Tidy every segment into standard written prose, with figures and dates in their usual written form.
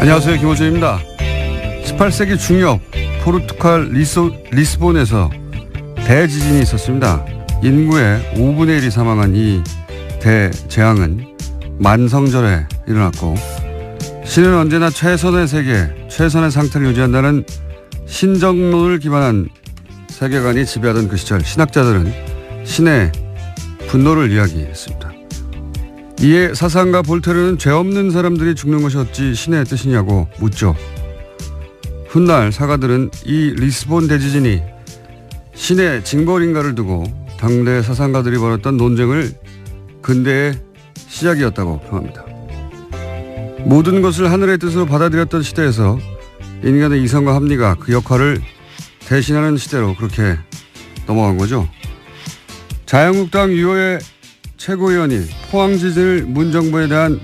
안녕하세요. 김호준입니다. 18세기 중엽 포르투갈 리스본에서 대지진이 있었습니다. 인구의 5분의 1이 사망한 이 대재앙은 만성절에 일어났고 신은 언제나 최선의 세계, 최선의 상태를 유지한다는 신정론을 기반한 세계관이 지배하던 그 시절 신학자들은 신의 분노를 이야기했습니다. 이에 사상가 볼테르는 죄 없는 사람들이 죽는 것이 어찌 신의 뜻이냐고 묻죠. 훗날 사가들은 이 리스본 대지진이 신의 징벌인가를 두고 당대 사상가들이 벌였던 논쟁을 근대의 시작이었다고 평합니다. 모든 것을 하늘의 뜻으로 받아들였던 시대에서 인간의 이성과 합리가 그 역할을 대신하는 시대로 그렇게 넘어간 거죠. 자유한국당 유호의 최고위원이 포항지진을 문정부에 대한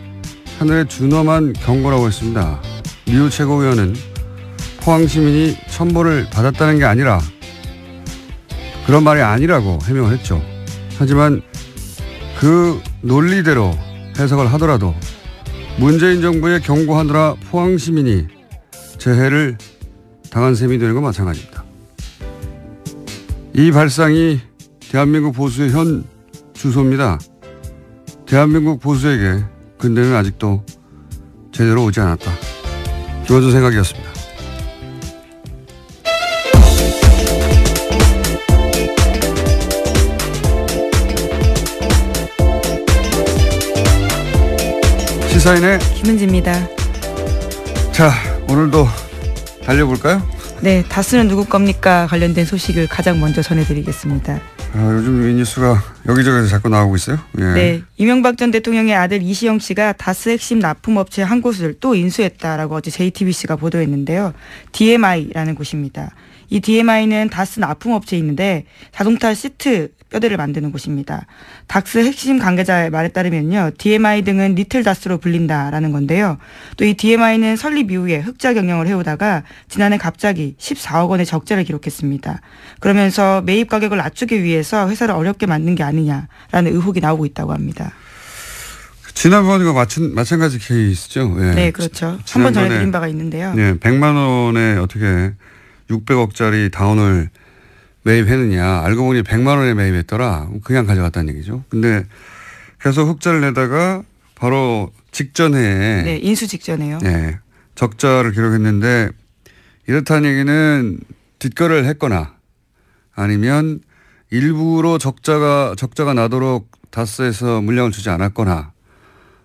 하늘의 준엄한 경고라고 했습니다. 류 최고위원은 포항 시민이 첨보를 받았다는 게 아니라 그런 말이 아니라고 해명을 했죠. 하지만 그 논리대로 해석을 하더라도 문재인 정부에 경고하느라 포항 시민이 재해를 당한 셈이 되는 건 마찬가지입니다. 이 발상이 대한민국 보수의 현 주소입니다. 대한민국 보수에게 근대는 아직도 제대로 오지 않았다. 김원준 생각이었습니다. 시사인의 김은지입니다. 자, 오늘도 달려볼까요? 네, 다스는 누구 겁니까? 관련된 소식을 가장 먼저 전해드리겠습니다. 요즘 이 뉴스가 여기저기서 자꾸 나오고 있어요. 예. 네, 이명박 전 대통령의 아들 이시영 씨가 다스 핵심 납품업체 한 곳을 또 인수했다라고 어제 JTBC가 보도했는데요. DMI라는 곳입니다. 이 DMI는 다스 납품업체에 있는데 자동차 시트 뼈대를 만드는 곳입니다. 다스 핵심 관계자의 말에 따르면요. DMI 등은 리틀 다스로 불린다라는 건데요. 또 이 DMI는 설립 이후에 흑자 경영을 해오다가 지난해 갑자기 14억 원의 적자를 기록했습니다. 그러면서 매입 가격을 낮추기 위해서 회사를 어렵게 만든 게 아니냐라는 의혹이 나오고 있다고 합니다. 지난번과 마찬가지 케이스죠. 예. 네, 그렇죠. 한번 전해드린 바가 있는데요. 네, 100만 원에 어떻게 600억짜리 다운을 매입했느냐. 알고 보니 100만 원에 매입했더라. 그냥 가져갔다는 얘기죠. 근데 계속 흑자를 내다가 바로 직전에. 네, 인수 직전에요. 네, 적자를 기록했는데 이렇다는 얘기는 뒷거래를 했거나 아니면 일부러 적자가 나도록 다스에서 물량을 주지 않았거나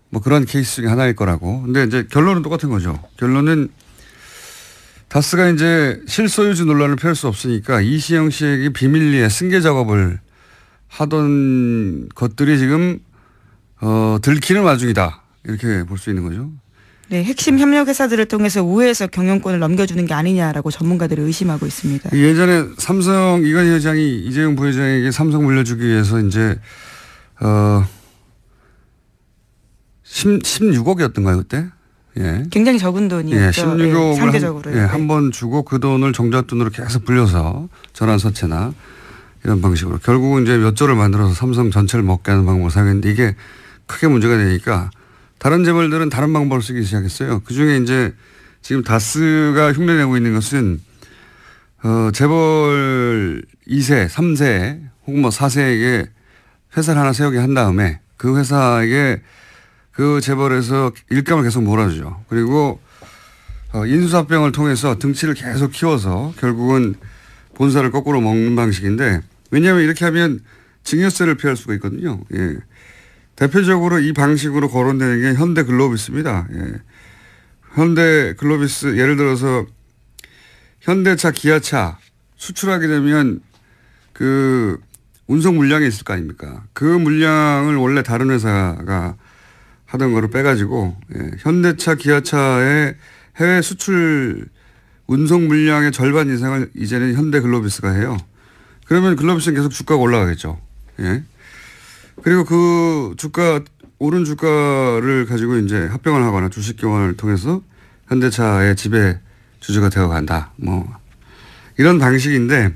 뭐 그런 케이스 중에 하나일 거라고. 근데 이제 결론은 똑같은 거죠. 결론은 다스가 이제 실소유주 논란을 펼 수 없으니까 이시영 씨에게 비밀리에 승계 작업을 하던 것들이 지금 들키는 와중이다. 이렇게 볼 수 있는 거죠. 네, 핵심 협력 회사들을 통해서 우회해서 경영권을 넘겨주는 게 아니냐라고 전문가들이 의심하고 있습니다. 예전에 삼성 이건희 회장이 이재용 부회장에게 삼성 물려주기 위해서 이제 16억이었던가요 그때? 예. 굉장히 적은 돈이었죠. 예, 16억을 상대적으로. 예, 한 번 주고 그 돈을 종잣돈으로 계속 불려서 전환사채나 이런 방식으로 결국은 이제 몇 조를 만들어서 삼성 전체를 먹게 하는 방법을 사용했는데 이게 크게 문제가 되니까 다른 재벌들은 다른 방법을 쓰기 시작했어요. 그중에 이제 지금 다스가 흉내내고 있는 것은 재벌 2세, 3세 혹은 뭐 4세에게 회사를 하나 세우게 한 다음에 그 회사에게 그 재벌에서 일감을 계속 몰아주죠. 그리고 인수합병을 통해서 등치를 계속 키워서 결국은 본사를 거꾸로 먹는 방식인데 왜냐하면 이렇게 하면 증여세를 피할 수가 있거든요. 예. 대표적으로 이 방식으로 거론되는 게 현대글로비스입니다. 예. 현대글로비스 예를 들어서 현대차, 기아차 수출하게 되면 그 운송 물량이 있을 거 아닙니까? 그 물량을 원래 다른 회사가 하던 거를 빼가지고 현대차, 기아차의 해외 수출 운송 물량의 절반 이상을 이제는 현대글로비스가 해요. 그러면 글로비스는 계속 주가가 올라가겠죠. 예. 그리고 그 오른 주가를 가지고 이제 합병을 하거나 주식 교환을 통해서 현대차의 지배 주주가 되어 간다. 뭐 이런 방식인데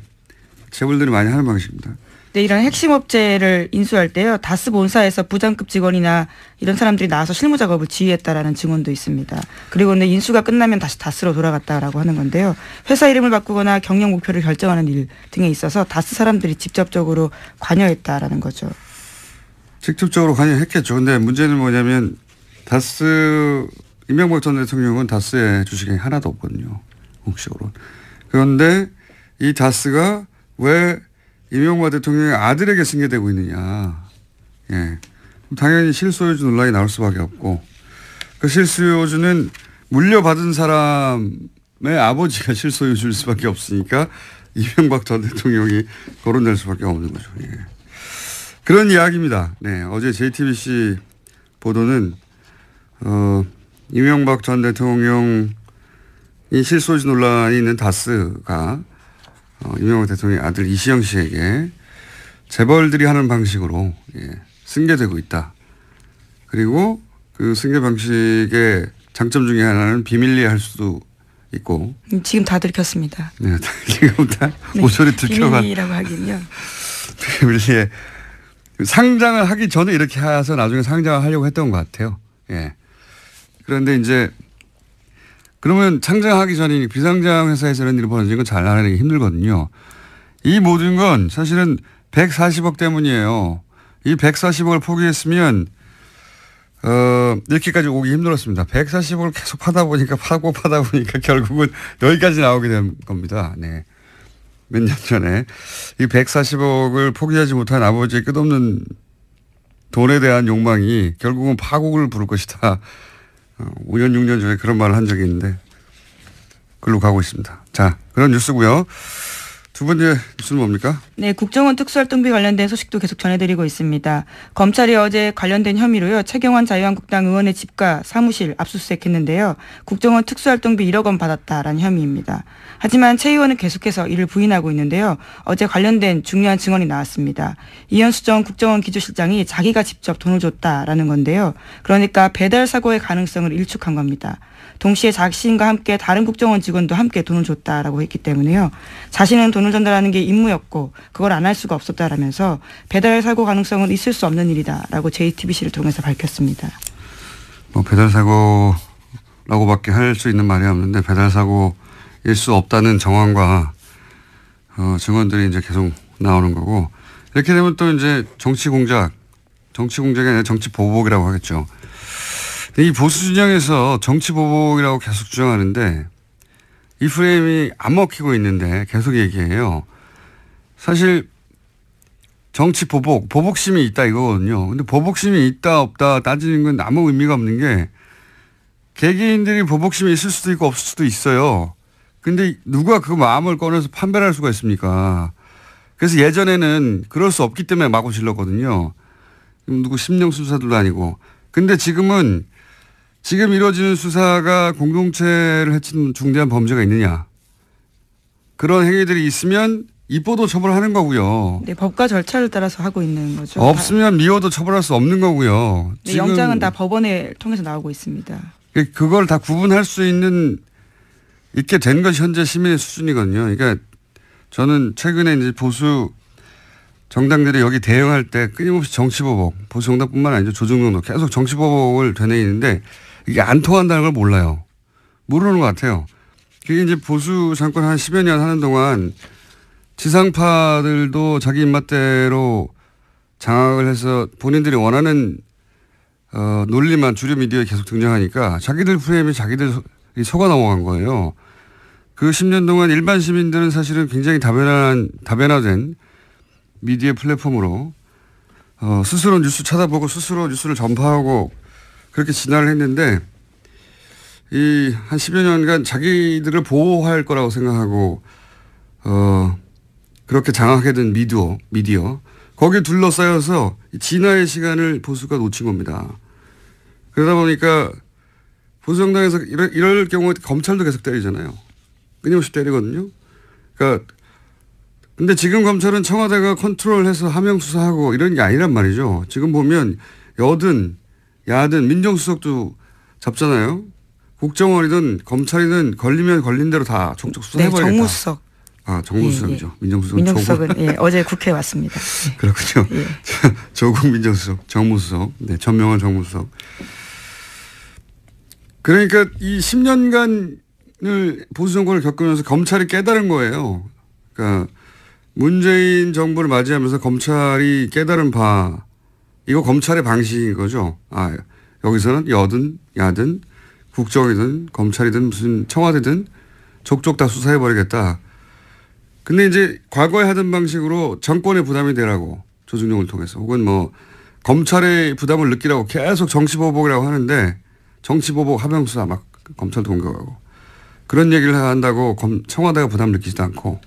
재벌들이 많이 하는 방식입니다. 네, 이런 핵심 업체를 인수할 때요. 다스 본사에서 부장급 직원이나 이런 사람들이 나와서 실무 작업을 지휘했다라는 증언도 있습니다. 그리고 근데 인수가 끝나면 다시 다스로 돌아갔다라고 하는 건데요. 회사 이름을 바꾸거나 경영 목표를 결정하는 일 등에 있어서 다스 사람들이 직접적으로 관여했다라는 거죠. 직접적으로 관여했겠죠. 근데 문제는 뭐냐면 다스 이명박 전 대통령은 다스의 주식이 하나도 없거든요. 공식적으로. 그런데 이 다스가 왜 이명박 대통령의 아들에게 승계되고 있느냐. 예. 당연히 실소유주 논란이 나올 수밖에 없고 그 실소유주는 물려받은 사람의 아버지가 실소유주일 수밖에 없으니까 이명박 전 대통령이 거론될 수밖에 없는 거죠. 예. 그런 이야기입니다. 네. 어제 JTBC 보도는 이명박 전 대통령이 실소유주 논란이 있는 다스가 이명박 대통령의 아들 이시영 씨에게 재벌들이 하는 방식으로 승계되고 있다. 그리고 그 승계 방식의 장점 중에 하나는 비밀리에 할 수도 있고. 지금 다 들켰습니다. 네, 지금 다 모조리 들켜간. 비밀이라고 하긴요. 비밀리에 상장을 하기 전에 이렇게 해서 나중에 상장을 하려고 했던 것 같아요. 예. 그런데 이제 그러면 상장하기 전에 비상장 회사에서 이런 일이 벌어지는 건 잘 알아내기 힘들거든요. 이 모든 건 사실은 140억 때문이에요. 이 140억을 포기했으면 이렇게까지 오기 힘들었습니다. 140억을 계속 파다 보니까 결국은 여기까지 나오게 된 겁니다. 네. 몇 년 전에 이 140억을 포기하지 못한 아버지의 끝없는 돈에 대한 욕망이 결국은 파국을 부를 것이다. 5년, 6년 전에 그런 말을 한 적이 있는데 그걸로 가고 있습니다. 자, 그런 뉴스고요. 두 번째 뉴스는 뭡니까? 네, 국정원 특수활동비 관련된 소식도 계속 전해드리고 있습니다. 검찰이 어제 관련된 혐의로요. 최경환 자유한국당 의원의 집과 사무실 압수수색했는데요. 국정원 특수활동비 1억 원 받았다라는 혐의입니다. 하지만 최 의원은 계속해서 이를 부인하고 있는데요. 어제 관련된 중요한 증언이 나왔습니다. 이현수 전 국정원 기조실장이 자기가 직접 돈을 줬다라는 건데요. 그러니까 배달 사고의 가능성을 일축한 겁니다. 동시에 자신과 함께 다른 국정원 직원도 함께 돈을 줬다라고 했기 때문에요. 자신은 돈을 전달하는 게 임무였고 그걸 안 할 수가 없었다라면서 배달 사고 가능성은 있을 수 없는 일이다라고 JTBC를 통해서 밝혔습니다. 뭐 배달 사고라고밖에 할 수 있는 말이 없는데 배달 사고일 수 없다는 정황과 증언들이 이제 계속 나오는 거고 이렇게 되면 또 이제 정치 공작이 아니라 정치 보복이라고 하겠죠. 이 보수 진영에서 정치 보복이라고 계속 주장하는데 이 프레임이 안 먹히고 있는데 계속 얘기해요. 사실 정치 보복심이 있다 이거거든요. 근데 보복심이 있다 없다 따지는 건 아무 의미가 없는 게 개개인들이 보복심이 있을 수도 있고 없을 수도 있어요. 근데 누가 그 마음을 꺼내서 판별할 수가 있습니까? 그래서 예전에는 그럴 수 없기 때문에 마구 질렀거든요. 누구 심령 수사들도 아니고. 근데 지금 이루어지는 수사가 공동체를 해치는 중대한 범죄가 있느냐. 그런 행위들이 있으면 입보도 처벌하는 거고요. 네, 법과 절차를 따라서 하고 있는 거죠. 없으면 미워도 처벌할 수 없는 거고요. 네, 영장은 다 법원을 통해서 나오고 있습니다. 그걸 다 구분할 수 있게 된 것이 현재 시민의 수준이거든요. 그러니까 저는 최근에 이제 보수 정당들이 여기 대응할 때 끊임없이 정치보복, 보수 정당뿐만 아니죠. 조정동도 계속 정치보복을 되뇌이는데 이게 안 통한다는 걸 몰라요. 모르는 것 같아요. 그게 이제 보수 정권 한 10여 년 하는 동안 지상파들도 자기 입맛대로 장악을 해서 본인들이 원하는 논리만 주류 미디어에 계속 등장하니까 자기들 프레임이 자기들이 속아 넘어간 거예요. 그 10년 동안 일반 시민들은 사실은 굉장히 다변화된 미디어 플랫폼으로 스스로 뉴스 찾아보고 스스로 뉴스를 전파하고 그렇게 진화를 했는데 이 한 10여 년간 자기들을 보호할 거라고 생각하고 그렇게 장악하게 된 미디어 거기에 둘러싸여서 진화의 시간을 보수가 놓친 겁니다. 그러다 보니까 보수 정당에서 이럴 경우에 검찰도 계속 때리잖아요. 끊임없이 때리거든요. 그러니까 근데 지금 검찰은 청와대가 컨트롤해서 하명 수사하고 이런 게 아니란 말이죠. 지금 보면 여든 야든 민정수석도 잡잖아요. 국정원이든 검찰이든 걸리면 걸린 대로 다 촉촉 수사해버리겠다. 네, 정무수석. 정무수석이죠. 민정수석은 민정수석은 예, 어제 국회에 왔습니다. 그렇군요. 예. 조국 민정수석, 정무수석, 네, 전명환 정무수석. 그러니까 이 10년간을 보수 정권을 겪으면서 검찰이 깨달은 거예요. 그러니까 문재인 정부를 맞이하면서 검찰이 깨달은 바, 이거 검찰의 방식인 거죠. 여기서는 여든 야든 국정이든 검찰이든 무슨 청와대든 족족 다 수사해버리겠다. 근데 이제 과거에 하던 방식으로 정권의 부담이 되라고 조중동을 통해서 혹은 뭐 검찰의 부담을 느끼라고 계속 정치보복이라고 하는데 정치보복 하명수사 막 검찰도 공격하고 그런 얘기를 한다고 청와대가 부담 느끼지도 않고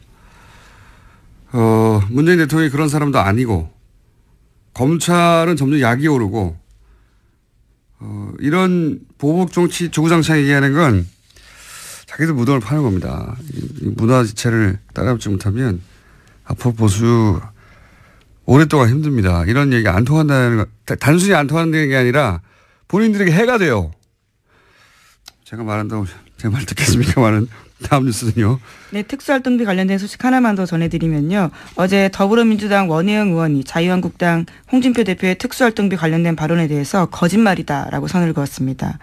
문재인 대통령이 그런 사람도 아니고 검찰은 점점 약이 오르고 이런 보복 정치 주구장창 얘기하는 건 자기들 무덤을 파는 겁니다. 이 문화 지체를 따라잡지 못하면 앞으로 보수 오랫동안 힘듭니다. 이런 얘기 안 통한다는 거, 단순히 안 통한다는 게 아니라 본인들에게 해가 돼요. 제가 말한다고 제 말 듣겠습니까만은 다음 뉴스는요. 네, 특수활동비 관련된 소식 하나만 더 전해드리면요. 어제 더불어민주당 원혜영 의원이 자유한국당 홍준표 대표의 특수활동비 관련된 발언에 대해서 거짓말이다라고 선을 그었습니다.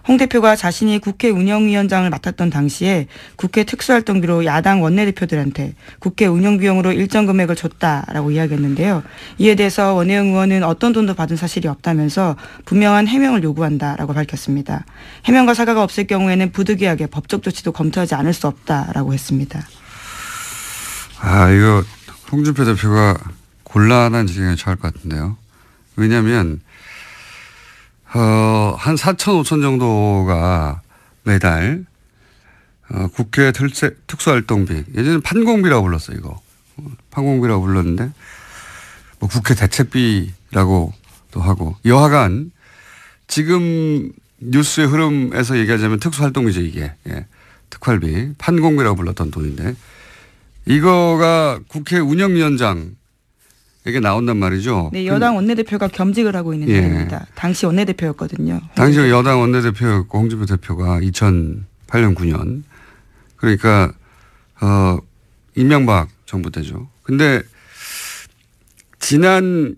홍 대표가 자신이 국회 운영위원장을 맡았던 당시에 국회 특수활동비로 야당 원내대표들한테 국회 운영비용으로 일정 금액을 줬다라고 이야기했는데요. 이에 대해서 원혜영 의원은 어떤 돈도 받은 사실이 없다면서 분명한 해명을 요구한다라고 밝혔습니다. 해명과 사과가 없을 경우에는 부득이하게 법적 조치도 검토하지 않을 수 없다라고 했습니다. 이거 홍준표 대표가 곤란한 지경에 처할 것 같은데요. 왜냐하면 한 4천 5천 정도가 매달 국회 특수활동비, 예전에 판공비라고 불렀어요. 이거 판공비라고 불렀는데 뭐 국회 대책비라고도 하고 여하간 지금 뉴스의 흐름에서 얘기하자면 특수활동비죠. 이게 특활비 판공비라고 불렀던 돈인데 이거가 국회 운영위원장 이게 나온단 말이죠. 네, 여당 원내대표가 겸직을 하고 있는 자리입니다. 당시 원내대표였거든요. 당시 여당 원내대표였고 홍준표 대표가 2008년 9년 그러니까 이명박 정부 때죠. 근데 지난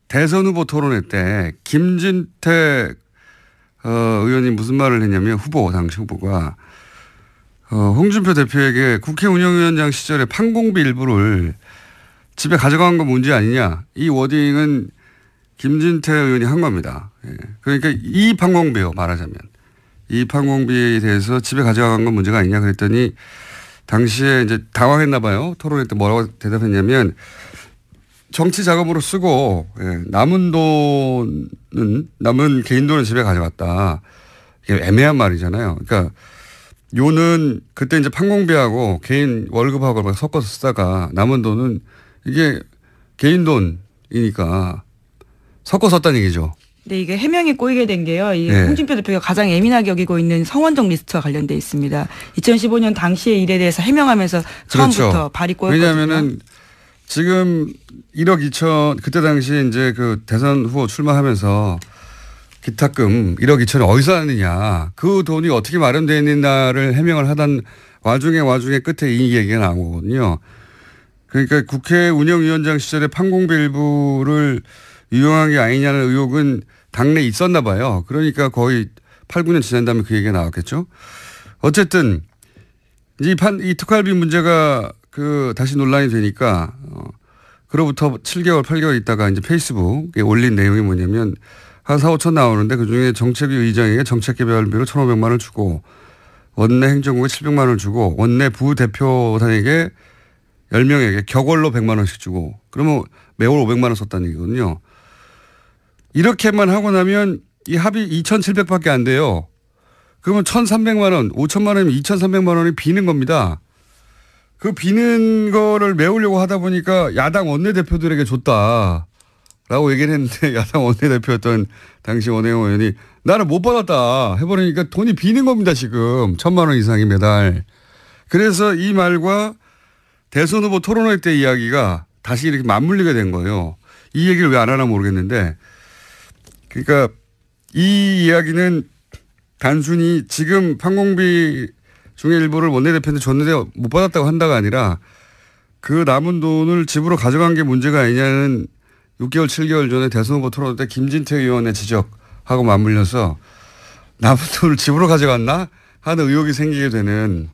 대선 후보 토론회 때 김진태 의원이 무슨 말을 했냐면 당시 후보가 홍준표 대표에게 국회 운영위원장 시절에 판공비 일부를 집에 가져간 건 문제 아니냐. 이 워딩은 김진태 의원이 한 겁니다. 그러니까 이 판공비요 말하자면. 이 판공비에 대해서 집에 가져간 건 문제가 아니냐 그랬더니 당시에 이제 당황했나 봐요. 토론회 때 뭐라고 대답했냐면 정치 작업으로 쓰고 남은 개인 돈은 집에 가져갔다. 이게 애매한 말이잖아요. 그러니까 요는 그때 이제 판공비하고 개인 월급하고 막 섞어서 쓰다가 남은 돈은 이게 개인 돈이니까 섞어 썼다는 얘기죠. 네, 이게 해명이 꼬이게 된 게요. 홍준표 대표가 가장 예민하게 여기고 있는 성원정 리스트와 관련돼 있습니다. 2015년 당시의 일에 대해서 해명하면서 처음부터 그렇죠. 발이 꼬였거든요. 왜냐하면은 지금 1억 2천 그때 당시에 이제 그 대선 후보 출마하면서 기탁금 1억 2천이 어디서 났느냐. 그 돈이 어떻게 마련되어 있느냐를 해명을 하던 와중에 끝에 이 얘기가 나오거든요. 그러니까 국회 운영위원장 시절에 판공비 일부를 유용한 게 아니냐는 의혹은 당내에 있었나 봐요. 그러니까 거의 8, 9년 지난 다음에 그 얘기가 나왔겠죠. 어쨌든 이 특활비 문제가 다시 논란이 되니까 그로부터 7개월, 8개월 있다가 이제 페이스북에 올린 내용이 뭐냐면 한 4, 5천 나오는데 그중에 정책위 의장에게 정책개발비로 1,500만 원을 주고 원내 행정국에 700만 원을 주고 원내 부대표단에게 10명에게 격월로 100만 원씩 주고 그러면 매월 500만 원 썼다는 얘기거든요. 이렇게만 하고 나면 이 합이 2,700밖에 안 돼요. 그러면 1,300만 원, 5천만 원이면 2,300만 원이 비는 겁니다. 그 비는 거를 메우려고 하다 보니까 야당 원내대표들에게 줬다라고 얘기를 했는데 야당 원내대표였던 당시 원혜영 의원이 나는 못 받았다 해버리니까 돈이 비는 겁니다. 지금 1,000만 원 이상이 매달. 그래서 이 말과 대선 후보 토론회 때 이야기가 다시 이렇게 맞물리게 된 거예요. 이 얘기를 왜 안 하나 모르겠는데 그러니까 이 이야기는 단순히 지금 판공비 중에 일부를 원내대표한테 줬는데 못 받았다고 한다가 아니라 그 남은 돈을 집으로 가져간 게 문제가 아니냐는 6개월, 7개월 전에 대선 후보 토론 때 김진태 의원의 지적하고 맞물려서 남은 돈을 집으로 가져갔나 하는 의혹이 생기게 되는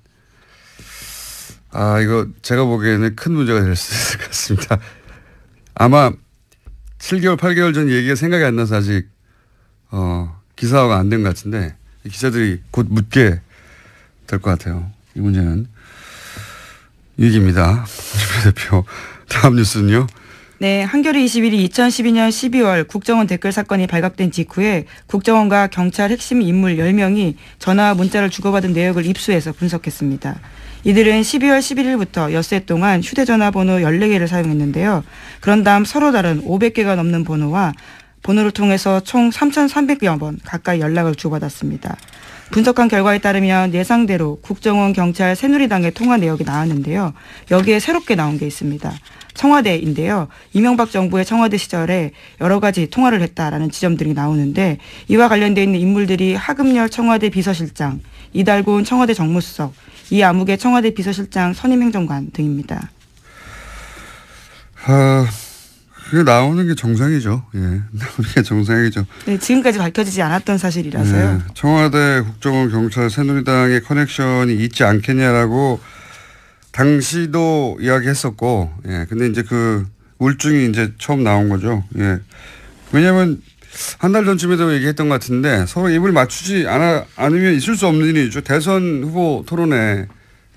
이거 제가 보기에는 큰 문제가 될 수 있을 것 같습니다. 아마 7개월, 8개월 전 얘기가 생각이 안 나서 아직 기사화가 안 된 것 같은데 기자들이 곧 묻게 될 것 같아요. 이 문제는. 위기입니다. 대표. 다음 뉴스는요. 네, 한겨레 21이 2012년 12월 국정원 댓글 사건이 발각된 직후에 국정원과 경찰 핵심 인물 10명이 전화와 문자를 주고받은 내역을 입수해서 분석했습니다. 이들은 12월 11일부터 엿새 동안 휴대전화 번호 14개를 사용했는데요. 그런 다음 서로 다른 500개가 넘는 번호를 통해서 총 3,300여 번 가까이 연락을 주고받았습니다. 분석한 결과에 따르면 예상대로 국정원, 경찰, 새누리당의 통화 내역이 나왔는데요. 여기에 새롭게 나온 게 있습니다. 청와대인데요. 이명박 정부의 청와대 시절에 여러 가지 통화를 했다라는 지점들이 나오는데 이와 관련되어 있는 인물들이 하금열 청와대 비서실장, 이달곤 청와대 정무수석, 이아무개 청와대 비서실장 선임행정관 등입니다. 그게 나오는 게 정상이죠. 예. 나오는 게 정상이죠. 네, 지금까지 밝혀지지 않았던 사실이라서요. 네, 청와대, 국정원, 경찰, 새누리당의 커넥션이 있지 않겠냐라고 당시도 이야기했었고, 예. 근데 이제 그 울증이 이제 처음 나온 거죠. 예. 왜냐하면 한 달 전쯤에도 얘기했던 것 같은데 서로 입을 맞추지 않으면 있을 수 없는 일이죠. 대선 후보 토론회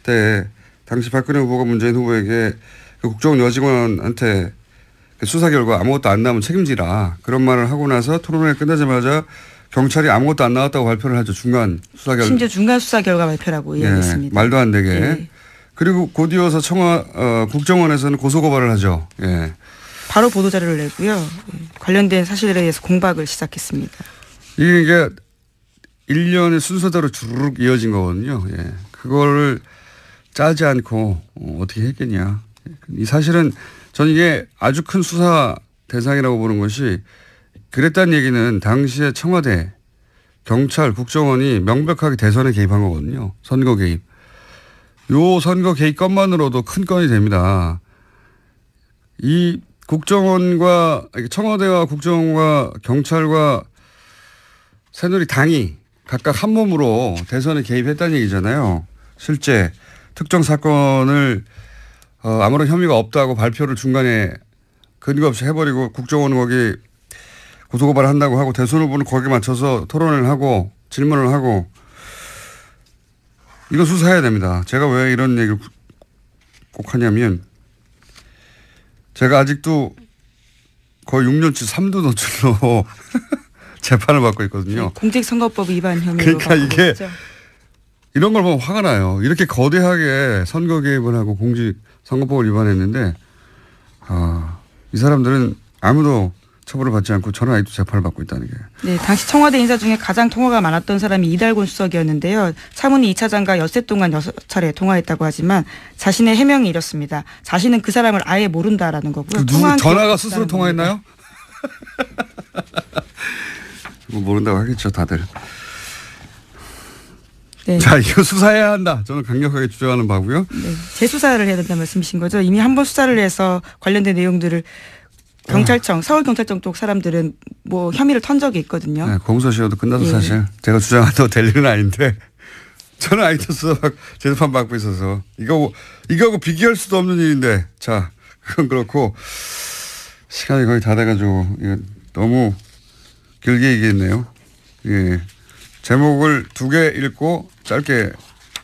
때 당시 박근혜 후보가 문재인 후보에게 그 국정원 여직원한테 수사 결과 아무것도 안 나오면 책임지라 그런 말을 하고 나서 토론회 끝나자마자 경찰이 아무것도 안 나왔다고 발표를 하죠. 중간 수사 결과. 심지어 중간 수사 결과 발표라고 이야기했습니다. 말도 안 되게. 예. 그리고 곧 이어서 국정원에서는 고소고발을 하죠. 예. 바로 보도자료를 내고요. 관련된 사실에 대해서 공박을 시작했습니다. 이게 1년의 순서대로 주르륵 이어진 거거든요. 예. 그거를 짜지 않고 어떻게 했겠냐. 이 사실은 저는 이게 아주 큰 수사 대상이라고 보는 것이 그랬다는 얘기는 당시에 청와대, 경찰, 국정원이 명백하게 대선에 개입한 거거든요. 선거 개입. 요 선거 개입 건만으로도 큰 건이 됩니다. 이 국정원과 청와대와 국정원과 경찰과 새누리당이 각각 한 몸으로 대선에 개입했다는 얘기잖아요. 실제 특정 사건을 아무런 혐의가 없다고 발표를 중간에 근거 없이 해버리고 국정원은 거기 고소고발을 한다고 하고 대선 후보는 거기에 맞춰서 토론을 하고 질문을 하고 이거 수사해야 됩니다. 제가 왜 이런 얘기를 꼭 하냐면 제가 아직도 거의 6년치 3도 노출로 재판을 받고 있거든요. 공직선거법 위반 혐의로 그러니까 이게 있죠. 이런 걸 보면 화가 나요. 이렇게 거대하게 선거 개입을 하고 공직선거법을 위반했는데 이 사람들은 아무도 처벌을 받지 않고 저는 아직도 재판을 받고 있다는 게. 네, 당시 청와대 인사 중에 가장 통화가 많았던 사람이 이달곤 수석이었는데요. 차문희 2차장과 엿새 동안 6차례 통화했다고 하지만 자신의 해명이 이렇습니다. 자신은 그 사람을 아예 모른다라는 거고요. 누구 전화가 스스로 통화했나요? 뭐 모른다고 하겠죠, 다들. 네. 자, 이거 수사해야 한다. 저는 강력하게 주장하는 바고요. 네, 재수사를 해야 된다는 말씀이신 거죠. 이미 한 번 수사를 해서 관련된 내용들을 경찰청, 서울경찰청 쪽 사람들은 뭐 혐의를 턴 적이 있거든요. 네, 공소시효도 끝나서 사실 제가 주장한다고 될 일은 아닌데 저는 아직도 수사 재판 받고 있어서 이거하고 비교할 수도 없는 일인데 자, 그건 그렇고 시간이 거의 다 돼가지고 이거 너무 길게 얘기했네요. 예. 제목을 2개 읽고 짧게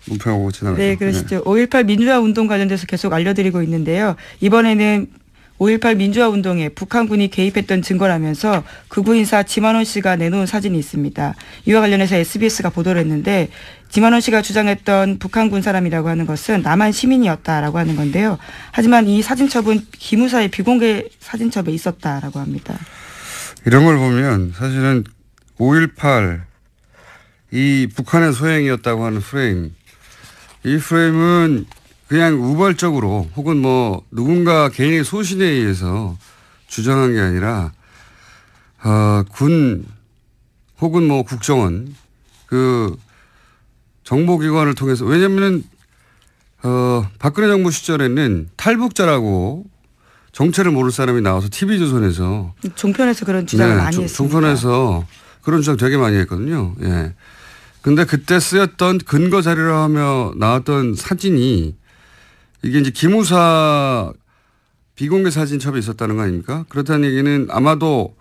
논평하고 지나가죠. 네, 그러시죠. 5.18 민주화 운동 관련돼서 계속 알려드리고 있는데요. 이번에는 5.18 민주화 운동에 북한군이 개입했던 증거라면서 극우 인사 지만원 씨가 내놓은 사진이 있습니다. 이와 관련해서 SBS가 보도를 했는데 지만원 씨가 주장했던 북한군 사람이라고 하는 것은 남한 시민이었다라고 하는 건데요. 하지만 이 사진첩은 기무사의 비공개 사진첩에 있었다라고 합니다. 이런 걸 보면 사실은 5.18 이 북한의 소행이었다고 하는 프레임, 이 프레임은 그냥 우발적으로 혹은 뭐 누군가 개인의 소신에 의해서 주장한 게 아니라 군 혹은 뭐 국정원 그 정보기관을 통해서 왜냐하면 박근혜 정부 시절에는 탈북자라고 정체를 모를 사람이 나와서 TV조선에서 종편에서 그런 주장을 많이 했습니다. 종편에서 그런 주장 되게 많이 했거든요. 예. 근데 그때 쓰였던 근거 자료로 하며 나왔던 사진이 이게 이제 기무사 비공개 사진첩에 있었다는 거 아닙니까? 그렇다는 얘기는 아마도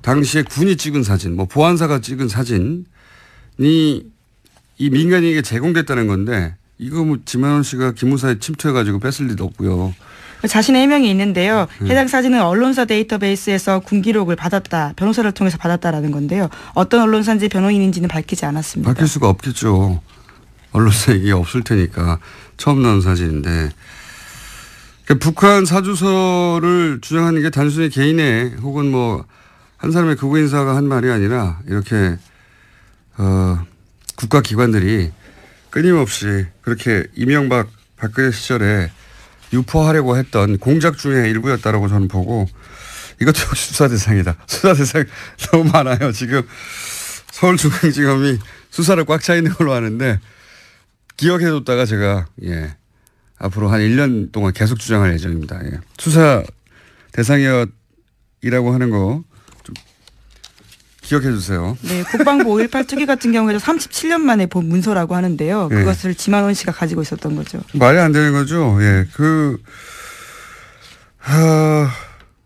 당시에 군이 찍은 사진, 뭐 보안사가 찍은 사진이 이 민간인에게 제공됐다는 건데 이거 뭐 지만원 씨가 기무사에 침투해가지고 뺐을 리도 없고요. 자신의 해명이 있는데요. 해당 사진은 언론사 데이터베이스에서 군 기록을 받았다. 변호사를 통해서 받았다라는 건데요. 어떤 언론사인지 변호인인지는 밝히지 않았습니다. 밝힐 수가 없겠죠. 언론사 얘기 없을 테니까 처음 나온 사진인데. 그러니까 북한 사주서를 주장하는 게 단순히 개인의 혹은 뭐 한 사람의 극우 인사가 한 말이 아니라 이렇게 국가기관들이 끊임없이 그렇게 이명박 박근혜 시절에 유포하려고 했던 공작 중의 일부였다라고 저는 보고 이것도 역시 수사 대상이다. 수사 대상 너무 많아요. 지금 서울중앙지검이 수사를 꽉 차 있는 걸로 아는데 기억해뒀다가 제가 앞으로 한 1년 동안 계속 주장할 예정입니다. 수사 대상이라고 하는 거 좀 기억해 주세요. 네, 국방부 5.18 특위 같은 경우에도 37년 만에 본 문서라고 하는데요. 그것을 지만원 씨가 가지고 있었던 거죠. 말이 안 되는 거죠.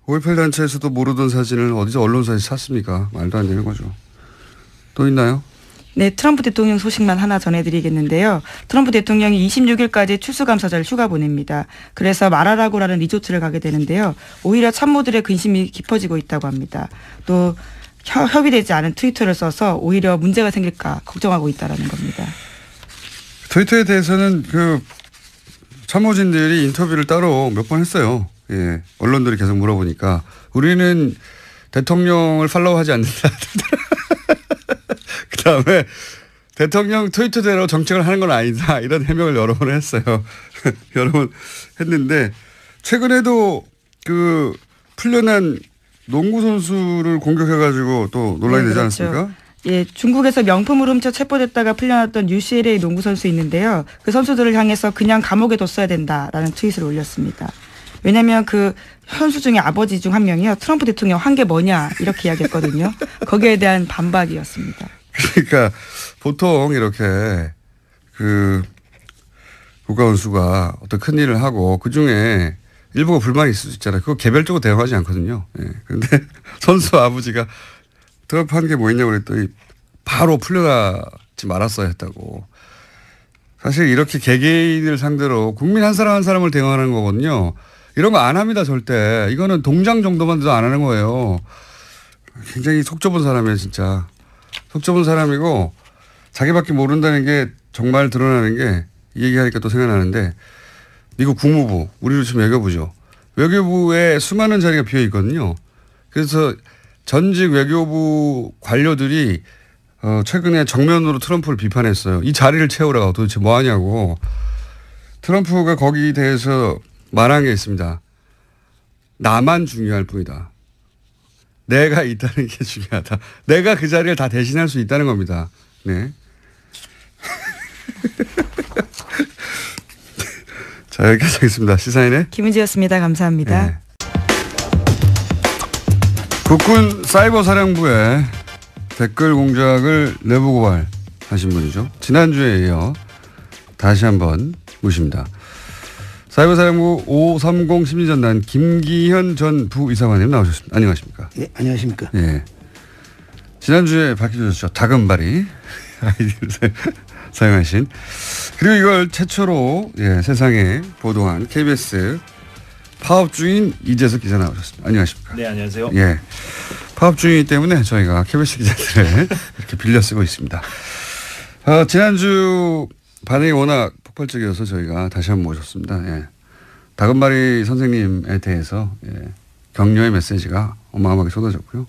5.18 단체에서도 모르던 사진을 어디서 언론사에서 샀습니까? 말도 안 되는 거죠. 또 있나요? 네, 트럼프 대통령 소식만 하나 전해드리겠는데요. 트럼프 대통령이 26일까지 추수감사절 휴가 보냅니다. 그래서 마라라고라는 리조트를 가게 되는데요. 오히려 참모들의 근심이 깊어지고 있다고 합니다. 또 협의되지 않은 트위터를 써서 오히려 문제가 생길까 걱정하고 있다는 겁니다. 트위터에 대해서는 그 참모진들이 인터뷰를 따로 몇 번 했어요. 언론들이 계속 물어보니까 우리는 대통령을 팔로우하지 않는다. 그다음에 대통령 트위터대로 정책을 하는 건 아니다. 이런 해명을 여러 번 했어요. 여러 번 했는데 최근에도 그 풀려난 농구 선수를 공격해가지고 또 논란이 되지 그렇죠. 않았습니까? 예, 중국에서 명품을 훔쳐 체포됐다가 풀려났던 UCLA 농구 선수 있는데요. 그 선수들을 향해서 그냥 감옥에 뒀어야 된다라는 트윗을 올렸습니다. 왜냐하면 그 선수 중에 아버지 중 한 명이요. 트럼프 대통령 한 게 뭐냐 이렇게 이야기했거든요. 거기에 대한 반박이었습니다. 그러니까 보통 이렇게 그 국가원수가 어떤 큰 일을 하고 그중에 일부가 불만이 있을 수 있잖아요. 그거 개별적으로 대응하지 않거든요. 그런데 선수 아버지가 트럼프 한 게 뭐였냐고 그랬더니 바로 풀려나지 말았어야 했다고. 사실 이렇게 개개인을 상대로 국민 한 사람 한 사람을 대응하는 거거든요. 이런 거 안 합니다, 절대. 이거는 동장 정도만 안 하는 거예요. 굉장히 속 좁은 사람이에요, 진짜. 속 좁은 사람이고 자기밖에 모른다는 게 정말 드러나는 게 이 얘기하니까 또 생각나는데 미국 국무부, 우리로 치면 외교부죠. 외교부에 수많은 자리가 비어 있거든요. 그래서 전직 외교부 관료들이 최근에 정면으로 트럼프를 비판했어요. 이 자리를 채우라고 도대체 뭐 하냐고. 트럼프가 거기에 대해서 말한 게 있습니다. 나만 중요할 뿐이다. 내가 있다는 게 중요하다. 내가 그 자리를 다 대신할 수 있다는 겁니다. 네. 자, 여기까지 하겠습니다. 시사인의 김은지였습니다. 감사합니다. 네. 국군 사이버사령부에 댓글 공작을 내부 고발하신 분이죠. 지난주에 이어 다시 한번 모십니다. 사이버사령부 530 심리전단 김기현 전 부이사관님 나오셨습니다. 안녕하십니까? 네, 안녕하십니까? 예. 지난주에 밝혀졌죠. 다금바리 아이디를 사용하신. 그리고 이걸 최초로 세상에 보도한 KBS 파업 중인 이재석 기자 나오셨습니다. 안녕하십니까? 네, 안녕하세요. 예. 파업 중이기 때문에 저희가 KBS 기자들을 이렇게 빌려 쓰고 있습니다. 지난주 반응이 워낙 폭발적이어서 저희가 다시 한번 모셨습니다. 예. 다금바리 선생님에 대해서 격려의 메시지가 어마어마하게 쏟아졌고요.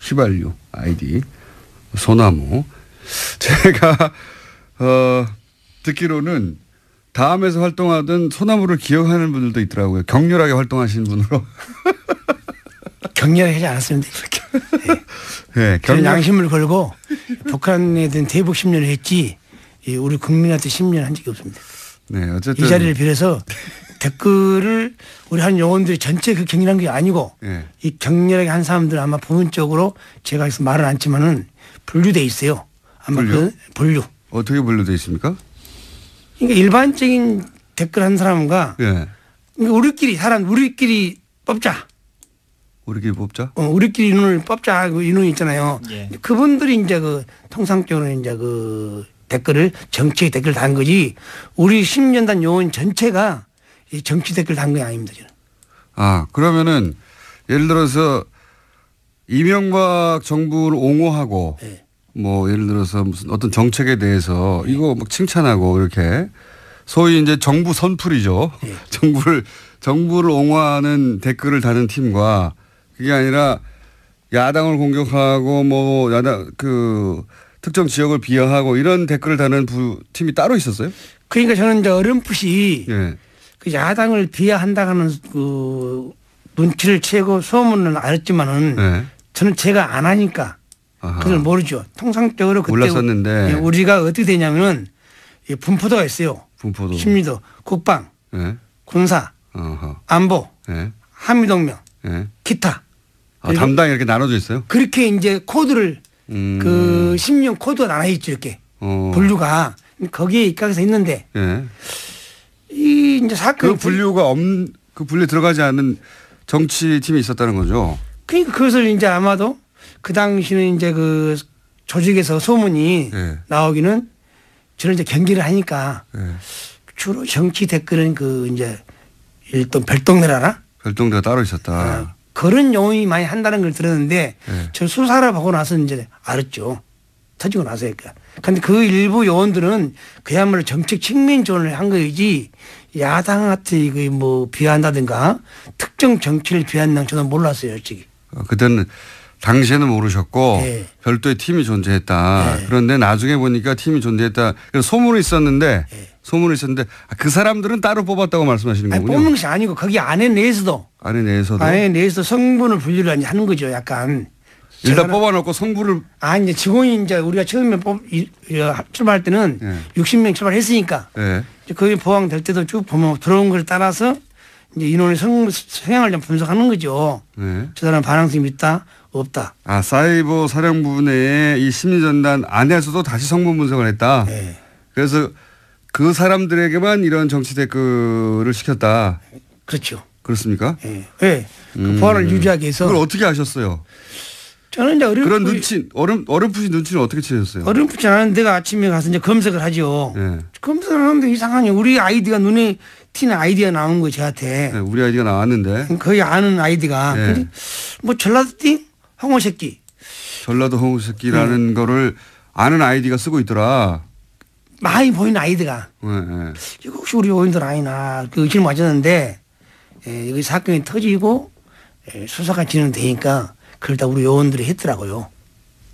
휘발유 아이디 소나무. 제가 듣기로는 다음에서 활동하던 소나무를 기억하는 분들도 있더라고요. 격렬하게 활동하시는 분으로. 격렬하지 않았습니다. 네, 저는 양심을 걸고 북한에 대한 대북 심리를 했지 우리 국민한테 심리한 적이 없습니다. 네, 어쨌든 이 자리를 빌어서 댓글을 우리 한 요원들이 전체 그 격렬한 게 아니고 네. 이 격렬하게 한 사람들 아마 부분적으로 제가 해서 말은 않지만은 분류돼 있어요. 아마 분류? 분류. 어떻게 분류되어 있습니까? 그러니까 일반적인 댓글 한 사람과 예. 그러니까 우리끼리 뽑자. 우리끼리 뽑자. 우리끼리 인원을 뽑자. 그 인원이 있잖아요. 예. 그분들이 이제 그 통상적으로 이제 그 댓글을 정치 댓글 단 거지 우리 심리전단 요원 전체가 이 정치 댓글 단 게 아닙니다. 저는. 아, 그러면은 예를 들어서 이명박 정부를 옹호하고 네. 뭐 예를 들어서 무슨 어떤 정책에 대해서 이거 막 칭찬하고 이렇게 소위 이제 정부 선풀이죠. 네. 정부를 옹호하는 댓글을 다는 팀과 그게 아니라 야당을 공격하고 뭐 야당 그 특정 지역을 비하하고 이런 댓글을 다는 팀이 따로 있었어요? 그러니까 저는 이제 어렴풋이 예. 그 야당을 비하한다는 그 눈치를 채고 소문은 알았지만은 예. 저는 제가 안 하니까 아하. 그걸 모르죠. 통상적으로 그때 몰랐었는데. 우리가 어떻게 되냐면은 이 분포도가 있어요. 분포도. 심리도, 국방, 예. 군사, 어허. 안보, 예. 한미동맹, 예. 기타. 아, 담당이 이렇게 나눠져 있어요? 그렇게 이제 코드를 그 심리형 코드가 나눠 있죠. 이렇게 분류가 거기에 입각해서 있는데 예. 이 이제 사건 그 분류 들어가지 않는 정치팀이 있었다는 거죠. 그러니까 그것을 이제 아마도 그 당시는 이제 그 조직에서 소문이 예. 나오기는 저는 이제 경기를 하니까 예. 주로 정치 댓글은 그 이제 일단 별동네라나 별동대가 따로 있었다. 그런 용어이 많이 한다는 걸 들었는데 예. 저 수사를 보고 나서 이제 알았죠. 터지고 나서 그러니까. 근데 그 일부 요원들은 그야말로 정책 측면 지원을 한 거이지 야당한테 그 뭐 비한다든가 특정 정치를 비한다는 저는 몰랐어요, 솔직히. 그때는 당시에는 모르셨고 네. 별도의 팀이 존재했다. 네. 그런데 나중에 보니까 팀이 존재했다. 그래서 소문이 있었는데 그 사람들은 따로 뽑았다고 말씀하시는 아니, 거군요. 뽑는 것이 아니고 거기 안에 내에서도 안에 내에서도 성분을 분류를 하는 거죠, 약간. 일단 뽑아놓고 성부를 이제 직원이 이제 우리가 처음에 출발할 때는 예. 60명 출발했으니까 예. 이제 거기 보강될 때도 쭉 보면 들어온 걸 따라서 이제 인원의 성향을 좀 분석하는 거죠. 예. 저 사람 반항성이 있다, 없다. 아, 사이버 사령부 내의 이 심리전단 안에서도 다시 성분 분석을 했다. 네. 그래서 그 사람들에게만 이런 정치 댓글을 시켰다. 그렇죠. 그렇습니까? 예. 네. 그 보안을 유지하기 위해서. 그걸 어떻게 아셨어요? 저는 이제 그런 어렴풋이 눈치는 어떻게 채셨어요? 어렴풋지 않은 내가 아침에 가서 이제 검색을 하죠. 예. 검색을 하는데 이상하니 우리 아이디가 눈에 튀는 아이디가 나온 거예요, 저한테. 네, 우리 아이디가 나왔는데. 거의 아는 아이디가. 예. 근데 뭐 전라도띠 홍어새끼. 전라도 홍새끼라는 거를 아는 아이디가 쓰고 있더라. 많이 보이는 아이디가. 예, 예. 이거 혹시 우리 요원들 아니나 그 의심을 맞았는데 여기 사건이 터지고 수사가 진행되니까 그걸 다 우리 요원들이 했더라고요.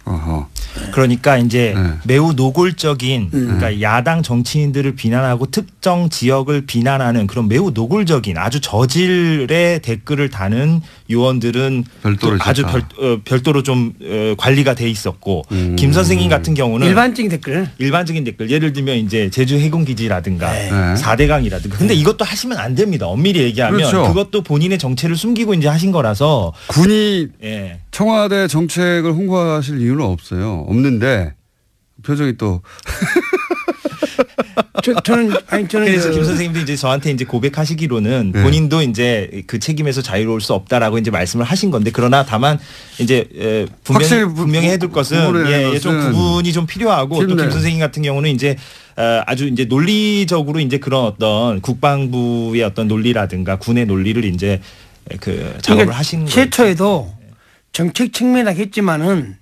어허. 그러니까 이제 네. 매우 노골적인 그러니까 야당 정치인들을 비난하고 특정 지역을 비난하는 그런 매우 노골적인 아주 저질의 댓글을 다는 요원들은 별도로 또 아주 있었다. 별도로 좀 관리가 돼 있었고 김 선생님 같은 경우는 일반적인 댓글. 일반적인 댓글 예를 들면 이제 제주 해군기지라든가 네. 4대강이라든가 근데 이것도 하시면 안 됩니다. 엄밀히 얘기하면 그렇죠. 그것도 본인의 정체를 숨기고 이제 하신 거라서 군이 예. 청와대 정책을 홍보하실 이유는 없어요. 없는데 표정이 또 저는 그래서 김 선생님도 이제 저한테 이제 고백하시기로는 네. 본인도 이제 그 책임에서 자유로울 수 없다라고 이제 말씀을 하신 건데 그러나 다만 이제 분명히 해둘 것은 좀 구분이 좀 필요하고 또 김 선생님 같은 경우는 이제 아주 이제 논리적으로 이제 그런 어떤 국방부의 어떤 논리라든가 군의 논리를 이제 그 작업을 그러니까 하신 거예요. 최초에도 정책 측면이라 했지만은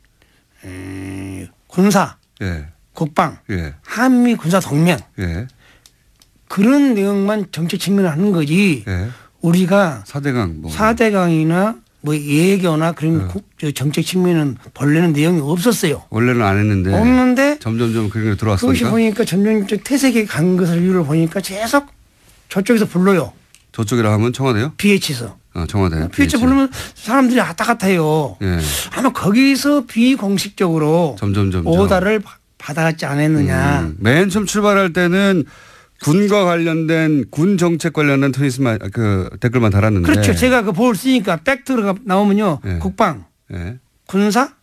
군사, 예. 국방, 예. 한미 군사 동맹 예. 그런 내용만 정책 측면을 하는 거지. 예. 우리가 4대강 뭐 4대강이나 뭐 예교나 그런 정책 측면은 본래는 내용이 없었어요. 원래는 안 했는데 없는데 점점점 그런 게 그것이 들어왔으니까 보니까 점점 퇴색에 간 것을 이유를 보니까 계속 저쪽에서 불러요. 저쪽이라 하면 청와대요? BH에서. 청와대. BH 부르면 사람들이 왔다 갔다 해요. 예. 아마 거기서 비공식적으로 점점 오다를 받아갔지 않았느냐. 맨 처음 출발할 때는 군과 관련된 군 정책 관련된 트윗만 그 댓글만 달았는데. 그렇죠. 제가 그 볼 쓰니까 팩트가 나오면요. 네. 국방, 네. 군사,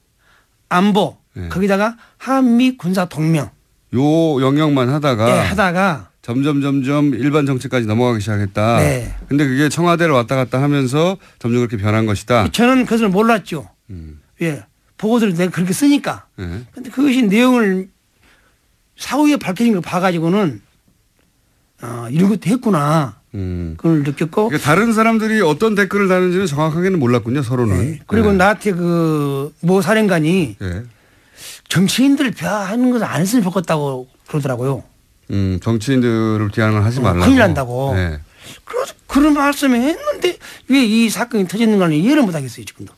안보 네. 거기다가 한미 군사 동맹. 요 영역만 하다가. 네, 하다가 점점 일반 정책까지 넘어가기 시작했다. 네. 근데 그게 청와대를 왔다 갔다 하면서 점점 그렇게 변한 것이다. 저는 그것을 몰랐죠. 예. 보고서를 내가 그렇게 쓰니까. 네. 근데 그것이 내용을 사후에 밝혀진 걸 봐가지고는 이런 것도 했구나. 그걸 느꼈고. 그러니까 다른 사람들이 어떤 댓글을 다는지는 정확하게는 몰랐군요. 서로는. 네. 그리고 네. 나한테 그 모 사령관이 네. 정치인들을 비하하는 것을 안 했으면 좋겠다고 그러더라고요. 정치인들을 비하는 하지 말라고. 큰일 난다고. 네. 그런 말씀을 했는데 왜 이 사건이 터졌는가는 이해를 못 하겠어요. 지금도.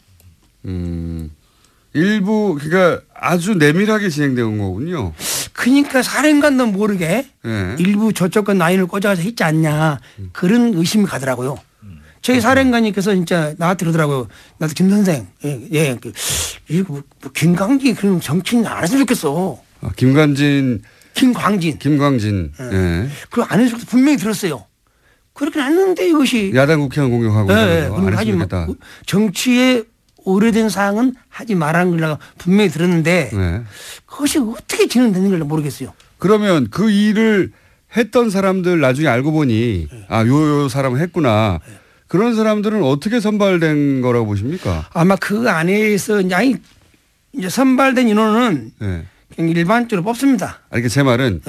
일부 그러니까 아주 내밀하게 진행된 거군요. 그러니까 사령관도 모르게 네. 일부 저쪽과 라인을 꽂아서 했지 않냐 그런 의심이 가더라고요. 저희 사령관님께서 진짜 나한테 그러더라고요. 나도 김 선생, 이거 뭐 김광진 그런 정치인 안 했으면 좋겠어. 김광진. 네. 그거 안 했으면 분명히 들었어요. 그렇게 안 했는데 이것이 야당 국회의원 공격하고 네, 안 했으면 좋겠다. 정치에 오래된 사항은 하지 말라는 걸 분명히 들었는데 네. 그것이 어떻게 진행되는 걸 모르겠어요. 그러면 그 일을 했던 사람들 나중에 알고 보니 요 사람을 했구나. 그런 사람들은 어떻게 선발된 거라고 보십니까? 아마 그 안에서 이제 선발된 인원은 네. 그냥 일반적으로 뽑습니다. 그러니까 제 말은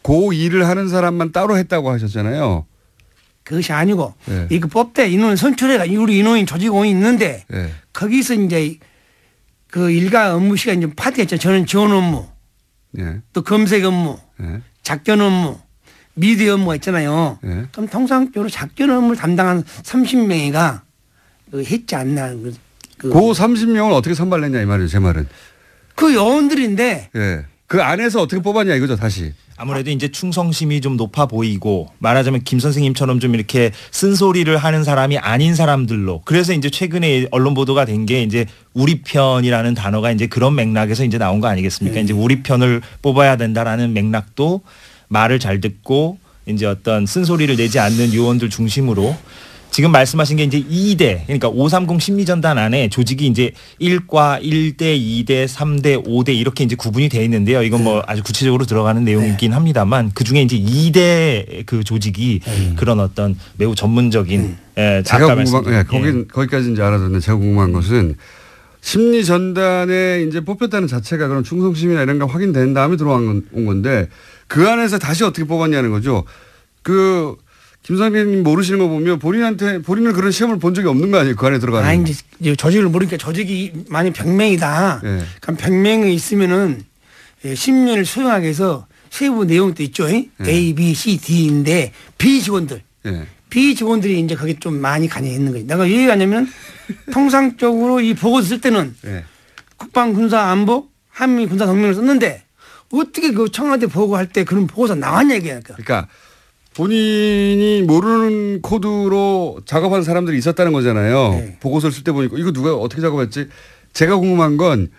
그 일을 하는 사람만 따로 했다고 하셨잖아요. 그것이 아니고 네. 이거 뽑대 인원 선출해가 우리 인원이 조직원이 있는데 네. 거기서 이제 그 일과 업무 시간 좀 파트가 있죠. 저는 지원 업무, 네. 또 검색 업무, 네. 작전 업무, 미디어 업무가 있잖아요. 네. 그럼 통상적으로 작전 업무를 담당한 30명이가 했지 않나. 그 30명을 어떻게 선발했냐 이 말이에요. 제 말은. 그 요원들인데. 예. 그 안에서 어떻게 뽑았냐 이거죠 다시. 아무래도 이제 충성심이 좀 높아 보이고 말하자면 김 선생님처럼 좀 이렇게 쓴소리를 하는 사람이 아닌 사람들로 그래서 이제 최근에 언론 보도가 된 게 이제 우리 편이라는 단어가 이제 그런 맥락에서 이제 나온 거 아니겠습니까? 이제 우리 편을 뽑아야 된다라는 맥락도 말을 잘 듣고 이제 어떤 쓴소리를 내지 않는 요원들 중심으로 지금 말씀하신 게 이제 2대 그러니까 530 심리전단 안에 조직이 이제 1과 1대, 2대, 3대, 5대 이렇게 이제 구분이 되어 있는데요. 이건 뭐 아주 구체적으로 들어가는 내용이긴 합니다만 그 중에 이제 2대 그 조직이 그런 어떤 매우 전문적인 제가 궁금한 거기까지 이제 알아듣는데 제가 궁금한 것은 심리 전단에 이제 뽑혔다는 자체가 그런 충성심이나 이런 거 확인된 다음에 들어온 건데 그 안에서 다시 어떻게 뽑았냐는 거죠. 김 선생님 모르시는 거 보면 본인은 그런 시험을 본 적이 없는 거 아니에요? 그 안에 들어가는. 이제 조직을 모르니까 조직이 많이 100명이다. 네. 그럼 100명이 있으면은 심리를 수용하기 위해서 세부 내용도 있죠. 네. A, B, C, D인데 B 직원들. 네. B 직원들이 이제 거기 좀 많이 관여했는 거죠. 내가 왜 얘기하냐면 통상적으로 이 보고서 쓸 때는 네. 국방, 군사, 안보, 한미 군사 동맹을 썼는데 어떻게 그 청와대 보고할 때 그런 보고서 나왔냐 이게니까. 그러니까 본인이 모르는 코드로 작업한 사람들이 있었다는 거잖아요. 네. 보고서를 쓸 때 보니까 이거 누가 어떻게 작업했지? 제가 궁금한 건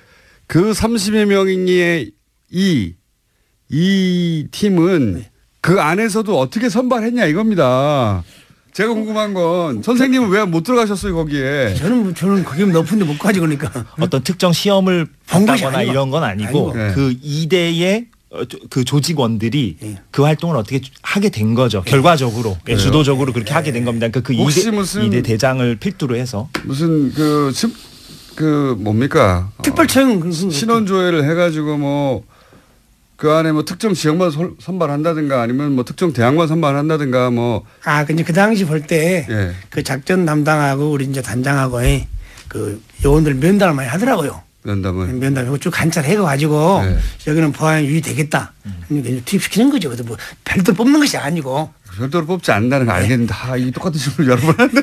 그 30여 명의 이 팀은 그 안에서도 어떻게 선발했냐 이겁니다. 제가 궁금한 건 선생님은 왜 못 들어가셨어요 거기에? 저는 거기 높은데 못 가지 그러니까. 어떤 특정 시험을 봤다거나 이런 건 아니고 네. 그 2대의 그 조직원들이 그 활동을 어떻게 하게 된 거죠. 결과적으로 주도적으로 그렇게 하게 된 겁니다. 그러니까 그 2대 대장을 필두로 해서 무슨 뭡니까? 특별청 신원조회를 해가지고 뭐 그 안에 뭐 특정 지역만 선발한다든가 아니면 뭐 특정 대학만 선발한다든가 뭐. 근데 그 당시 볼 때 그 작전 담당하고 우리 이제 단장하고 그 요원들 면담을 많이 하더라고요. 면담을 쭉 관찰해가지고 여기는 보안 유의 되겠다. 그러니까 투입시키는 거죠. 그래서 뭐 별도로 뽑는 것이 아니고. 별도로 뽑지 않는다는 거 알겠는데 이 똑같은 질문을 여러 번 하는데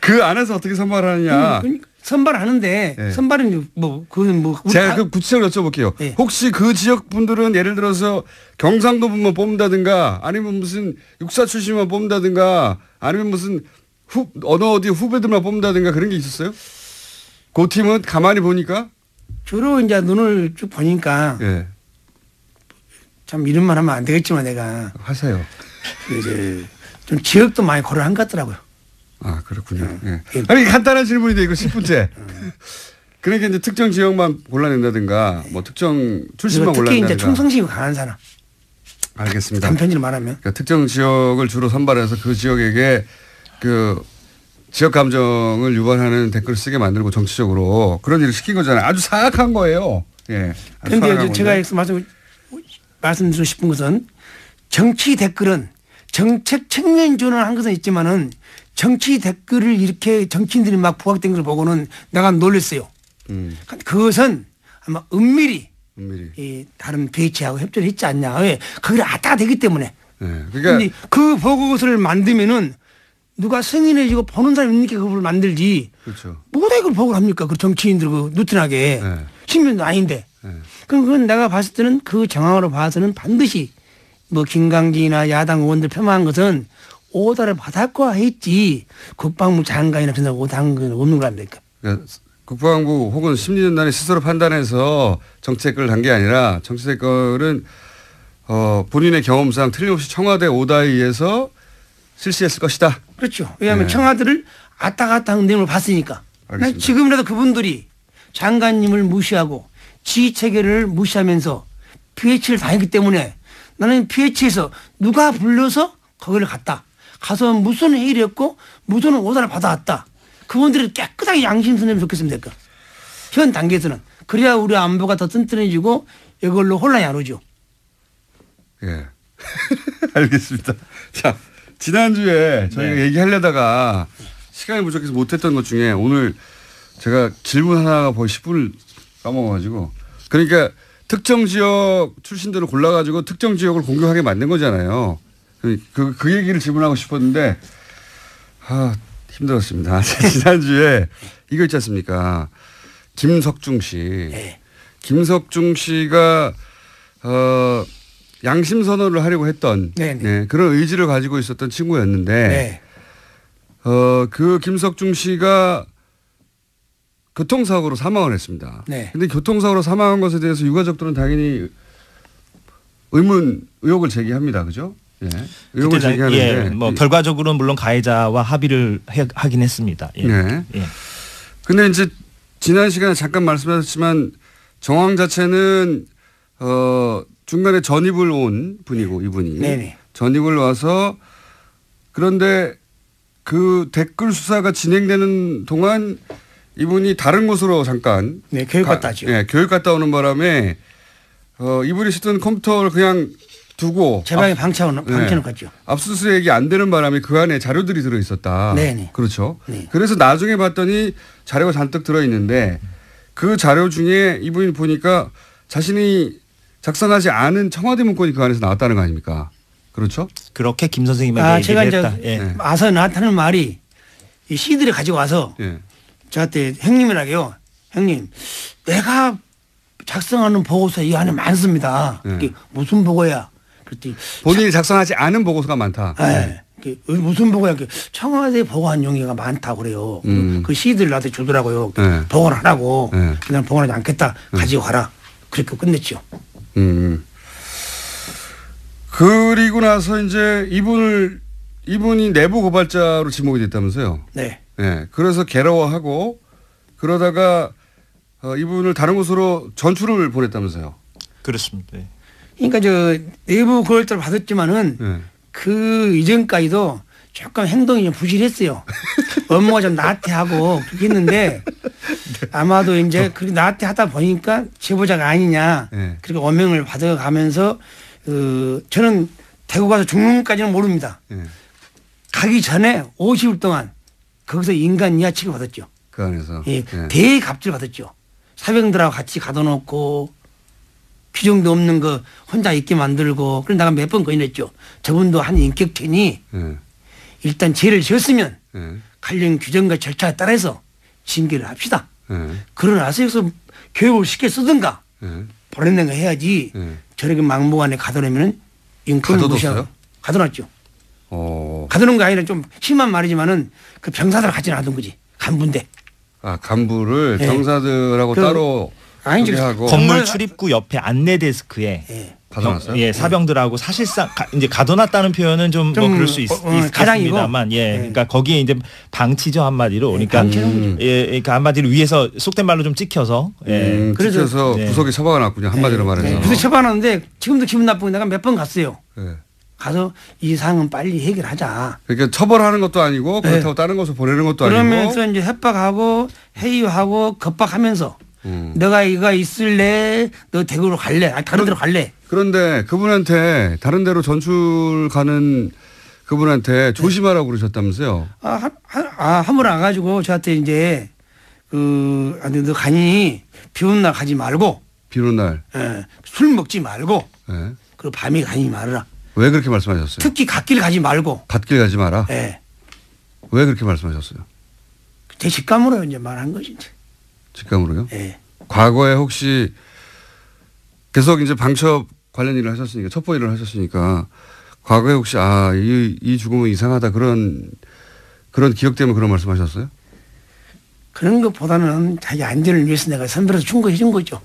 그 안에서 어떻게 선발하느냐. 선발하는데 선발은 제가 그 구체적으로 여쭤볼게요. 혹시 그 지역 분들은 예를 들어서 경상도 분만 뽑는다든가 아니면 무슨 육사 출신만 뽑는다든가 아니면 무슨 어디 후배들만 뽑는다든가 그런 게 있었어요? 그 팀은 가만히 보니까 주로 이제 눈을 쭉 보니까 참 이런 말 하면 안 되겠지만 내가 하세요. 이제 좀 지역도 많이 고려한 것 같더라고요. 아 그렇군요. 예. 아니 간단한 질문인데 이거 10분째. 그러니까 이제 특정 지역만 골라낸다든가 뭐 특정 출신만 골라낸다든가. 특히 이제 충성심이 강한 사람. 알겠습니다. 단편지로 말하면. 그러니까 특정 지역을 주로 선발해서 그 지역에게 그 지역 감정을 유발하는 댓글을 쓰게 만들고 정치적으로 그런 일을 시킨 거잖아요. 아주 사악한 거예요. 예. 그런데 제가 말씀드리고 싶은 것은 정치 댓글은 정책 측면 전환한 것은 있지만은 정치 댓글을 이렇게 정치인들이 막 부각된 걸 보고는 내가 놀랐어요. 그것은 아마 은밀히 이 다른 배치하고 협조를 했지 않냐. 왜? 거기를 아따가 되기 때문에. 네. 그러니까 그 보고서를 만들면은 누가 승인해주고 보는 사람이 있으니까 그걸 만들지. 그렇죠. 뭐다 이걸 보고를 합니까? 그 정치인들 그 누트나게. 네. 신문도 아닌데. 네. 그럼 그건 내가 봤을 때는 그 정황으로 봐서는 반드시 뭐 김강진이나 야당 의원들 폄하한 것은 오다를 받았고 했지 국방부 장관이나 그런 오다한 건 없는 거 아닙니까? 그러니까 국방부 혹은 심리전단이 스스로 판단해서 정책을 한 게 아니라 정책을 본인의 경험상 틀림없이 청와대 오다에 의해서 실시했을 것이다. 그렇죠. 왜냐하면 네. 청와대를 아따갔다 하는 내용을 봤으니까. 난 지금이라도 그분들이 장관님을 무시하고 지휘체계를 무시하면서 PH를 다녔기 때문에 나는 PH에서 누가 불러서 거기를 갔다. 가서 무슨 회의를 했고 무슨 오다를 받아왔다. 그분들이 깨끗하게 양심선언을 좋겠으면 될까. 현 단계에서는. 그래야 우리 안보가 더 튼튼해지고 이걸로 혼란이 안 오죠. 예. 알겠습니다. 자, 지난주에 저희가 얘기하려다가 시간이 부족해서 못했던 것 중에 오늘 제가 질문 하나가 거의 10분을 까먹어가지고 그러니까 특정 지역 출신들을 골라가지고 특정 지역을 공격하게 만든 거잖아요. 그 얘기를 질문하고 싶었는데 힘들었습니다. 지난주에 이거 있지 않습니까? 김석중 씨. 네. 김석중 씨가 양심 선언을 하려고 했던 네, 그런 의지를 가지고 있었던 친구였는데 그 김석중 씨가 교통사고로 사망을 했습니다. 그런데 교통사고로 사망한 것에 대해서 유가족들은 당연히 의혹을 제기합니다. 그죠? 예. 의혹을 제기하는데. 뭐 결과적으로는 물론 가해자와 합의를 하긴 했습니다. 예. 네. 예. 근데 이제 지난 시간에 잠깐 말씀하셨지만 정황 자체는 중간에 전입을 온 분이고 이분이 네네. 전입을 와서 그런데 그 댓글 수사가 진행되는 동안 이분이 다른 곳으로 잠깐 교육 갔다 하죠. 교육 갔다 오는 바람에 이분이 쓰던 컴퓨터를 그냥 두고 제 방에 방치해놓고 갔죠. 압수수색이 안 되는 바람에 그 안에 자료들이 들어 있었다. 네네. 그렇죠. 네. 그래서 나중에 봤더니 자료가 잔뜩 들어 있는데 그 자료 중에 이분이 보니까 자신이 작성하지 않은 청와대 문건이 그 안에서 나왔다는 거 아닙니까? 그렇죠? 그렇게 김 선생님에게 제가 얘기를 했다. 이제 와서 나타나는 말이 이 CD를 가지고 와서 저한테 형님이라고요. 형님, 내가 작성하는 보고서 이 안에 많습니다. 무슨 보고야? 그랬더니 본인이 작성하지 않은 보고서가 많다. 무슨 보고야? 청와대 보고한 용의가 많다고 그래요. 그 CD를 나한테 주더라고요. 보고를 하라고. 그냥 보고하지 않겠다. 가지고 가라. 그렇게 끝냈죠. 그리고 나서 이제 이분이 내부 고발자로 지목이 됐다면서요. 네. 그래서 괴로워하고 그러다가 이분을 다른 곳으로 전출을 보냈다면서요. 그렇습니다. 네. 그러니까 저 내부 고발자를 받았지만은 그 이전까지도 조금 행동이 좀 부실했어요. 업무가 좀 나태하고 그렇게 했는데 아마도 이제 그렇게 나태하다 보니까 제보자가 아니냐. 그렇게 어명을 받아가면서 저는 대구 가서 죽는까지는 모릅니다. 가기 전에 50일 동안 거기서 인간 이하 취급을 받았죠. 그 안에서. 대갑질 받았죠. 사병들하고 같이 가둬놓고 규정도 없는 거 혼자 있게 만들고 그래서 내가 몇 번 건의했죠. 저분도 한 인격체니 일단 죄를 지었으면 관련 규정과 절차에 따라서 징계를 합시다. 그러나서 여기서 교육을 쉽게 쓰든가 보내는 거 해야지 저렇게 막무가내 가둬놓으면 인권을 무시하고 가둬놨죠. 가두는 거 아니라 좀 심한 말이지만은 그 병사들 같이 놔둔 거지. 간부인데. 간부를 병사들하고 따로 아니 건물 출입구 옆에 안내 데스크에 예. 가둬놨어요? 예, 사병들하고 사실상 이제 가둬놨다는 표현은 좀 뭐 그럴 수 있겠습니다만, 예, 그러니까 거기에 이제 방치죠 한마디로, 그러니까 예, 그러니까 한마디로 위에서 속된 말로 좀 찍혀서, 예, 그래서 구석에 처박아놨군요 한마디로 말해서. 구석에 처박아놨는데 지금도 기분 나쁘고 내가 몇 번 갔어요. 네. 가서 이 사항은 빨리 해결하자. 그러니까 처벌하는 것도 아니고 그렇다고 다른 곳으로 보내는 것도 아니고. 그러면서 이제 협박하고 회유하고 겁박하면서 너가 이거 있을래? 너 대구로 갈래? 아니 다른 데로 갈래? 그런데 그분한테 다른 데로 전출 가는 그분한테 조심하라고 그러셨다면서요? 함부로 안 가지고 저한테 이제 너 가니 비 오는 날 가지 말고. 비 오는 날. 예, 술 먹지 말고. 네. 그리고 밤에 가지 말아라. 왜 그렇게 말씀하셨어요? 특히 갓길 가지 말고. 갓길 가지 마라? 예. 왜 그렇게 말씀하셨어요? 제 직감으로 이제 말한 거지. 직감으로요? 예. 과거에 혹시 계속 이제 방첩 관련 일을 하셨으니까 첩보 일을 하셨으니까 과거에 혹시 이 죽음은 이상하다 그런 기억 때문에 그런 말씀하셨어요? 그런 것보다는 자기 안전을 위해서 내가 선별해서 충고해 준 거죠.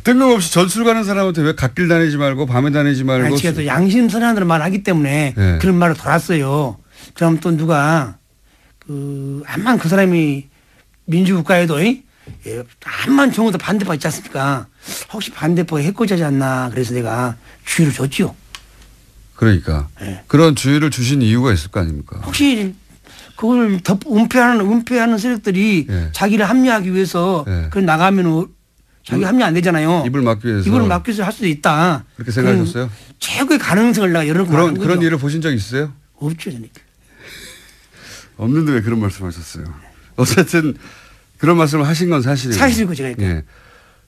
뜬금없이 전술 가는 사람한테 왜 갓길 다니지 말고 밤에 다니지 말고. 제가 또 양심선언으로 말하기 때문에 네. 그런 말을 돌았어요. 그럼 또 누가 암만 그 사람이 민주국가에도 암만 정부도 반대파 있지 않습니까? 혹시 반대파가 해코지하지 않나 그래서 내가 주의를 줬죠. 그러니까 네. 그런 주의를 주신 이유가 있을 거 아닙니까? 혹시 그걸 은폐하는 세력들이 네. 자기를 합리화하기 위해서 네. 그걸 나가면 자기 합리 안 되잖아요. 입을 막기 위해서. 입을 막기 위해서 할 수도 있다. 그렇게 생각하셨어요? 최고의 가능성을 내가 열어놓고 말한 거죠. 그런 일을 보신 적 있으세요? 없죠. 저는. 없는데 왜 그런 말씀하셨어요? 어쨌든 그런 말씀을 하신 건 사실이에요. 사실이고 제가. 예.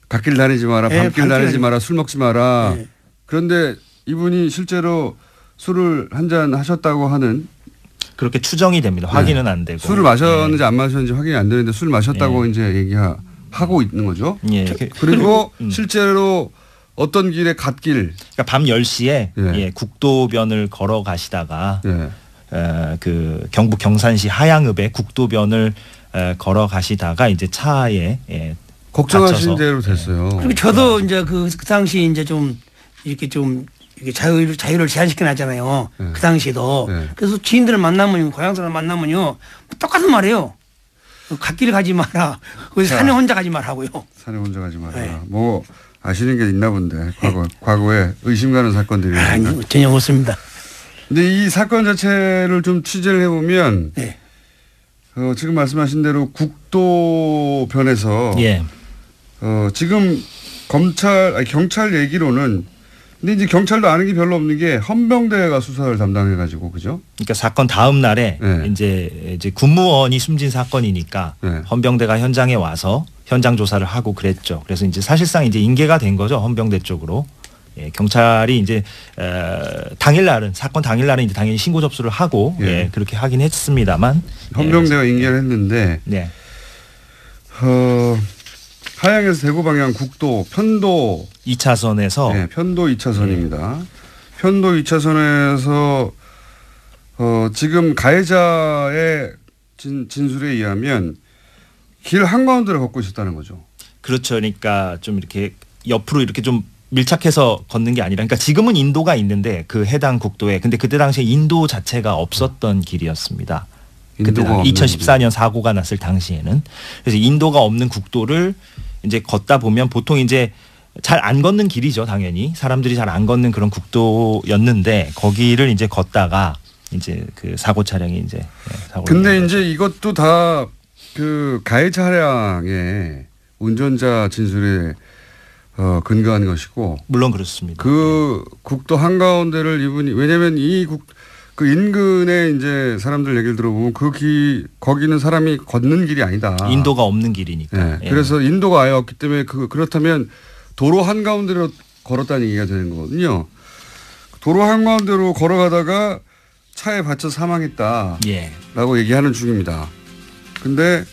갓길 다니지 마라, 밤길 다니지 마라, 술 먹지 마라. 네. 그런데 이분이 실제로 술을 한잔 하셨다고 하는. 그렇게 추정이 됩니다. 확인은 안 되고. 술을 마셨는지 안 마셨는지 확인이 안 되는데 술 마셨다고 이제 얘기하고 있는 거죠. 예. 그리고 실제로 어떤 길에 갓길. 그러니까 밤 10시에 국도변을 걸어 가시다가 그 경북 경산시 하양읍의 국도변을 걸어 가시다가 이제 차에 걱정하신 대로 됐어요. 그리고 저도 이제 그 당시 이제 좀 이렇게 자유를 제한시켜 놨잖아요. 그 당시에도. 그래서 지인들을 만나면 고향 사람 만나면요 똑같은 말이에요. 갓길 가지 마라. 산에 혼자 가지 말라고요. 산에 혼자 가지 마라. 뭐 아시는 게 있나 본데 과거에 의심 가는 사건들이. 아니 전혀 없습니다. 근데 이 사건 자체를 좀 취재를 해보면 지금 말씀하신 대로 국도변에서 지금 경찰 얘기로는 근데 이제 경찰도 아는 게 별로 없는 게 헌병대가 수사를 담당해가지고 그죠? 그러니까 사건 다음 날에 이제 군무원이 숨진 사건이니까 헌병대가 현장에 와서 현장 조사를 하고 그랬죠. 그래서 이제 사실상 이제 인계가 된 거죠 헌병대 쪽으로. 경찰이 이제 사건 당일날은 이제 당연히 신고 접수를 하고 그렇게 하긴 했습니다만 헌병대가 인계를 했는데 하양에서 대구 방향 국도 편도 2차선에서 편도 2차선입니다. 편도 2차선에서 지금 가해자의 진술에 의하면 길 한가운데를 걷고 있었다는 거죠. 그렇죠. 그러니까 좀 이렇게 옆으로 이렇게 좀 밀착해서 걷는 게 아니라, 그러니까 지금은 인도가 있는데 그 해당 국도에, 근데 그때 당시에 인도 자체가 없었던 길이었습니다. 그때 2014년 사고가 났을 당시에는. 그래서 인도가 없는 국도를 이제 걷다 보면 보통 이제 잘 안 걷는 길이죠, 당연히. 사람들이 잘 안 걷는 그런 국도였는데 거기를 이제 걷다가 이제 그 사고 차량이 이제 사고를. 근데 이제 이것도 다 그 가해 차량의 운전자 진술에 근거한 것이고. 물론 그렇습니다. 그 국도 한가운데를 이분이, 왜냐면 그 인근에 이제 사람들 얘기를 들어보면 거기는 사람이 걷는 길이 아니다. 인도가 없는 길이니까. 그래서 인도가 아예 없기 때문에 그렇다면 도로 한가운데로 걸었다는 얘기가 되는 거거든요. 도로 한가운데로 걸어가다가 차에 받쳐 사망했다라고 얘기하는 중입니다. 근데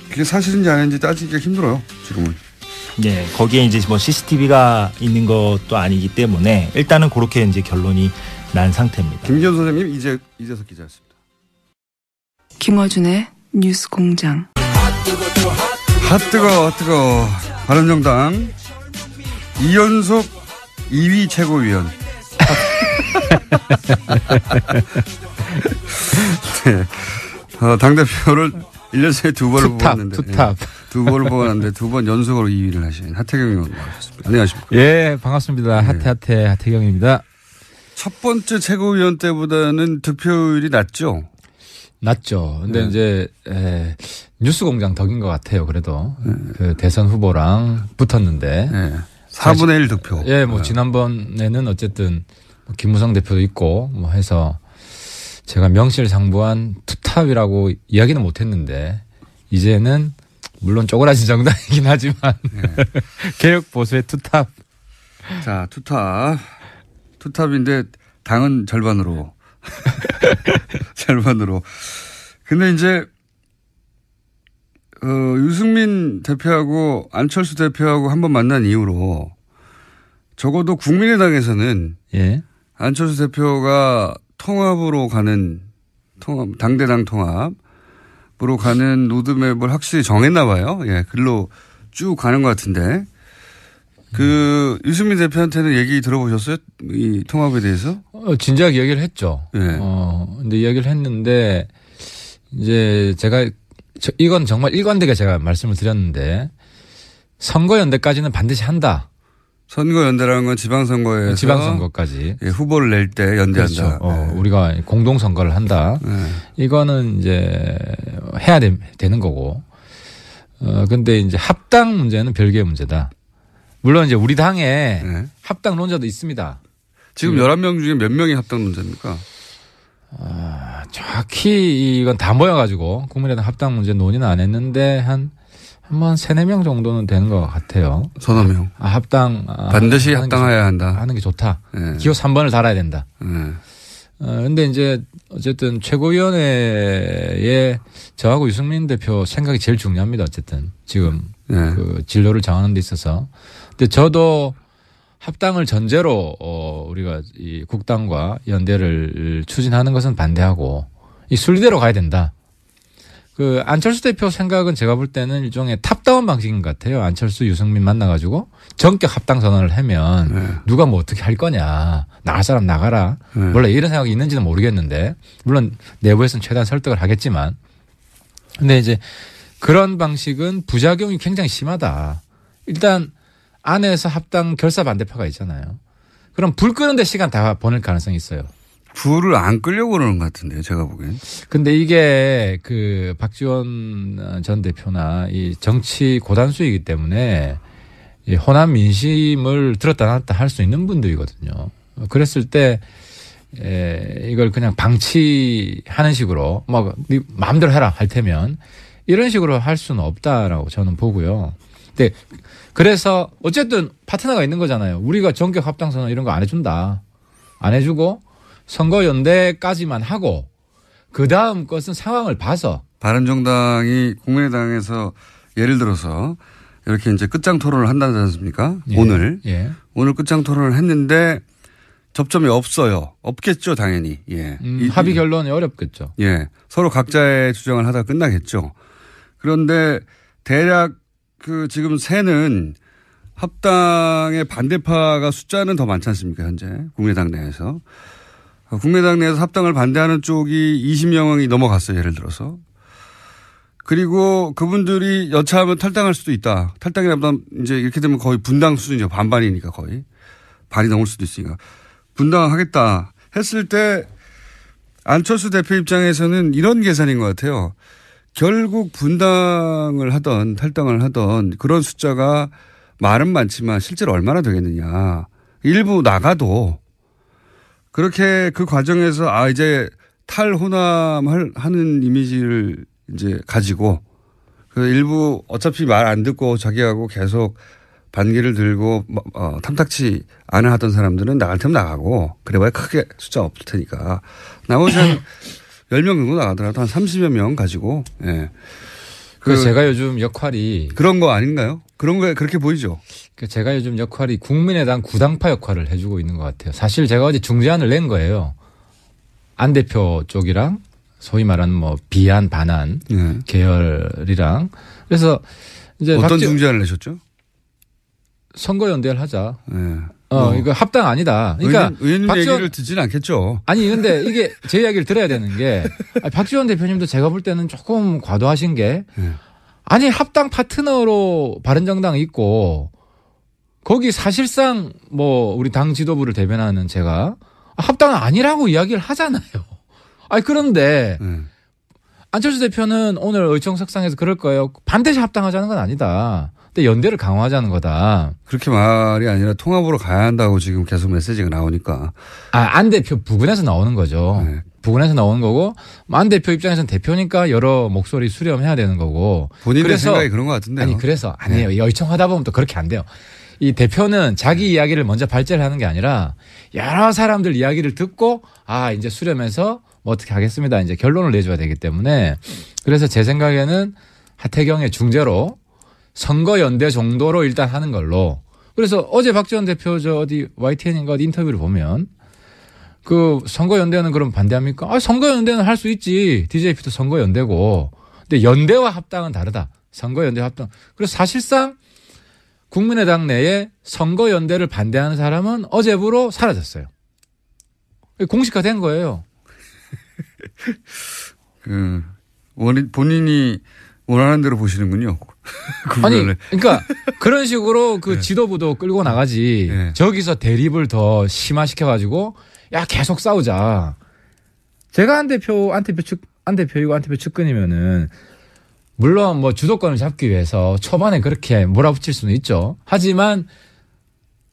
그게 사실인지 아닌지 따지기가 힘들어요, 지금은. 네, 거기에 이제 뭐 CCTV가 있는 것도 아니기 때문에 일단은 그렇게 이제 결론이 난 상태입니다. 김기현 선생님, 이재석 기자였습니다. 김어준의 뉴스공장. 핫뜨거. 바른정당 이연속 2위 최고위원. 네. 당대표를 1년 새에 두 번을 뽑았는데. 투탑. 두 번을 뽑았는데 두 번 연속으로 2위를 하신 하태경 의원 나오셨습니다. 안녕하십니까. 예, 반갑습니다. 하태경입니다. 첫 번째 최고위원 때보다는 득표율이 낮죠? 낮죠. 근데 이제 뉴스공장 덕인 것 같아요. 그래도 그 대선 후보랑 붙었는데 4분의 1 득표. 예, 뭐 지난번에는 어쨌든 김무성 대표도 있고 뭐 해서 제가 명실상부한 투탑이라고 이야기는 못했는데 이제는 물론 쪼그라진 정당이긴 하지만 개혁 보수의 투탑. 자, 투탑인데 당은 절반으로. 절반으로. 근데 이제 유승민 대표하고 안철수 대표하고 한번 만난 이후로 적어도 국민의당에서는 안철수 대표가 통합으로 가는 당대당 통합으로 가는 로드맵을 확실히 정했나 봐요. 예, 글로 쭉 가는 것 같은데 그 유승민 대표한테는 얘기 들어보셨어요? 이 통합에 대해서? 진지하게 얘기를 했죠. 예. 근데 이야기를 했는데 이제 제가 이건 정말 일관되게 제가 말씀을 드렸는데 선거연대까지는 반드시 한다. 선거연대라는 건 지방선거에서 지방선거까지 후보를 낼 때 연대한다. 그렇죠. 우리가 공동선거를 한다. 이거는 이제 해야 되는 거고. 근데 이제 합당 문제는 별개의 문제다. 물론 이제 우리 당에 합당론자도 있습니다. 지금 11명 중에 몇 명이 합당론자입니까? 정확히 이건 다 모여가지고 국민의당 합당 문제 논의는 안 했는데 한 3-4명 정도는 되는 것 같아요. 서너 명. 합당. 반드시 합당해야 한다. 하는 게 좋다. 기호 3번을 달아야 된다. 근데 이제 어쨌든 최고위원회에 저하고 유승민 대표 생각이 제일 중요합니다. 어쨌든 지금 그 진로를 정하는 데 있어서. 근데 저도 합당을 전제로 우리가 이 국당과 연대를 추진하는 것은 반대하고 이 순리대로 가야 된다. 그 안철수 대표 생각은 제가 볼 때는 일종의 탑다운 방식인 것 같아요. 안철수, 유승민 만나가지고 전격 합당 선언을 하면 누가 뭐 어떻게 할 거냐. 나갈 사람 나가라. 원래 이런 생각이 있는지는 모르겠는데 물론 내부에서는 최대한 설득을 하겠지만 근데 이제 그런 방식은 부작용이 굉장히 심하다. 일단 안에서 합당 결사 반대파가 있잖아요. 그럼 불 끄는데 시간 다 보낼 가능성이 있어요. 불을 안 끌려고 그러는 것 같은데요. 제가 보기엔. 근데 이게 그 박지원 전 대표나 이 정치 고단수이기 때문에 이 호남 민심을 들었다 놨다 할 수 있는 분들이거든요. 그랬을 때 이걸 그냥 방치하는 식으로 막 네 마음대로 해라 할 테면 이런 식으로 할 수는 없다라고 저는 보고요. 근데 그래서 어쨌든 파트너가 있는 거잖아요. 우리가 전격 합당 선언 이런 거 안 해준다. 안 해주고 선거연대까지만 하고 그다음 것은 상황을 봐서. 바른정당이 국민의당에서 예를 들어서 이렇게 이제 끝장 토론을 한다지 않습니까? 오늘. 오늘 끝장 토론을 했는데 접점이 없어요. 없겠죠, 당연히. 합의 결론이 어렵겠죠. 서로 각자의 주장을 하다가 끝나겠죠. 그런데 대략 그 지금 새는 합당의 반대파가 숫자는 더 많지 않습니까, 현재 국민의당 내에서. 국민의당 내에서 합당을 반대하는 쪽이 20명이 넘어갔어요. 예를 들어서. 그리고 그분들이 여차하면 탈당할 수도 있다. 탈당이라보다 이제 이렇게 되면 거의 분당 수준이죠. 반반이니까 거의. 반이 넘을 수도 있으니까. 분당하겠다 했을 때 안철수 대표 입장에서는 이런 계산인 것 같아요. 결국 분당을 하던 탈당을 하던 그런 숫자가 말은 많지만 실제로 얼마나 되겠느냐. 일부 나가도 그렇게 그 과정에서 이제 탈호남하는 이미지를 이제 가지고 그 일부 어차피 말 안 듣고 자기하고 계속 반기를 들고 탐탁치 않아 하던 사람들은 나갈 테면 나가고 그래봐야 크게 숫자 없을 테니까 나머지 한 10명 정도 나가더라도 한 30여 명 가지고 그래서 제가 요즘 역할이 그런 거 아닌가요? 그런 거에 그렇게 보이죠. 제가 요즘 역할이 국민의당 구당파 역할을 해주고 있는 것 같아요. 사실 제가 어제 중재안을 낸 거예요. 안 대표 쪽이랑 소위 말하는 뭐 비한 반한 계열이랑 그래서 이제 어떤 중재안을 내셨죠? 선거연대를 하자. 이거 합당 아니다. 그러니까 의원님 얘기를 듣지는 않겠죠. 아니 근데 이게 제 이야기를 들어야 되는 게 박지원 대표님도 제가 볼 때는 조금 과도하신 게 아니 합당 파트너로 바른정당 있고 거기 사실상 뭐 우리 당 지도부를 대변하는 제가 합당은 아니라고 이야기를 하잖아요. 아니 그런데 안철수 대표는 오늘 의총석상에서 그럴 거예요. 반드시 합당하자는 건 아니다. 근데 연대를 강화하자는 거다. 그렇게 말이 아니라 통합으로 가야 한다고 지금 계속 메시지가 나오니까. 안 대표 부근에서 나오는 거죠. 네. 부근에서 나오는 거고 안 대표 입장에서는 대표니까 여러 목소리 수렴해야 되는 거고. 본인의 생각이 그런 것 같은데요. 아니 그래서 아니에요. 의총하다 보면 또 그렇게 안 돼요. 이 대표는 자기 이야기를 먼저 발제를 하는 게 아니라 여러 사람들 이야기를 듣고 이제 수렴해서 뭐 어떻게 하겠습니다. 이제 결론을 내줘야 되기 때문에 그래서 제 생각에는 하태경의 중재로 선거연대 정도로 일단 하는 걸로. 그래서 어제 박지원 대표 어디 YTN인가 어디 인터뷰를 보면 그 선거연대는 그럼 반대합니까? 선거연대는 할 수 있지. DJP도 선거연대고. 근데 연대와 합당은 다르다. 선거연대와 합당. 그래서 사실상 국민의당 내에 선거연대를 반대하는 사람은 어제부로 사라졌어요. 공식화된 거예요. 본인이 원하는 대로 보시는군요. 아니, 그러니까 그런 식으로 그 지도부도 끌고 나가지. 저기서 대립을 더 심화시켜가지고 야 계속 싸우자. 제가 안 대표이고 측근이면은 물론 뭐 주도권을 잡기 위해서 초반에 그렇게 몰아붙일 수는 있죠. 하지만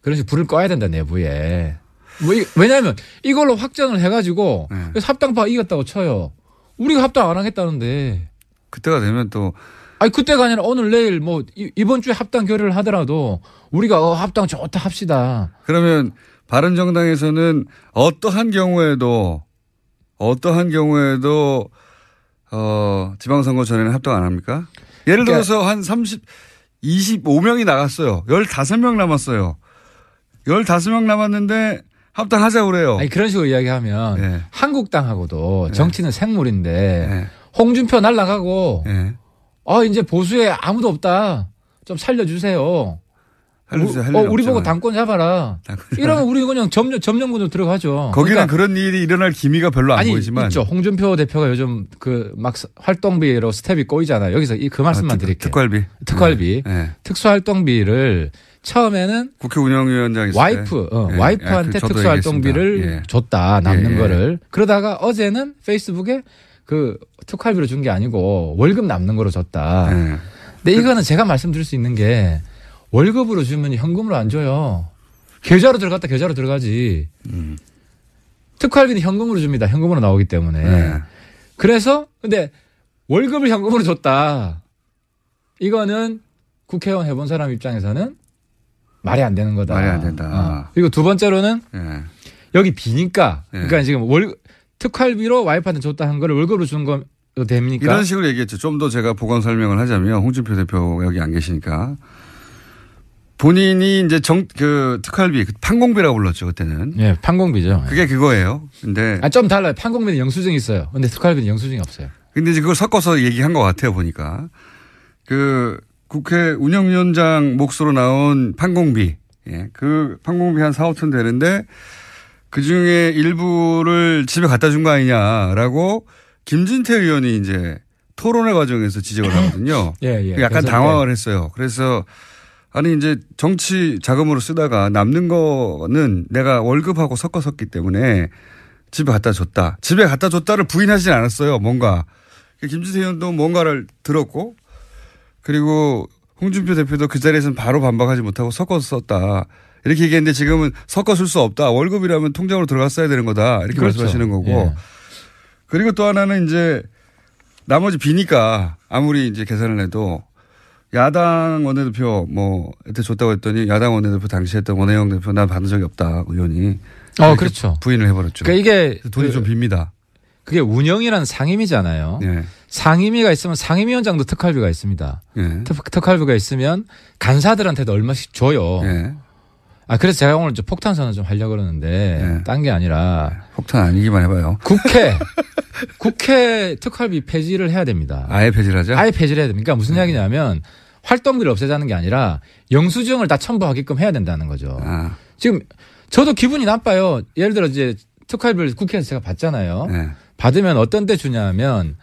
그런 식으로 불을 꺼야 된다 내부에. 왜냐하면 이걸로 확정을 해가지고 합당파 이겼다고 쳐요. 우리가 합당 안 하겠다는데. 그때가 되면 또. 그때가 아니라 오늘 내일 뭐 이번 주에 합당 결의를 하더라도 우리가 합당 좋다 합시다. 그러면 바른정당에서는 어떠한 경우에도 지방선거 전에는 합당 안 합니까? 예를 들어서 한 25명이 나갔어요. 15명 남았어요. 15명 남았는데 합당하자고 그래요. 그런 식으로 이야기하면 한국당하고도 정치는 생물인데 홍준표 날라가고 이제 보수에 아무도 없다. 좀 살려주세요. 우리 보고 당권 잡아라. 이러면 우리 그냥 점령군으로 들어가죠. 거기는 그러니까 그런 일이 일어날 기미가 별로 안 보이지만. 있죠. 홍준표 대표가 요즘 막 활동비로 스텝이 꼬이잖아요. 여기서 그 말씀만 드릴게요. 특활비. 특수활동비를 처음에는 국회 운영위원장 있을 와이프한테 특수활동비를 줬다. 남는 거를. 그러다가 어제는 페이스북에 그 특활비로 준 게 아니고 월급 남는 거로 줬다. 근데 이거는 제가 말씀드릴 수 있는 게 월급으로 주면 현금으로 안 줘요. 계좌로 들어갔다 계좌로 들어가지. 특활비는 현금으로 줍니다. 현금으로 나오기 때문에. 그래서 근데 월급을 현금으로 줬다. 이거는 국회의원 해본 사람 입장에서는 말이 안 되는 거다. 말이 안 된다. 그리고 두 번째로는 여기 비니까. 그러니까 지금 특활비로 와이프한테 줬다 한 거를 월급으로 준 거 됩니까? 이런 식으로 얘기했죠. 좀 더 제가 보강 설명을 하자면 홍준표 대표 여기 안 계시니까. 본인이 이제 특활비, 판공비라고 불렀죠, 그때는. 판공비죠. 그게 그거예요. 근데. 좀 달라요. 판공비는 영수증이 있어요. 근데 특활비는 영수증이 없어요. 근데 이제 그걸 섞어서 얘기한 것 같아요, 보니까. 국회 운영위원장 몫으로 나온 판공비. 그 판공비 한 4, 5천 되는데 그 중에 일부를 집에 갖다 준 거 아니냐라고 김진태 의원이 이제 토론회 과정에서 지적을 하거든요. 약간 당황을 했어요. 그래서 아니 이제 정치 자금으로 쓰다가 남는 거는 내가 월급하고 섞어 썼기 때문에 집에 갖다 줬다. 집에 갖다 줬다를 부인하진 않았어요. 뭔가. 김진태 의원도 뭔가를 들었고 그리고 홍준표 대표도 그 자리에서는 바로 반박하지 못하고 섞어서 썼다. 이렇게 얘기했는데 지금은 섞어 쓸 수 없다. 월급이라면 통장으로 들어갔어야 되는 거다. 이렇게 말씀하시는 거고. 그리고 또 하나는 이제 나머지 비니까 아무리 이제 계산을 해도 야당 원내대표 이때 줬다고 했더니 야당 원내대표 당시 했던 원혜영 대표 난 받은 적이 없다. 의원이. 그렇죠. 부인을 해버렸죠. 그러니까 이게 돈이 좀 빕니다. 그게 운영이라는 상임위잖아요. 상임위가 있으면 상임위원장도 특활비가 있습니다. 특활비가 있으면 간사들한테도 얼마씩 줘요. 그래서 제가 오늘 폭탄 선언 좀 하려고 그러는데 네. 딴 게 아니라 폭탄 아니기만 해봐요. 국회 특활비 폐지를 해야 됩니다. 아예 폐지를 하죠? 아예 폐지를 해야 됩니다. 그러니까 무슨 이야기냐면 활동비를 없애자는 게 아니라 영수증을 다 첨부하게끔 해야 된다는 거죠. 지금 저도 기분이 나빠요. 예를 들어 이제 특활비를 국회에서 제가 받잖아요. 네. 받으면 어떤 때 주냐면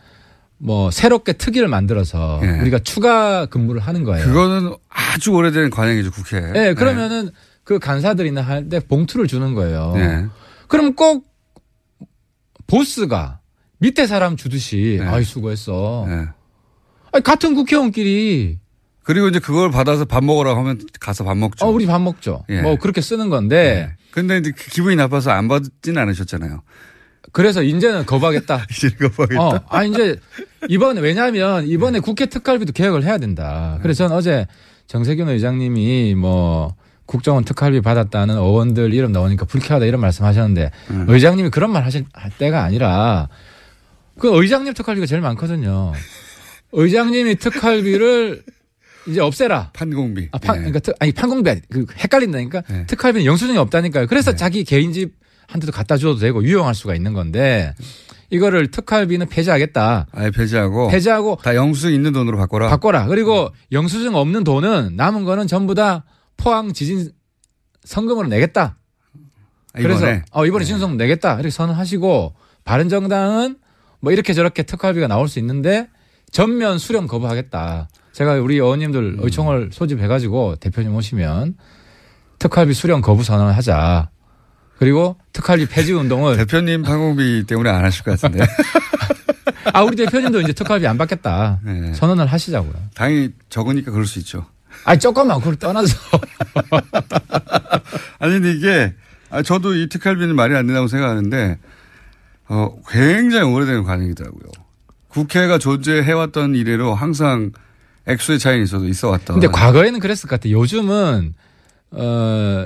뭐 새롭게 특위를 만들어서 네. 우리가 추가 근무를 하는 거예요. 그거는 아주 오래된 관행이죠, 국회. 네, 그러면은 그 간사들이나 할 때 봉투를 주는 거예요. 네. 그럼 꼭 보스가 밑에 사람 주듯이 네. 아이 수고했어. 네. 아니, 같은 국회의원끼리. 그리고 이제 그걸 받아서 밥 먹으라고 하면 가서 밥 먹죠. 우리 밥 먹죠. 예. 뭐 그렇게 쓰는 건데. 네. 근데 이제 기분이 나빠서 안 받지는 않으셨잖아요. 그래서 이제는 거부하겠다. 이제는 거부하겠다. 이제 왜냐하면 이번에 국회 특활비도 개혁을 해야 된다. 그래서 저는 어제 정세균 의장님이 뭐 국정원 특활비 받았다는 의원들 이름 나오니까 불쾌하다 이런 말씀 하셨는데 의장님이 그런 말 하실 때가 아니라 그 의장님 특활비가 제일 많거든요. 의장님이 특활비를 이제 없애라. 판공비. 그러니까 판공비 헷갈린다니까. 네. 특활비는 영수증이 없다니까요. 그래서 네. 자기 개인 집한테도 갖다 줘도 되고 유용할 수가 있는 건데 이거를 특활비는 폐지하겠다. 아예 폐지하고 다 영수증 있는 돈으로 바꿔라. 그리고 영수증 없는 돈은 남은 거는 전부 다 포항 지진 성금으로 내겠다. 그래서 이번에 지진성금 내겠다. 이렇게 선언하시고 바른정당은 뭐 이렇게 저렇게 특활비가 나올 수 있는데 전면 수령 거부하겠다. 제가 우리 의원님들 의총을 소집해가지고 대표님 오시면 특활비 수령 거부 선언을 하자. 그리고 특활비 폐지 운동을 대표님 판공비 때문에 안 하실 것 같은데. 우리 대표님도 이제 특활비 안 받겠다. 네. 선언을 하시자고요. 당연히 적으니까 그럴 수 있죠. 조금만 그걸 떠나서. 아니 근데 이게 저도 이 특활비는 말이 안 된다고 생각하는데 굉장히 오래된 관행이더라고요. 국회가 존재해왔던 이래로 항상 액수의 차이는 있어왔던. 근데 과거에는 그랬을 것 같아요. 요즘은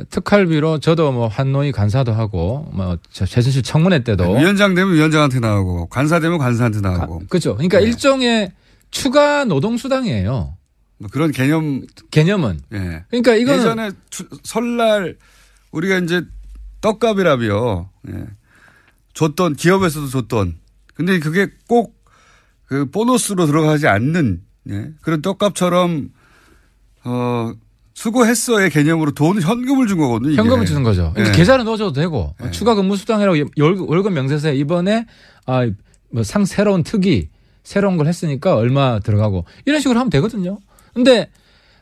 특활비로 저도 뭐 한노위 간사도 하고 뭐 최순실 청문회 때도 위원장 되면 위원장한테 나오고 간사 되면 간사한테 나오고. 그렇죠. 그러니까 일종의 추가 노동수당이에요. 뭐 그런 개념은. 예. 그러니까 이거는 예전에 설날 우리가 이제 떡값이라며 줬던 기업에서도 줬던. 근데 그게 꼭 그 보너스로 들어가지 않는 그런 떡값처럼 수고했어의 개념으로 현금을 준 거거든요. 이게. 현금을 주는 거죠. 그러니까 계좌를 넣어줘도 되고 추가 근무수당이라고 월급 명세서에 이번에 뭐 새로운 특위 새로운 걸 했으니까 얼마 들어가고 이런 식으로 하면 되거든요. 근데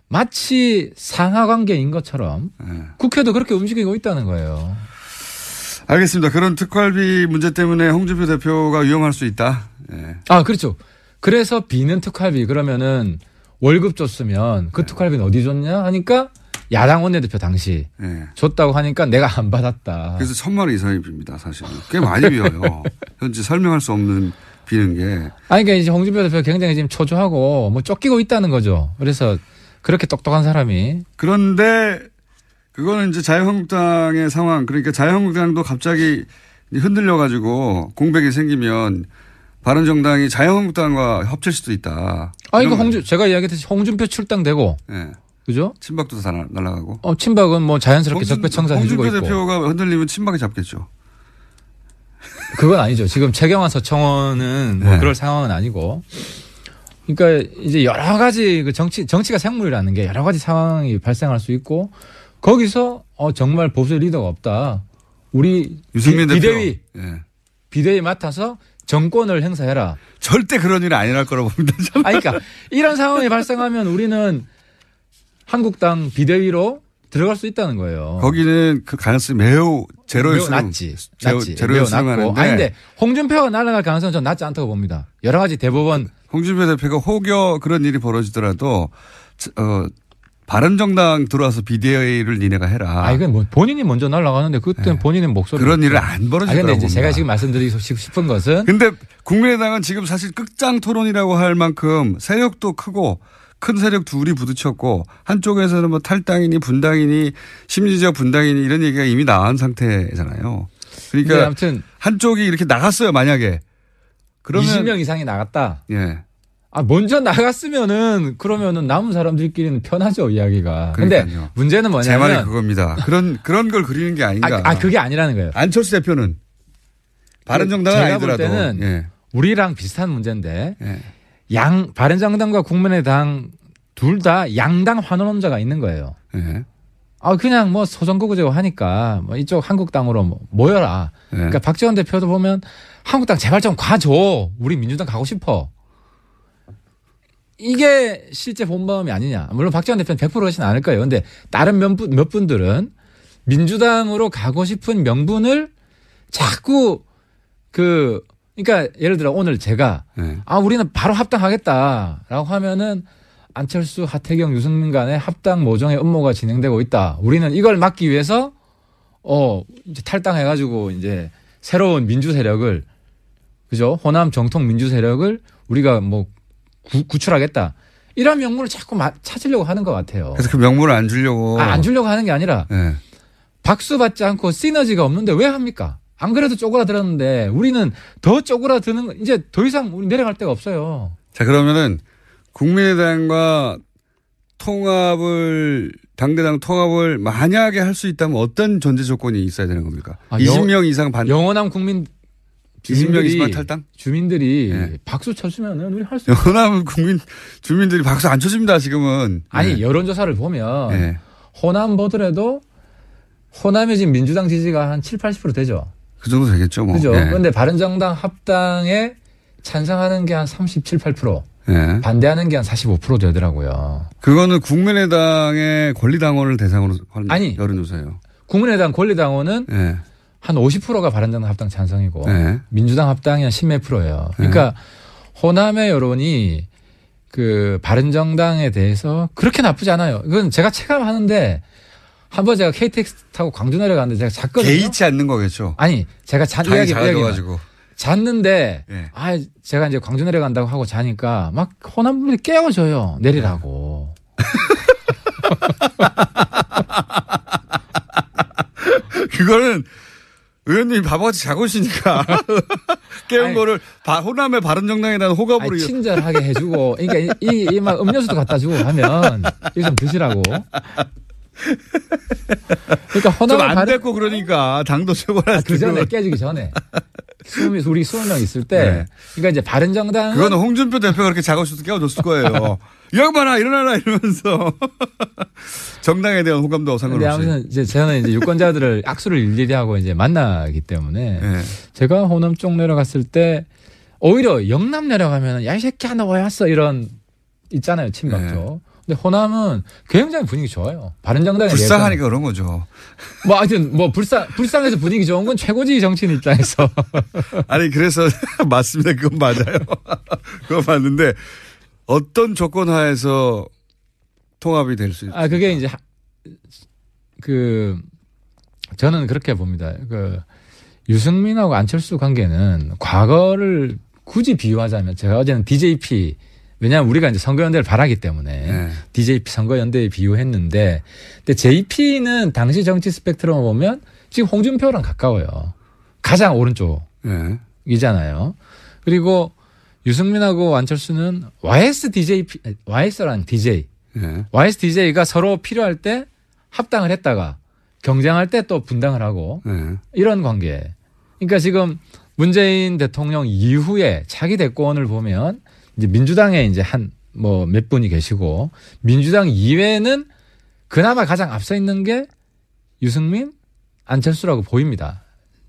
마치 상하관계인 것처럼 국회도 그렇게 움직이고 있다는 거예요. 알겠습니다. 그런 특활비 문제 때문에 홍준표 대표가 위험할 수 있다. 네. 그렇죠. 그래서 비는 특활비 그러면은 월급 줬으면 그 특활비는 어디 줬냐 하니까 야당 원내대표 당시 줬다고 하니까 내가 안 받았다. 그래서 1,000만 원 이상이 빕니다. 사실은. 꽤 많이 비어요. 현재 설명할 수 없는 비는 게. 그러니까 이제 홍준표 대표 굉장히 지금 초조하고 뭐 쫓기고 있다는 거죠. 그래서 그렇게 똑똑한 사람이. 그런데 그거는 이제 자유한국당의 상황. 그러니까 자유한국당도 갑자기 흔들려 가지고 공백이 생기면 바른정당이 자유한국당과 합칠 수도 있다. 이거 제가 이야기했듯이 홍준표 출당되고. 그죠? 친박도 다 날아가고. 친박은 뭐 자연스럽게 적폐청산 해주고 있고. 홍준표 대표가 흔들리면 친박이 잡겠죠. 그건 아니죠. 지금 최경환 서청원은 뭐 그럴 상황은 아니고. 그러니까 이제 여러 가지 정치가 생물이라는 게 여러 가지 상황이 발생할 수 있고 거기서 정말 보수 리더가 없다. 우리 유승민 비대위 비대위 맡아서 정권을 행사해라. 절대 그런 일은 안 일어날 거라고 봅니다. 그러니까 이런 상황이 발생하면 우리는 한국당 비대위로 들어갈 수 있다는 거예요. 거기는 그 가능성이 매우 제로일 매우 낮지. 제로일 수능하는데. 근데 홍준표가 날아갈 가능성은 전 낮지 않다고 봅니다. 여러 가지 대법원. 홍준표 대표가 혹여 그런 일이 벌어지더라도 바른정당 들어와서 비대위를 니네가 해라. 이건 뭐 본인이 먼저 날아가는데 그때는 본인의 목소리. 그런 일은 안 벌어지더라고요. 근데 이제 제가 지금 말씀드리고 싶은 것은. 근데 국민의당은 지금 사실 끝장 토론이라고 할 만큼 세력도 크고 큰 세력 둘이 부딪혔고 한쪽에서는 뭐 탈당이니 분당이니 심리적 분당이니 이런 얘기가 이미 나온 상태잖아요. 그러니까 아무튼 한쪽이 이렇게 나갔어요. 만약에. 그러면 20명 이상이 나갔다. 예. 먼저 나갔으면은 그러면은 남은 사람들끼리는 편하죠, 이야기가. 근데 문제는 뭐냐면. 제 말이 그겁니다. 그런 걸 그리는 게 아닌가. 그게 아니라는 거예요. 안철수 대표는 바른정당은 제가 아니더라도. 볼 때는 예. 우리랑 비슷한 문제인데 바른정당과 국민의당 둘 다 양당 환원론자가 있는 거예요. 예. 그냥 뭐 소선거구제고 하니까 뭐 이쪽 한국당으로 모여라. 예. 그러니까 박지원 대표도 보면 한국당 제발 좀 가줘. 우리 민주당 가고 싶어. 이게 실제 본마음이 아니냐. 물론 박지원 대표는 100% 그러진 않을 거예요. 근데 다른 몇 분들은 민주당으로 가고 싶은 명분을 자꾸 그러니까 예를 들어 오늘 제가 우리는 바로 합당하겠다라고 하면은 안철수, 하태경, 유승민 간의 합당 모종의 음모가 진행되고 있다. 우리는 이걸 막기 위해서 이제 탈당해가지고 이제 새로운 민주 세력을 그죠? 호남 정통 민주 세력을 우리가 뭐 구출하겠다. 이런 명분을 자꾸 찾으려고 하는 것 같아요. 그래서 그 명분을 안 주려고. 안 주려고 하는 게 아니라 박수 받지 않고 시너지가 없는데 왜 합니까? 안 그래도 쪼그라들었는데 우리는 더 쪼그라드는 이제 더 이상 우리 내려갈 데가 없어요. 자, 그러면은 국민의당과 당대당 통합을 만약에 할 수 있다면 어떤 전제 조건이 있어야 되는 겁니까? 20명 이상 영원한 국민 20명 이상 탈당? 주민들이 박수 쳐주면은 우리 할 수 있어요. 영원한 주민들이 박수 안 쳐줍니다, 지금은. 아니, 여론조사를 보면 호남 보더라도 호남의 지금 민주당 지지가 한 7, 80% 되죠. 그 정도 되겠죠, 뭐. 그죠. 그런데 바른정당 합당에 찬성하는 게 한 37, 8%. 반대하는 게 한 45% 되더라고요. 그거는 국민의당의 권리당원을 대상으로 하는 여론조사예요. 국민의당 권리당원은 한 50%가 바른정당 합당 찬성이고 민주당 합당이 한 10몇 %예요. 그러니까 호남의 여론이 그 바른정당에 대해서 그렇게 나쁘지 않아요. 이건 제가 체감하는데 한번 제가 KTX 타고 광주 내려갔는데 제가 잤거든요. 개의치 않는 거겠죠. 아니 제가 이야기가지고 잤는데 제가 이제 광주 내려간다고 하고 자니까 막 호남 분들이 깨워줘요. 내리라고. 그거는 의원님이 바보같이 자고 있으니까 깨운 거를 호남의 바른정당에 대한 호감으로 친절하게 해주고 그러니까 이 막 음료수도 갖다 주고 하면 이거 좀 드시라고. 그러니까 호남을 안 됐고 그러니까 당도 최고라. 그 전에 깨지기 전에 우리 20명 있을 때 그러니까 이제 바른정당 그거는 홍준표 대표가 그렇게 자고 있어서 깨워줬을 거예요. 이 양반아 일어나라 이러면서 정당에 대한 호감도 상관없이. 아무튼 이제 저는 이제 유권자들을 악수를 일일이 하고 이제 만나기 때문에 제가 호남 쪽 내려갔을 때 오히려 영남 내려가면 야 이 새끼야 너 왜 왔어 이런 있잖아요 친박도. 근데 호남은 굉장히 분위기 좋아요. 바른정당에 불쌍하니까 그런 거죠. 뭐 하여튼 뭐 불쌍해서 분위기 좋은 건 최고지 정치인 입장에서. 아니 그래서 맞습니다. 그건 맞아요. 그건 맞는데 어떤 조건 하에서 통합이 될 수 있어요? 그게 이제 저는 그렇게 봅니다. 유승민하고 안철수 관계는 과거를 굳이 비유하자면 제가 어제는 DJP 왜냐하면 우리가 이제 선거연대를 바라기 때문에 DJP 선거연대에 비유했는데 근데 JP는 당시 정치 스펙트럼을 보면 지금 홍준표랑 가까워요. 가장 오른쪽이잖아요. 그리고 유승민하고 안철수는 YS라는 DJ. YSDJ가 서로 필요할 때 합당을 했다가 경쟁할 때 또 분당을 하고 이런 관계. 그러니까 지금 문재인 대통령 이후에 차기 대권을 보면 이제 민주당에 이제 몇 분이 계시고 민주당 이외에는 그나마 가장 앞서 있는 게 유승민, 안철수라고 보입니다.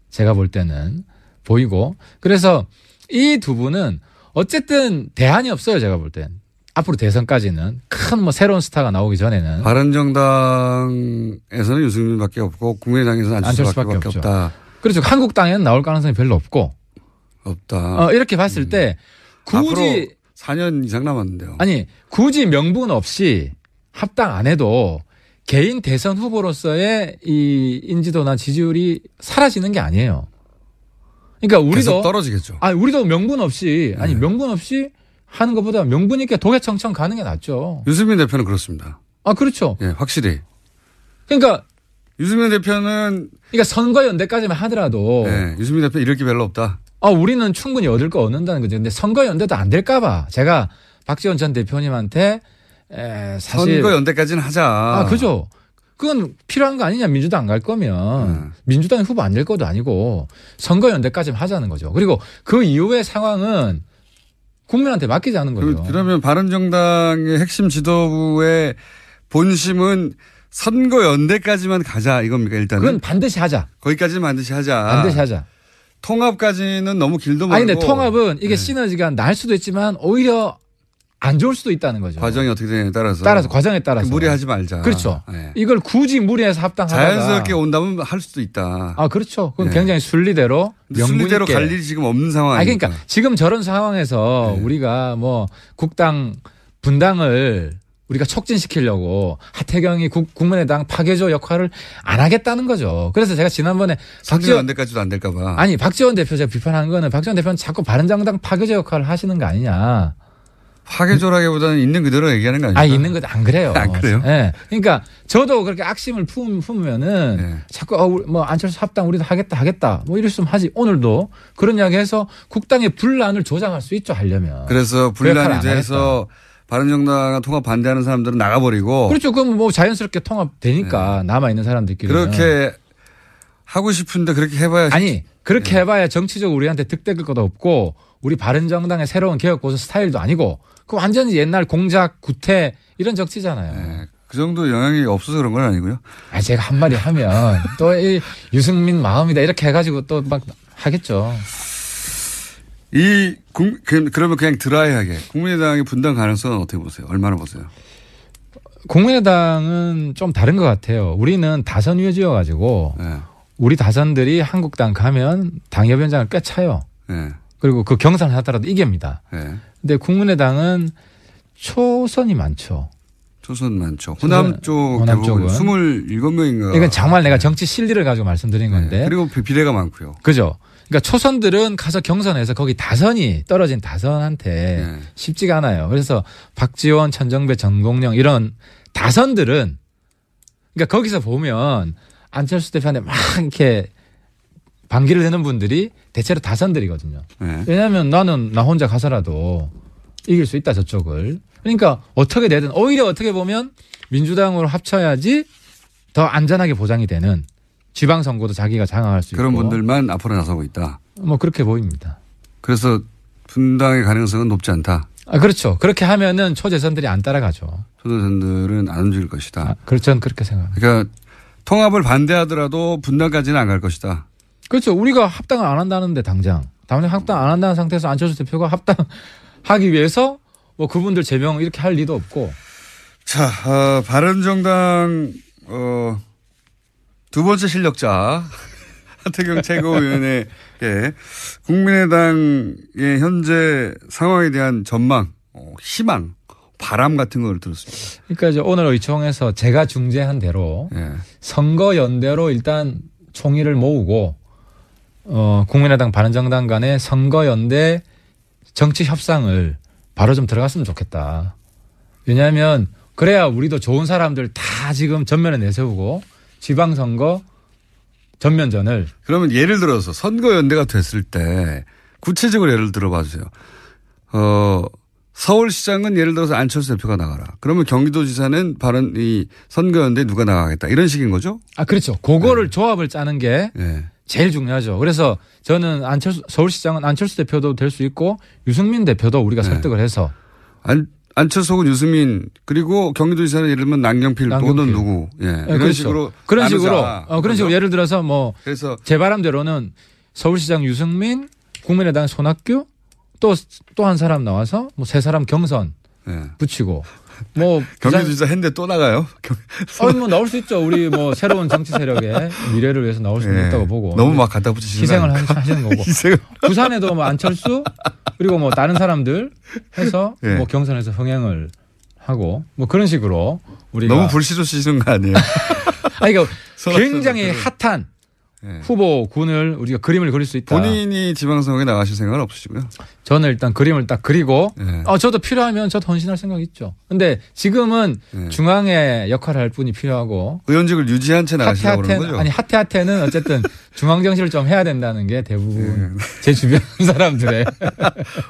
제가 볼 때는 보이고 그래서 이 두 분은 어쨌든 대안이 없어요. 제가 볼 땐. 앞으로 대선까지는 큰 새로운 스타가 나오기 전에는. 바른정당에서는 유승민밖에 없고 국민의당에서는 안철수밖에 없다. 그렇죠. 한국당에는 나올 가능성이 별로 없다. 이렇게 봤을 때 굳이 4년 이상 남았는데요. 아니 굳이 명분 없이 합당 안 해도 개인 대선 후보로서의 이 인지도나 지지율이 사라지는 게 아니에요. 그러니까 우리도 계속 떨어지겠죠. 우리도 명분 없이 명분 없이 하는 것보다 명분 있게 도개청청 가는 게 낫죠. 유승민 대표는 그렇습니다. 그렇죠. 예, 확실히. 그러니까 유승민 대표는 선거연대까지만 하더라도 유승민 대표 잃을 게 별로 없다. 우리는 충분히 얻을 거 얻는다는 거죠. 근데 선거연대도 안 될까 봐 제가 박지원 전 대표님한테 사실 선거연대까지는 하자. 그죠. 그건 필요한 거 아니냐. 민주당 안 갈 거면 민주당이 후보 안 될 것도 아니고 선거연대까지는 하자는 거죠. 그리고 그 이후의 상황은 국민한테 맡기자는 거죠. 그러면 바른정당의 핵심 지도부의 본심은 선거연대까지만 가자 이겁니까 일단은? 그건 반드시 하자. 거기까지는 반드시 하자. 반드시 하자. 통합까지는 너무 길도 멀고. 아니 근데 통합은 이게 시너지가 날 수도 있지만 오히려 안 좋을 수도 있다는 거죠. 과정이 어떻게 되냐에 따라서. 과정에 따라서. 무리하지 말자. 그렇죠. 네. 이걸 굳이 무리해서 합당하다가. 자연스럽게 온다면 할 수도 있다. 그렇죠. 그건 굉장히 순리대로 순리대로 갈 일이 지금 없는 상황이니까. 그러니까 지금 저런 상황에서 우리가 뭐 국당 분당을 우리가 촉진시키려고 하태경이 국민의당 파괴조 역할을 안 하겠다는 거죠. 그래서 제가 지난번에 선거연대까지도 안 될까 봐. 아니 박지원 대표 제가 비판한 거는 박지원 대표는 자꾸 바른정당 파괴조 역할을 하시는 거 아니냐. 파괴조라기보다는 있는 그대로 얘기하는 거 아닙니까? 있는 그대로 안 그래요. 안 그래요? 네. 그러니까 저도 그렇게 악심을 품으면은 자꾸 뭐 안철수 합당 우리도 하겠다 뭐 이랬으면 하지. 오늘도 그런 이야기해서 국당의 분란을 조장할 수 있죠 하려면. 그래서 분란이 돼서 바른정당과 통합 반대하는 사람들은 나가버리고. 그렇죠. 그럼 뭐 자연스럽게 통합되니까 남아 있는 사람들끼리. 그렇게 하고 싶은데 그렇게 해봐야. 아니 그렇게 해봐야 정치적으로 우리한테 득될 것도 없고 우리 바른정당의 새로운 개혁보수 스타일도 아니고. 그 완전히 옛날 공작, 구태 이런 정치잖아요. 네, 그 정도 영향이 없어서 그런 건 아니고요. 제가 한마디 하면 또 이 유승민 마음이다 이렇게 해가지고 또 막 하겠죠. 그러면 그냥 드라이하게 국민의당의 분당 가능성은 어떻게 보세요? 얼마나 보세요? 국민의당은 좀 다른 것 같아요. 우리는 다선 위주여가지고 우리 다선들이 한국당 가면 당협위원장을 꽤 차요. 그리고 그 경선을 하더라도 이깁니다. 근데 국민의당은 초선이 많죠. 초선 많죠. 호남 쪽은 27명인가. 이건 정말 내가 정치 실리를 가지고 말씀드린 건데. 그리고 비례가 많고요. 그죠. 그러니까 초선들은 가서 경선에서 거기 다선이 떨어진 다선한테 쉽지가 않아요. 그래서 박지원, 천정배, 정동영 이런 다선들은 그러니까 거기서 보면 안철수 대표한테 막 이렇게 반기를 내는 분들이 대체로 다선들이거든요. 왜냐하면 나 혼자 가서라도 이길 수 있다 저쪽을. 그러니까 어떻게 되든 오히려 어떻게 보면 민주당으로 합쳐야지 더 안전하게 보장이 되는 지방선거도 자기가 장악할 수 있고. 그런 분들만 앞으로 나서고 있다. 뭐 그렇게 보입니다. 그래서 분당의 가능성은 높지 않다. 그렇죠. 그렇게 하면은 초재선들이 안 따라가죠. 초재선들은 안 움직일 것이다. 그렇죠. 저는 그렇게 생각합니다. 그러니까 통합을 반대하더라도 분당까지는 안 갈 것이다. 그렇죠. 우리가 합당을 안 한다는데 당장 합당 안 한다는 상태에서 안철수 대표가 합당하기 위해서 뭐 그분들 제명 이렇게 할 리도 없고. 자, 바른정당 두 번째 실력자 하태경 최고위원의 국민의당의 현재 상황에 대한 전망, 희망, 바람 같은 걸 들었습니다. 그러니까 이제 오늘 의총에서 제가 중재한 대로 선거연대로 일단 총의를 모으고 국민의당 바른정당 간의 선거연대 정치 협상을 바로 좀 들어갔으면 좋겠다. 왜냐하면 그래야 우리도 좋은 사람들 다 지금 전면에 내세우고 지방선거 전면전을. 그러면 예를 들어서 선거연대가 됐을 때 구체적으로 예를 들어봐 주세요. 서울시장은 예를 들어서 안철수 대표가 나가라. 그러면 경기도지사는 이 선거연대 누가 나가겠다. 이런 식인 거죠? 그렇죠. 그거를 조합을 짜는 게 제일 중요하죠. 그래서 저는 서울시장은 안철수 대표도 될 수 있고 유승민 대표도 우리가 설득을 해서. 안철수 혹은 유승민 그리고 경기도지사는 예를 들면 남경필 또는 누구. 이런 그렇죠. 식으로. 그런 식으로 예를 들어서 뭐 그래서 제 바람대로는 서울시장 유승민, 국민의당 손학규 또 한 사람 나와서 뭐 세 사람 경선 붙이고 뭐 경기도지사 했는데 또 나가요? 뭐 나올 수 있죠. 우리 뭐 새로운 정치 세력의 미래를 위해서 나올 수 있다고 보고. 너무 막 갖다 붙이시는 희생을 하시는 거고. 부산에도 뭐 안철수 그리고 뭐 다른 사람들 해서 뭐 경선에서 흥행을 하고 뭐 그런 식으로 우리가 너무 불시로 쓰시는 거 아니에요? 이거 굉장히 핫한 네. 후보군을 우리가 그림을 그릴 수 있다. 본인이 지방선거에 나가실 생각은 없으시고요? 저는 일단 그림을 딱 그리고 저도 필요하면 저도 헌신할 생각이 있죠. 근데 지금은 중앙의 역할을 할 분이 필요하고 의원직을 유지한 채 나가시려고 그러는 거죠? 아니 하태하태는 어쨌든 중앙정치를 좀 해야 된다는 게 대부분 제 주변 사람들의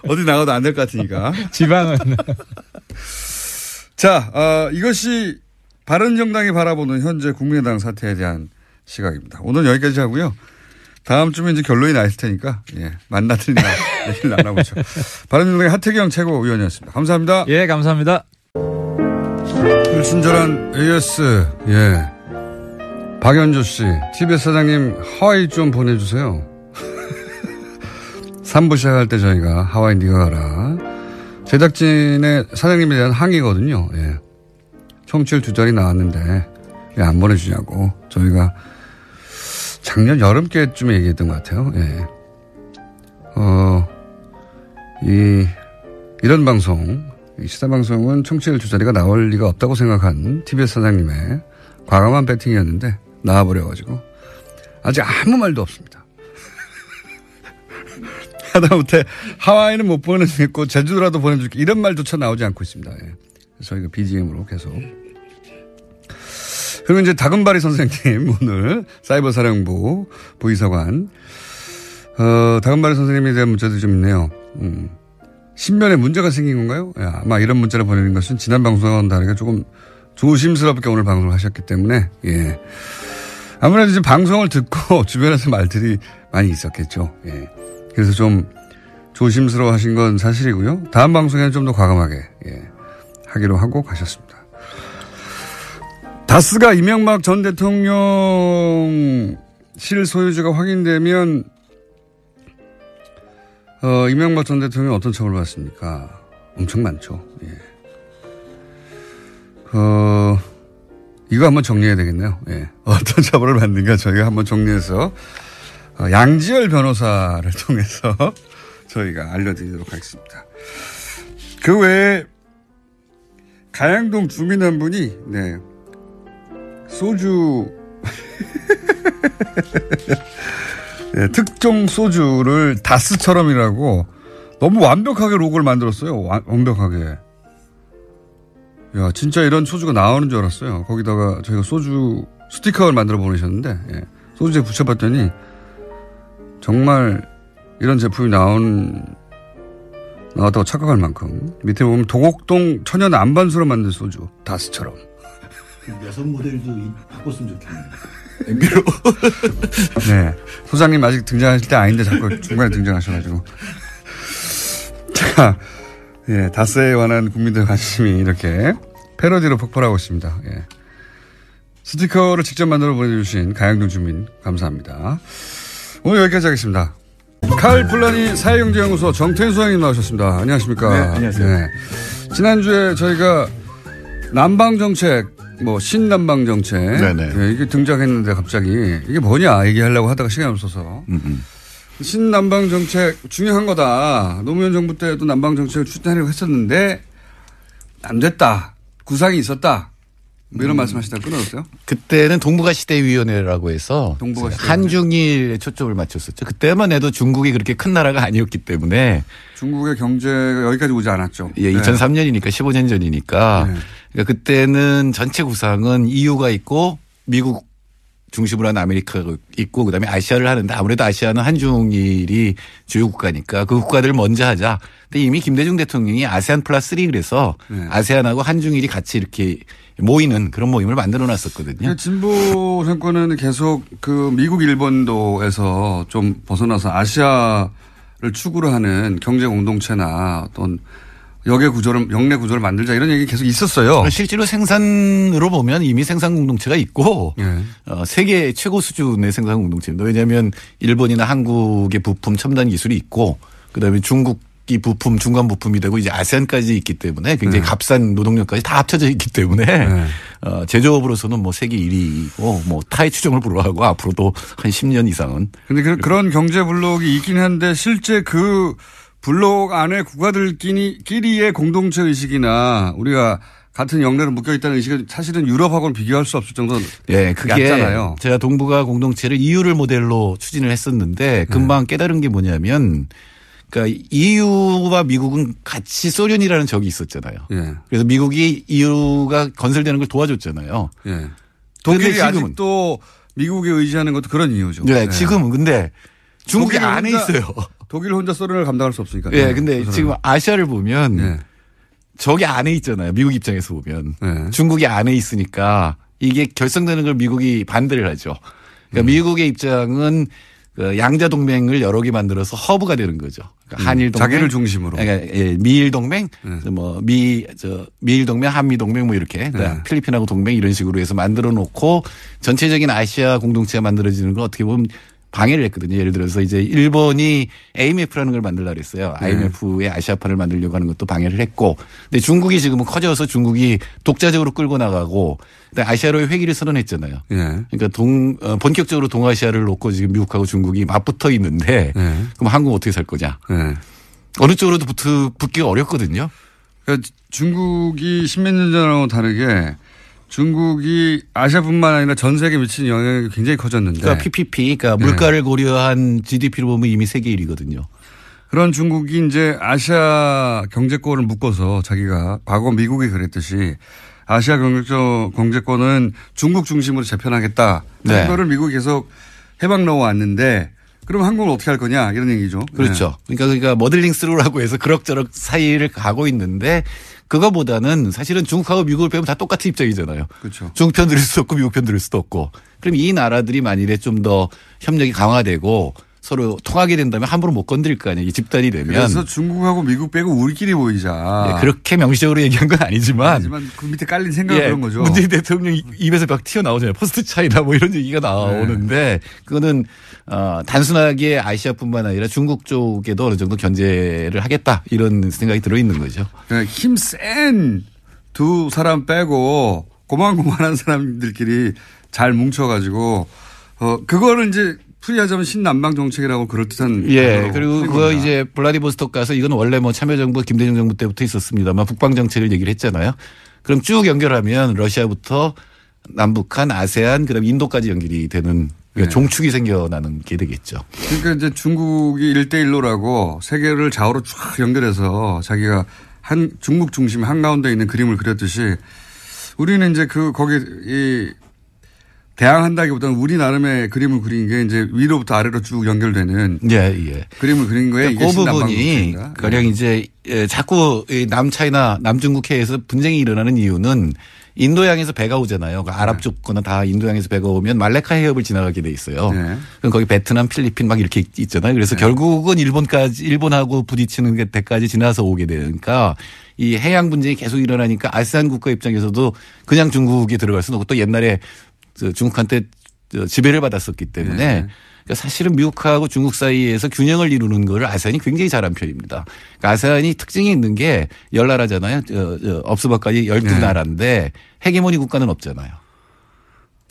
어디 나가도 안 될 것 같으니까. 지방은. 자, 이것이 바른정당이 바라보는 현재 국민의당 사태에 대한 시각입니다. 오늘 여기까지 하고요. 다음 주면 이제 결론이 나 있을 테니까 만나들이나 얘기를 나눠보죠. 바른정당의 하태경 최고위원이었습니다. 감사합니다. 예, 감사합니다. 친절한 AS 박연조 씨, TBS 사장님 하와이 좀 보내주세요. 3부 시작할 때 저희가 하와이 네가 가라. 제작진의 사장님에 대한 항의거든요. 청취율 2자리 나왔는데 왜 안 보내주냐고 저희가 작년 여름께쯤에 얘기했던 것 같아요. 이런 방송, 이 시사방송은 청취율 2자리가 나올 리가 없다고 생각한 TBS 사장님의 과감한 배팅이었는데 나와버려가지고 아직 아무 말도 없습니다. 하다못해 하와이는 못 보내주겠고 제주도라도 보내줄게 이런 말조차 나오지 않고 있습니다. 저희가 BGM으로 계속. 그리고 이제 다금바리 선생님 오늘 사이버사령부 부의사관 다금바리 선생님에 대한 문자도 좀 있네요. 신변에 문제가 생긴 건가요? 아마 이런 문자를 보내는 것은 지난 방송과는 다르게 조금 조심스럽게 오늘 방송을 하셨기 때문에 아무래도 이제 방송을 듣고 주변에서 말들이 많이 있었겠죠. 그래서 좀 조심스러워 하신 건 사실이고요. 다음 방송에는 좀 더 과감하게 하기로 하고 가셨습니다. 다스가 이명박 전 대통령 실소유주가 확인되면 이명박 전 대통령이 어떤 처벌을 받습니까? 엄청 많죠. 이거 한번 정리해야 되겠네요. 어떤 처벌을 받는가 저희가 한번 정리해서 양지열 변호사를 통해서 저희가 알려드리도록 하겠습니다. 그 외에 가양동 주민 한 분이 소주 특종 소주를 다스처럼이라고 너무 완벽하게 로고를 만들었어요. 완벽하게. 야, 진짜 이런 소주가 나오는 줄 알았어요. 거기다가 저희가 소주 스티커를 만들어 보내셨는데 소주에 붙여봤더니 정말 이런 제품이 나왔다고 착각할 만큼 밑에 보면 도곡동 천연 안반수로 만든 소주 다스처럼. 여성 모델도 바꿨으면 좋겠네요. MB로. 소장님 아직 등장하실 때 아닌데 자꾸 중간에 등장하셔가지고. 자, 다스에 관한 국민들의 관심이 이렇게 패러디로 폭발하고 있습니다. 스티커를 직접 만들어 보내주신 가양동 주민 감사합니다. 오늘 여기까지 하겠습니다. 칼 플라니 사회경제연구소 정태인 소장님 나오셨습니다. 안녕하십니까? 네, 안녕하세요. 지난주에 저희가 남방정책, 신남방정책. 이게 등장했는데 갑자기 이게 뭐냐 얘기하려고 하다가 시간이 없어서. 신남방정책 중요한 거다. 노무현 정부 때도 남방정책을 추진하려고 했었는데 안 됐다. 구상이 있었다. 이런 말씀하시다가 끊어졌어요? 그때는 동북아시대위원회라고 해서 한중일에 초점을 맞췄었죠. 그때만 해도 중국이 그렇게 큰 나라가 아니었기 때문에. 중국의 경제가 여기까지 오지 않았죠. 2003년이니까 15년 전이니까. 그러니까 그때는 전체 구상은 EU가 있고 미국 중심으로 한 아메리카가 있고 그다음에 아시아를 하는데 아무래도 아시아는 한중일이 주요 국가니까 그 국가들을 먼저 하자. 근데 이미 김대중 대통령이 아세안 플러스 3 그래서 아세안하고 한중일이 같이 이렇게 모이는 그런 모임을 만들어 놨었거든요. 진보 정권은 계속 그 미국 일본도에서 좀 벗어나서 아시아를 축으로 하는 경제 공동체나 어떤 역내 구조를 만들자 이런 얘기 계속 있었어요. 실제로 생산으로 보면 이미 생산 공동체가 있고 세계 최고 수준의 생산 공동체입니다. 왜냐하면 일본이나 한국의 부품 첨단 기술이 있고 그다음에 중국이 부품 중간 부품이 되고 이제 아세안까지 있기 때문에 굉장히 값싼 노동력까지 다 합쳐져 있기 때문에 제조업으로서는 세계 1위이고 타의 추종을 불허하고 앞으로도 한 10년 이상은. 그런데 그런 경제 블록이 있긴 한데 실제 그 블록 안에 국가들끼리의 공동체 의식이나 우리가 같은 영내로 묶여 있다는 의식은 사실은 유럽하고는 비교할 수 없을 정도로 네, 그게 얕잖아요. 제가 동북아 공동체를 EU를 모델로 추진을 했었는데 금방 깨달은 게 뭐냐면 그러니까 EU와 미국은 같이 소련이라는 적이 있었잖아요. 그래서 미국이 EU가 건설되는 걸 도와줬잖아요. 독일이 아직도 미국에 의지하는 것도 그런 이유죠. 네, 지금은 근데 중국이 안에 있어요. 독일 혼자 소련을 감당할 수 없으니까. 네, 근데 지금 아시아를 보면 저기 안에 있잖아요. 미국 입장에서 보면. 중국이 안에 있으니까 이게 결성되는 걸 미국이 반대를 하죠. 그러니까 미국의 입장은 그 양자 동맹을 여러 개 만들어서 허브가 되는 거죠. 그러니까 한일 동맹. 자기를 중심으로. 그러니까 미일 동맹, 미일 동맹, 한미 동맹 뭐 이렇게 필리핀하고 동맹 이런 식으로 해서 만들어 놓고 전체적인 아시아 공동체가 만들어지는 걸 어떻게 보면 방해를 했거든요. 예를 들어서 이제 일본이 AMF라는 걸 만들려고 그랬어요. IMF의 아시아판을 만들려고 하는 것도 방해를 했고. 근데 중국이 지금은 커져서 중국이 독자적으로 끌고 나가고 아시아로의 회기를 선언했잖아요. 그러니까 본격적으로 동아시아를 놓고 지금 미국하고 중국이 맞붙어 있는데 그럼 한국은 어떻게 살 거냐. 어느 쪽으로도 붙기가 어렵거든요. 그러니까 중국이 10몇 년 전하고 다르게 중국이 아시아뿐만 아니라 전 세계에 미치는 영향이 굉장히 커졌는데. 그러니까 PPP, 그러니까 물가를 고려한 GDP로 보면 이미 세계 1위거든요. 그런 중국이 이제 아시아 경제권을 묶어서 자기가 과거 미국이 그랬듯이 아시아 경제권은 중국 중심으로 재편하겠다. 그거를 미국이 계속 해방 넣어왔는데 그럼 한국은 어떻게 할 거냐 이런 얘기죠. 그렇죠. 그러니까 모델링 스루라고 해서 그럭저럭 사이를 가고 있는데 그거보다는 사실은 중국하고 미국을 빼면 다 똑같은 입장이잖아요. 그렇죠. 중국 편 들을 수도 없고 미국 편 들을 수도 없고. 그럼 이 나라들이 만일에 좀 더 협력이 강화되고 서로 통하게 된다면 함부로 못 건드릴 거 아니에요. 이 집단이 되면. 그래서 중국하고 미국 빼고 우리끼리 보이자. 네, 그렇게 명시적으로 얘기한 건 아니지만 그 밑에 깔린 생각은 그런 거죠. 문재인 대통령 입에서 막 튀어나오잖아요. 퍼스트 차이나 뭐 이런 얘기가 나오는데 그거는 단순하게 아시아뿐만 아니라 중국 쪽에도 어느 정도 견제를 하겠다 이런 생각이 들어있는 거죠. 그러니까 힘 센 두 사람 빼고 고만고만한 사람들끼리 잘 뭉쳐가지고 그거를 이제 풀이하자면 신남방 정책이라고 그럴듯한. 예. 그리고 그거 이제 블라디보스톡 가서 이건 원래 뭐 참여정부 김대중 정부 때부터 있었습니다만 북방 정책을 얘기를 했잖아요. 그럼 쭉 연결하면 러시아부터 남북한 아세안 그다음 인도까지 연결이 되는 그러니까 종축이 생겨나는 게 되겠죠. 그러니까 이제 중국이 1대1로라고 세계를 좌우로 쫙 연결해서 자기가 중국 중심 한가운데 있는 그림을 그렸듯이 우리는 이제 거기 대항한다기보다는 우리 나름의 그림을 그린 게 이제 위로부터 아래로 쭉 연결되는 그림을 그린 거에 그러니까 그 부분이 가령 이제 자꾸 남차이나 남중국해에서 분쟁이 일어나는 이유는 인도양에서 배가 오잖아요. 그러니까 아랍 쪽거나 다 인도양에서 배가 오면 말레카 해협을 지나가게 돼 있어요. 그럼 거기 베트남, 필리핀 막 이렇게 있잖아요. 그래서 결국은 일본하고 부딪히는 데까지 지나서 오게 되니까 이 해양 분쟁이 계속 일어나니까 아세안 국가 입장에서도 그냥 중국이 들어갈 수는 없고 또 옛날에 중국한테 지배를 받았었기 때문에 그러니까 사실은 미국하고 중국 사이에서 균형을 이루는 거를 아세안이 굉장히 잘한 편입니다. 그러니까 아세안이 특징이 있는 게 10나라잖아요. 업스바까지 12나라인데 헤게모니 국가는 없잖아요.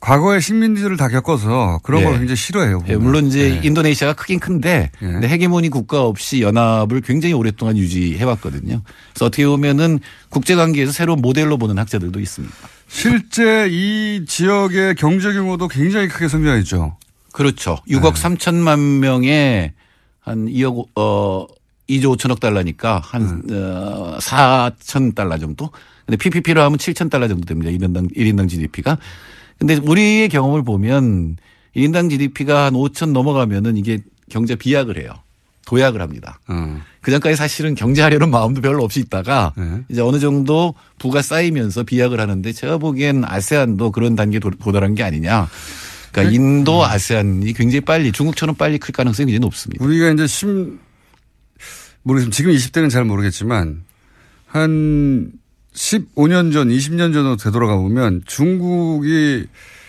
과거에 식민지를 다 겪어서 그런 걸 굉장히 싫어해요. 물론 이제 인도네시아가 크긴 큰데 근데 헤게모니 국가 없이 연합을 굉장히 오랫동안 유지해왔거든요. 그래서 어떻게 보면은 국제관계에서 새로운 모델로 보는 학자들도 있습니다. 실제 이 지역의 경제 규모도 굉장히 크게 성장했죠. 그렇죠. 6억 3천만 명에 한 2조 5천억 달러니까 한 4천 달러 정도. 근데 PPP로 하면 7천 달러 정도 됩니다. 1인당 GDP가. 근데 우리의 경험을 보면 1인당 GDP가 한 5천 넘어가면은 이게 경제 비약을 해요. 도약을 합니다. 그전까지 사실은 경제하려는 마음도 별로 없이 있다가 이제 어느 정도 부가 쌓이면서 비약을 하는데 제가 보기엔 아세안도 그런 단계에 도달한 게 아니냐. 그러니까 인도 아세안이 굉장히 빨리 중국처럼 빨리 클 가능성이 굉장히 높습니다. 우리가 이제 모르겠습니다. 지금 20대는 잘 모르겠지만 한 15년 전, 20년 전으로 되돌아가 보면 중국을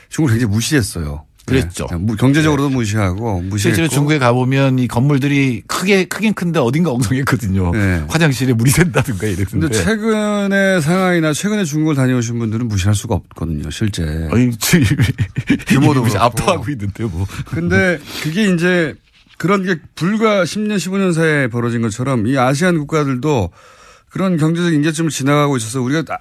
굉장히 무시했어요. 그랬죠. 경제적으로도 무시하고 무시했고. 실제로 중국에 가보면 이 건물들이 크긴 큰데 어딘가 엉성했거든요. 화장실에 물이 샌다든가 이랬는데. 근데 최근에 상하이나 최근에 중국을 다녀오신 분들은 무시할 수가 없거든요. 실제. 아니, 규모도 압도하고 있는데 뭐. 근데 그게 이제 그런 게 불과 10년, 15년 사이에 벌어진 것처럼 이 아시안 국가들도 그런 경제적 인계점을 지나가고 있어서 우리가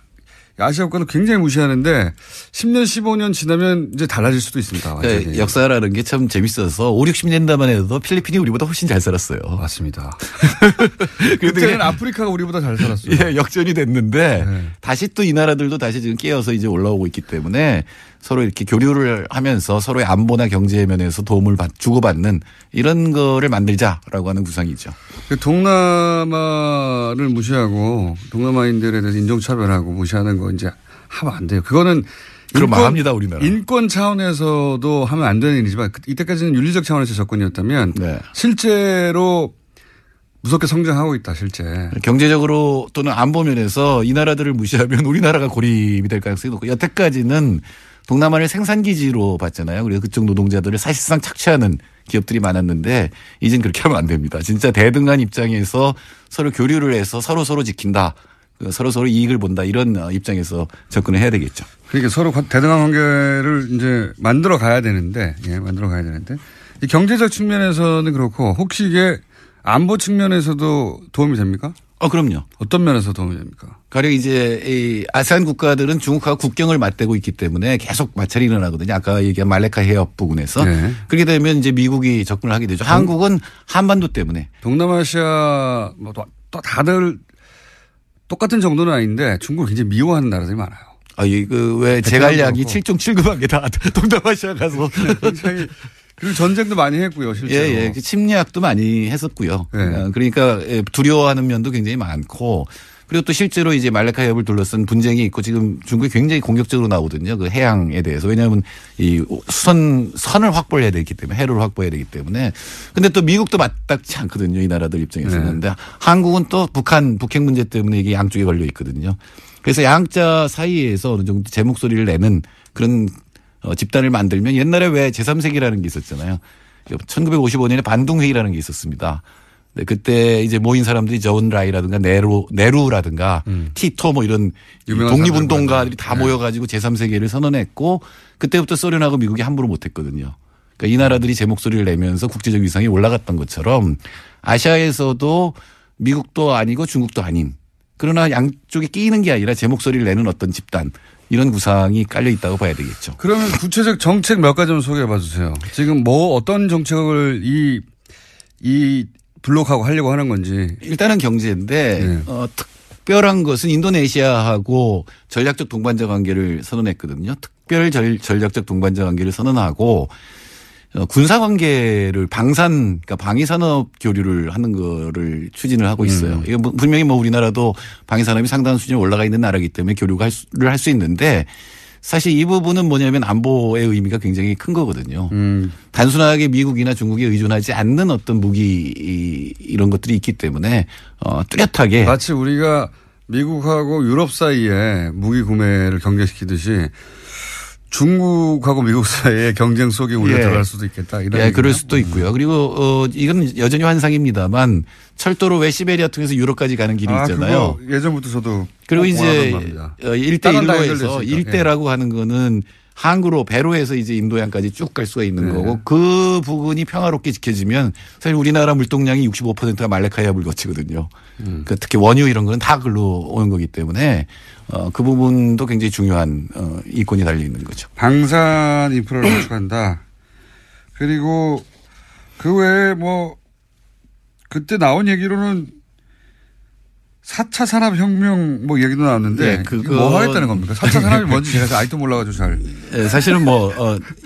아시아 국가도 굉장히 무시하는데 10년, 15년 지나면 이제 달라질 수도 있습니다. 네, 역사라는 게 참 재밌어서 5, 60년대만 해도 필리핀이 우리보다 훨씬 잘 살았어요. 맞습니다. 그때는 아프리카가 우리보다 잘 살았어요. 예, 역전이 됐는데 네. 다시 또 이 나라들도 다시 지금 깨어서 이제 올라오고 있기 때문에 서로 이렇게 교류를 하면서 서로의 안보나 경제 면에서 도움을 주고받는 이런 거를 만들자라고 하는 구상이죠. 동남아를 무시하고 동남아인들에 대해서 인종차별하고 무시하는 거 이제 하면 안 돼요. 그거는 그럼 망합니다, 우리나라. 인권 차원에서도 하면 안 되는 일이지만 이때까지는 윤리적 차원에서 접근이었다면 네. 실제로 무섭게 성장하고 있다, 실제. 경제적으로 또는 안보 면에서 이 나라들을 무시하면 우리나라가 고립이 될 가능성이 높고 여태까지는 동남아를 생산기지로 봤잖아요. 그래서 그쪽 노동자들을 사실상 착취하는 기업들이 많았는데 이젠 그렇게 하면 안 됩니다. 진짜 대등한 입장에서 서로 교류를 해서 서로 지킨다. 서로 이익을 본다. 이런 입장에서 접근을 해야 되겠죠. 그러니까 서로 대등한 관계를 이제 만들어 가야 되는데, 이 경제적 측면에서는 그렇고 혹시 이게 안보 측면에서도 도움이 됩니까? 그럼요. 어떤 면에서 도움이 됩니까? 가령 이제 이 아세안 국가들은 중국하고 국경을 맞대고 있기 때문에 계속 마찰이 일어나거든요. 아까 얘기한 말레카 해협 부근에서. 네. 그렇게 되면 이제 미국이 접근을 하게 되죠. 한국은 한반도 때문에. 동남아시아 뭐 또 다들 똑같은 정도는 아닌데 중국을 굉장히 미워하는 나라들이 많아요. 왜 제갈량이 7종 7급한 게 다 동남아시아 가서. 굉장히 그리고 전쟁도 많이 했고요, 실제로. 예. 침략도 많이 했었고요. 네. 그러니까 두려워하는 면도 굉장히 많고 그리고 또 실제로 이제 말레카 해협을 둘러싼 분쟁이 있고 지금 중국이 굉장히 공격적으로 나오거든요. 그 해양에 대해서. 왜냐하면 이 선을 확보해야 되기 때문에 해로를 확보해야 되기 때문에. 근데 또 미국도 마땅치 않거든요. 이 나라들 입장에서는. 근데 한국은 또 북핵 문제 때문에 이게 양쪽에 걸려 있거든요. 그래서 양자 사이에서 어느 정도 제 목소리를 내는 그런 집단을 만들면 옛날에 왜 제3세기라는 게 있었잖아요. 1955년에 반둥회의라는 게 있었습니다. 네, 그때 이제 모인 사람들이 저온 라이라든가 네루라든가 티토 뭐 이런 독립운동가들이 다 모여가지고 제3세계를 선언했고 그때부터 소련하고 미국이 함부로 못했거든요. 그러니까 이 나라들이 제 목소리를 내면서 국제적 위상이 올라갔던 것처럼 아시아에서도 미국도 아니고 중국도 아닌 그러나 양쪽에 끼이는 게 아니라 제 목소리를 내는 어떤 집단 이런 구상이 깔려 있다고 봐야 되겠죠. 그러면 구체적 정책 몇 가지 좀 소개해 봐 주세요. 지금 뭐 어떤 정책을 이 블록하고 하려고 하는 건지. 일단은 경제인데 특별한 것은 인도네시아하고 전략적 동반자 관계를 선언했거든요. 특별 전략적 동반자 관계를 선언하고 군사 관계를 그러니까 방위산업 교류를 하는 거를 추진을 하고 있어요. 이거 분명히 우리나라도 방위산업이 상당한 수준에 올라가 있는 나라이기 때문에 교류를 할 수 있는데 사실 이 부분은 뭐냐면 안보의 의미가 굉장히 큰 거거든요. 단순하게 미국이나 중국에 의존하지 않는 어떤 무기 이런 것들이 있기 때문에 뚜렷하게 마치 우리가 미국하고 유럽 사이에 무기 구매를 경계시키듯이 중국하고 미국 사이의 경쟁 속에 우리가 들어갈 수도 있겠다. 이런 그럴 수도 있고요. 그리고 이건 여전히 환상입니다만 철도로 왜 시베리아 통해서 유럽까지 가는 길이 있잖아요. 그거 예전부터 저도 그리고 이제 1대1로에서 일대라고 하는 거는 항구로 배로 해서 이제 인도양까지 쭉 갈 수가 있는 거고 그 부분이 평화롭게 지켜지면 사실 우리나라 물동량이 65%가 말레카 해협을 거치거든요. 그러니까 특히 원유 이런 거는 다 글로 오는 거기 때문에 그 부분도 굉장히 중요한 이권이 달려 있는 거죠. 방산 인프라를 구축한다. 그리고 그 외에 그때 나온 얘기로는 4차 산업혁명 얘기도 나왔는데 그거 뭐 하겠다는 겁니까? 4차 산업이 뭔지 제가 아직도 몰라가지고 잘. 사실은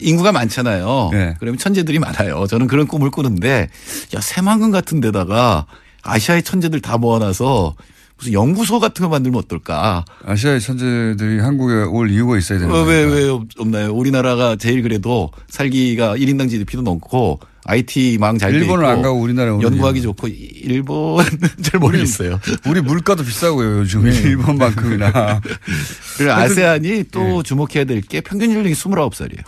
인구가 많잖아요. 그러면 천재들이 많아요. 저는 그런 꿈을 꾸는데 새만금 같은 데다가 아시아의 천재들 다 모아놔서 무슨 연구소 같은 거 만들면 어떨까? 아시아의 천재들이 한국에 올 이유가 있어야 되는 거예요. 왜 없나요? 우리나라가 제일 그래도 살기가 1인당 GDP도 넘고 IT망 잘 돼 있고 일본을 안 가고 우리나라에 오는 연구하기 좋고 일본은 잘 모르겠어요. 우리 물가도 비싸고요. 요즘 일본만큼이나. 그리고 아세안이 또 주목해야 될 게 평균 연령이 29살이에요.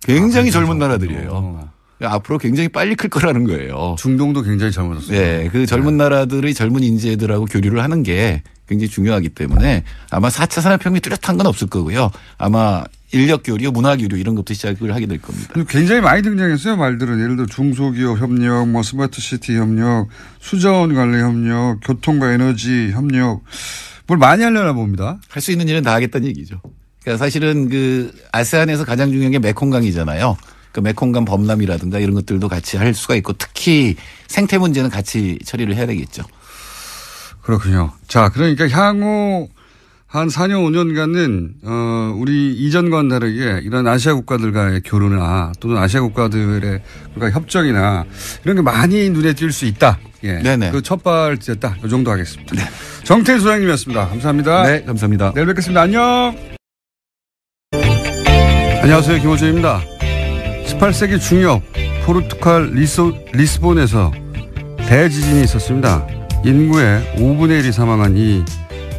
굉장히 젊은 나라들이에요. 앞으로 굉장히 빨리 클 거라는 거예요. 중동도 굉장히 젊어졌어요. 네. 그 젊은 나라들의 젊은 인재들하고 교류를 하는 게 굉장히 중요하기 때문에 아마 4차 산업혁명이 뚜렷한 건 없을 거고요. 아마 인력 교류, 문화 교류 이런 것도 시작을 하게 될 겁니다. 굉장히 많이 등장했어요. 말들은. 예를 들어 중소기업 협력, 스마트시티 협력, 수자원 관리 협력, 교통과 에너지 협력 뭘 많이 하려나 봅니다. 할 수 있는 일은 다 하겠다는 얘기죠. 그러니까 사실은 그 아세안에서 가장 중요한 게 메콩강이잖아요. 그 메콩강 범람이라든가 이런 것들도 같이 할 수가 있고 특히 생태 문제는 같이 처리를 해야 되겠죠. 그렇군요. 자, 그러니까 향후 한 4년 5년간은 우리 이전과는 다르게 이런 아시아 국가들과의 교류나 또는 아시아 국가들의 협정이나 이런 게 많이 눈에 띌 수 있다. 예. 네네. 그 첫발 띄었다. 이 정도 하겠습니다. 네. 정태일 소장님이었습니다. 감사합니다. 네, 감사합니다. 내일 뵙겠습니다. 안녕. 안녕하세요. 김호준입니다. 18세기 중엽 포르투갈 리스본에서 대지진이 있었습니다. 인구의 5분의 1이 사망한 이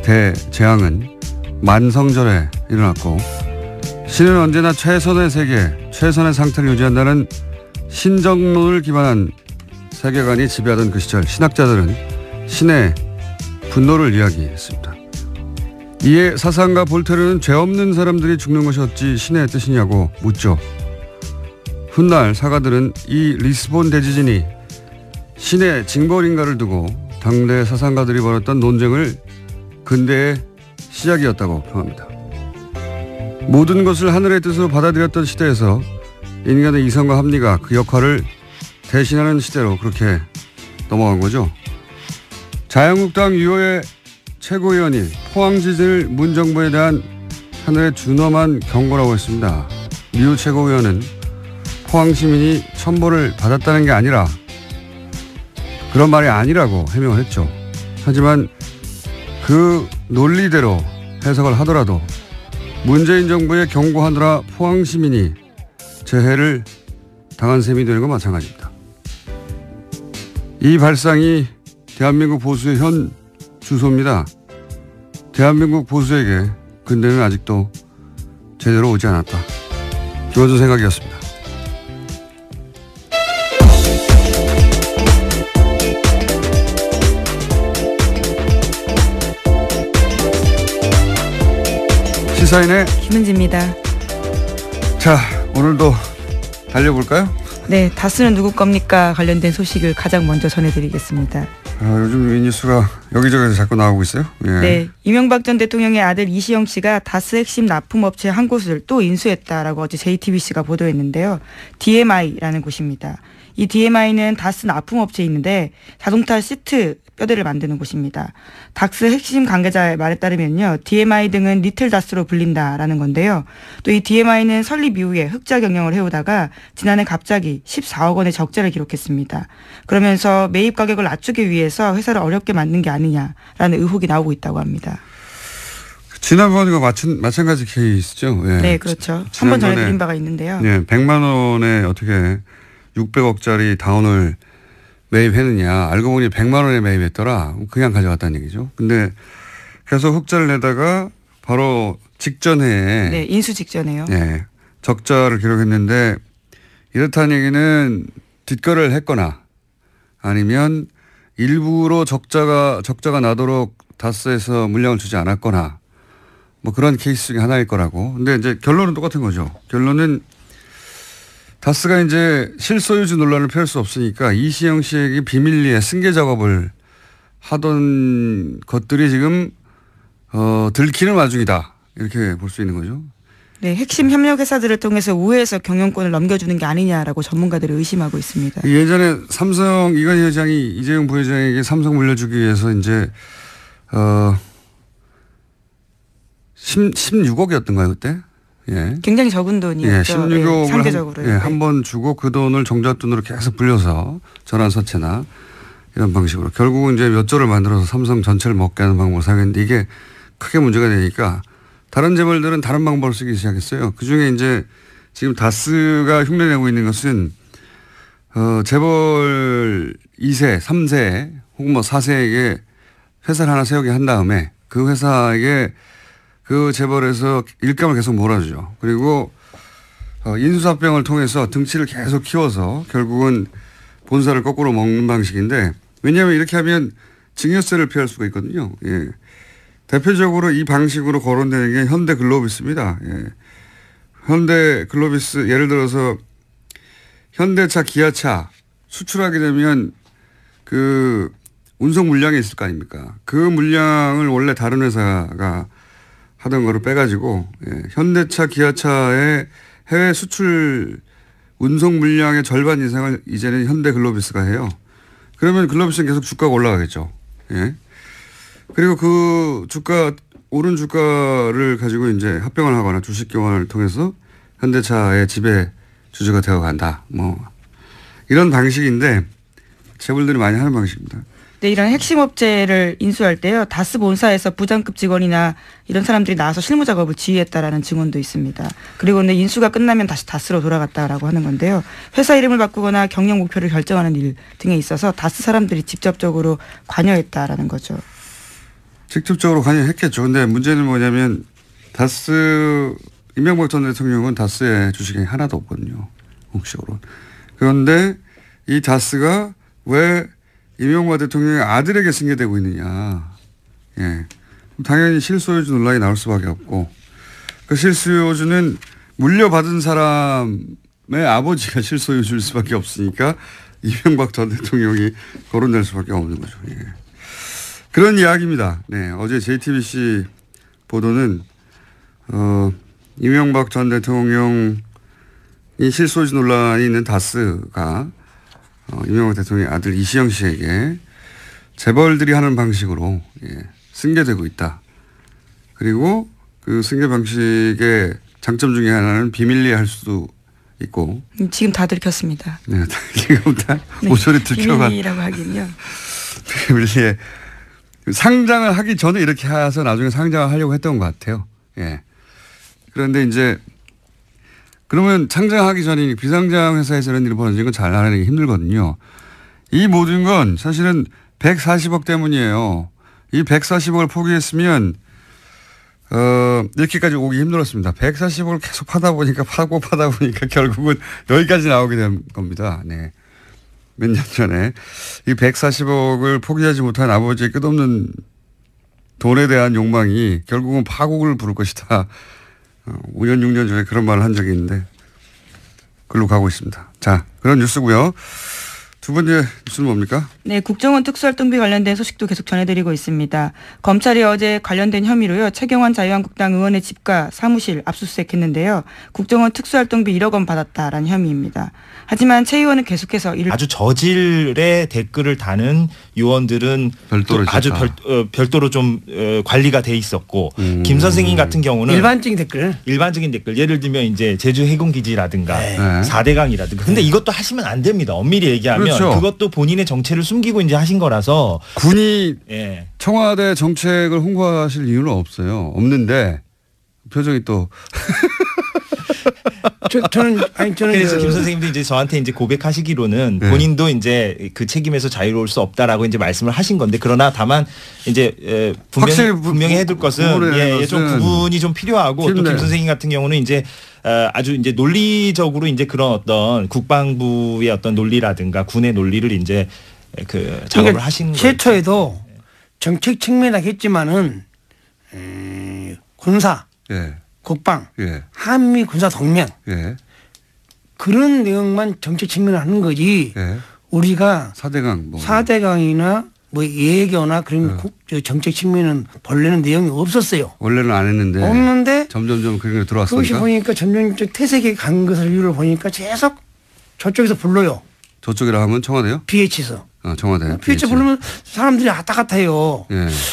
대재앙은 만성절에 일어났고 신은 언제나 최선의 세계, 최선의 상태를 유지한다는 신정론을 기반한 세계관이 지배하던 그 시절 신학자들은 신의 분노를 이야기했습니다. 이에 사상가 볼테르는 죄 없는 사람들이 죽는 것이 어찌 신의 뜻이냐고 묻죠. 훗날 사가들은 이 리스본 대지진이 신의 징벌인가를 두고 당대 사상가들이 벌였던 논쟁을 근대의 시작이었다고 평합니다. 모든 것을 하늘의 뜻으로 받아들였던 시대에서 인간의 이성과 합리가 그 역할을 대신하는 시대로 그렇게 넘어간 거죠. 자유한국당 유호의 최고위원이 포항지진을 문정부에 대한 하늘의 준엄한 경고라고 했습니다. 류 최고위원은 포항 시민이 천벌을 받았다는 게 아니라 그런 말이 아니라고 해명을 했죠. 하지만 그 논리대로 해석을 하더라도 문재인 정부에 경고하느라 포항 시민이 재해를 당한 셈이 되는 건 마찬가지입니다. 이 발상이 대한민국 보수의 현 주소입니다. 대한민국 보수에게 근대는 아직도 제대로 오지 않았다. 김원준 생각이었습니다. 시사인의 김은지입니다. 자, 오늘도 달려볼까요? 네, 다스는 누구 겁니까? 관련된 소식을 가장 먼저 전해드리겠습니다. 요즘 이 뉴스가 여기저기서 자꾸 나오고 있어요. 예. 네, 이명박 전 대통령의 아들 이시영 씨가 다스 핵심 납품업체 한 곳을 또 인수했다라고 어제 JTBC가 보도했는데요. DMI라는 곳입니다. 이 DMI는 다스 납품업체에 있는데 자동차 시트 뼈대를 만드는 곳입니다. 다스 핵심 관계자의 말에 따르면요. DMI 등은 리틀 다스로 불린다라는 건데요. 또 이 DMI는 설립 이후에 흑자 경영을 해오다가 지난해 갑자기 14억 원의 적자를 기록했습니다. 그러면서 매입 가격을 낮추기 위해서 회사를 어렵게 만든 게 아니냐라는 의혹이 나오고 있다고 합니다. 지난번과 마찬가지 케이스죠. 예. 네, 그렇죠. 한번 전해드린 바가 있는데요. 예, 100만 원에 어떻게 600억짜리 다운을 매입했느냐. 알고 보니 100만 원에 매입했더라. 그냥 가져갔다는 얘기죠. 근데 계속 흑자를 내다가 바로 직전에. 네, 인수 직전에요. 네, 적자를 기록했는데 이렇다는 얘기는 뒷거래를 했거나 아니면 일부러 적자가 나도록 다스에서 물량을 주지 않았거나 뭐 그런 케이스 중에 하나일 거라고. 근데 이제 결론은 똑같은 거죠. 결론은 다스가 이제 실소유주 논란을 펴할 수 없으니까 이시영 씨에게 비밀리에 승계 작업을 하던 것들이 지금 들키는 와중이다. 이렇게 볼 수 있는 거죠. 네, 핵심 협력 회사들을 통해서 우회해서 경영권을 넘겨주는 게 아니냐라고 전문가들이 의심하고 있습니다. 예전에 삼성 이건희 회장이 이재용 부회장에게 삼성 물려주기 위해서 이제 16억이었던가요 그때? 예. 굉장히 적은 돈이었죠. 예, 16억을 상대적으로. 한 번 주고 그 돈을 종잣돈으로 계속 불려서 전환사채나 이런 방식으로 결국은 이제 몇 조를 만들어서 삼성 전체를 먹게 하는 방법을 사용했는데 이게 크게 문제가 되니까 다른 재벌들은 다른 방법을 쓰기 시작했어요. 그중에 이제 지금 다스가 흉내내고 있는 것은 재벌 2세, 3세 혹은 뭐 4세에게 회사를 하나 세우게 한 다음에 그 회사에게 그 재벌에서 일감을 계속 몰아주죠. 그리고 인수합병을 통해서 등치를 계속 키워서 결국은 본사를 거꾸로 먹는 방식인데 왜냐하면 이렇게 하면 증여세를 피할 수가 있거든요. 예. 대표적으로 이 방식으로 거론되는 게 현대글로비스입니다. 예. 현대글로비스 예를 들어서 현대차, 기아차 수출하게 되면 그 운송 물량이 있을 거 아닙니까? 그 물량을 원래 다른 회사가 하던 거를 빼가지고 현대차, 기아차의 해외 수출 운송 물량의 절반 이상을 이제는 현대글로비스가 해요. 그러면 글로비스는 계속 주가가 올라가겠죠. 예. 그리고 그 오른 주가를 가지고 이제 합병을 하거나 주식 교환을 통해서 현대차의 지배 주주가 되어 간다. 뭐 이런 방식인데 재벌들이 많이 하는 방식입니다. 네, 이런 핵심 업체를 인수할 때요. 다스 본사에서 부장급 직원이나 이런 사람들이 나와서 실무 작업을 지휘했다라는 증언도 있습니다. 그리고 근데 인수가 끝나면 다시 다스로 돌아갔다라고 하는 건데요. 회사 이름을 바꾸거나 경영 목표를 결정하는 일 등에 있어서 다스 사람들이 직접적으로 관여했다라는 거죠. 직접적으로 관여했겠죠. 근데 문제는 뭐냐면 다스 이명박 전 대통령은 다스의 주식이 하나도 없거든요. 공식적으로. 그런데 이 다스가 왜 이명박 대통령의 아들에게 승계되고 있느냐. 예. 당연히 실소유주 논란이 나올 수밖에 없고 그 실소유주는 물려받은 사람의 아버지가 실소유주일 수밖에 없으니까 이명박 전 대통령이 거론될 수밖에 없는 거죠. 예. 그런 이야기입니다. 네. 어제 JTBC 보도는 이명박 전 대통령이 실소유주 논란이 있는 다스가 이명박 대통령의 아들 이시영 씨에게 재벌들이 하는 방식으로 승계되고 있다. 그리고 그 승계 방식의 장점 중에 하나는 비밀리에 할 수도 있고. 지금 다 들켰습니다. 네, 지금 다 모조리 들켜가. 비밀리라고 하긴요. 비밀리에 상장을 하기 전에 이렇게 해서 나중에 상장을 하려고 했던 것 같아요. 예. 그런데 이제 그러면 상장하기 전에 비상장 회사에서 이런 일이 벌어지는 건 잘 알아내기 힘들거든요. 이 모든 건 사실은 140억 때문이에요. 이 140억을 포기했으면 이렇게까지 오기 힘들었습니다. 140억을 계속 파다 보니까 결국은 여기까지 나오게 된 겁니다. 네. 몇 년 전에 이 140억을 포기하지 못한 아버지의 끝없는 돈에 대한 욕망이 결국은 파국을 부를 것이다. 5년 6년 전에 그런 말을 한 적이 있는데 글로 가고 있습니다. 자, 그런 뉴스고요. 두 번째 뉴스는 뭡니까? 네, 국정원 특수활동비 관련된 소식도 계속 전해드리고 있습니다. 검찰이 어제 관련된 혐의로요. 최경환 자유한국당 의원의 집과 사무실 압수수색했는데요. 국정원 특수활동비 1억 원 받았다라는 혐의입니다. 하지만 최 의원은 계속해서 이를 아주 저질의 댓글을 다는 요원들은 별도로 아주 별도로 좀 관리가 돼 있었고 김 선생님 같은 경우는 일반적인 댓글 예를 들면 이제 제주 해군기지라든가 네. 4대강이라든가 근데 이것도 하시면 안 됩니다. 엄밀히 얘기하면 그렇죠. 그것도 본인의 정체를 숨기고 이제 하신 거라서 군이 청와대 정책을 홍보하실 이유는 없어요. 없는데 표정이 또 저는 그래서 김 선생님도 이제 저한테 이제 고백하시기로는 본인도 이제 그 책임에서 자유로울 수 없다라고 이제 말씀을 하신 건데 그러나 다만 이제 분명히 해둘 것은 좀 구분이 좀 필요하고 또 김 선생님 같은 경우는 이제 아주 이제 논리적으로 이제 그런 어떤 국방부의 어떤 논리라든가 군의 논리를 이제 그 작업을 하신 거예요. 최초에도 정책 측면이겠지만은 군사, 국방, 한미 군사 동맹 그런 내용만 정책 측면을 하는 거지. 우리가 4대강이나 뭐 예교나 그런 정책 측면은 본래는 내용이 없었어요. 원래는 안 했는데. 없는데 점점점 그런 게 들어왔으니까. 그것이 보니까 점점 퇴색에 간 것을 이유를 보니까 계속 저쪽에서 불러요. 저쪽이라 하면 청와대요? BH에서. 청와대. BH 부르면 사람들이 왔다 갔다 해요.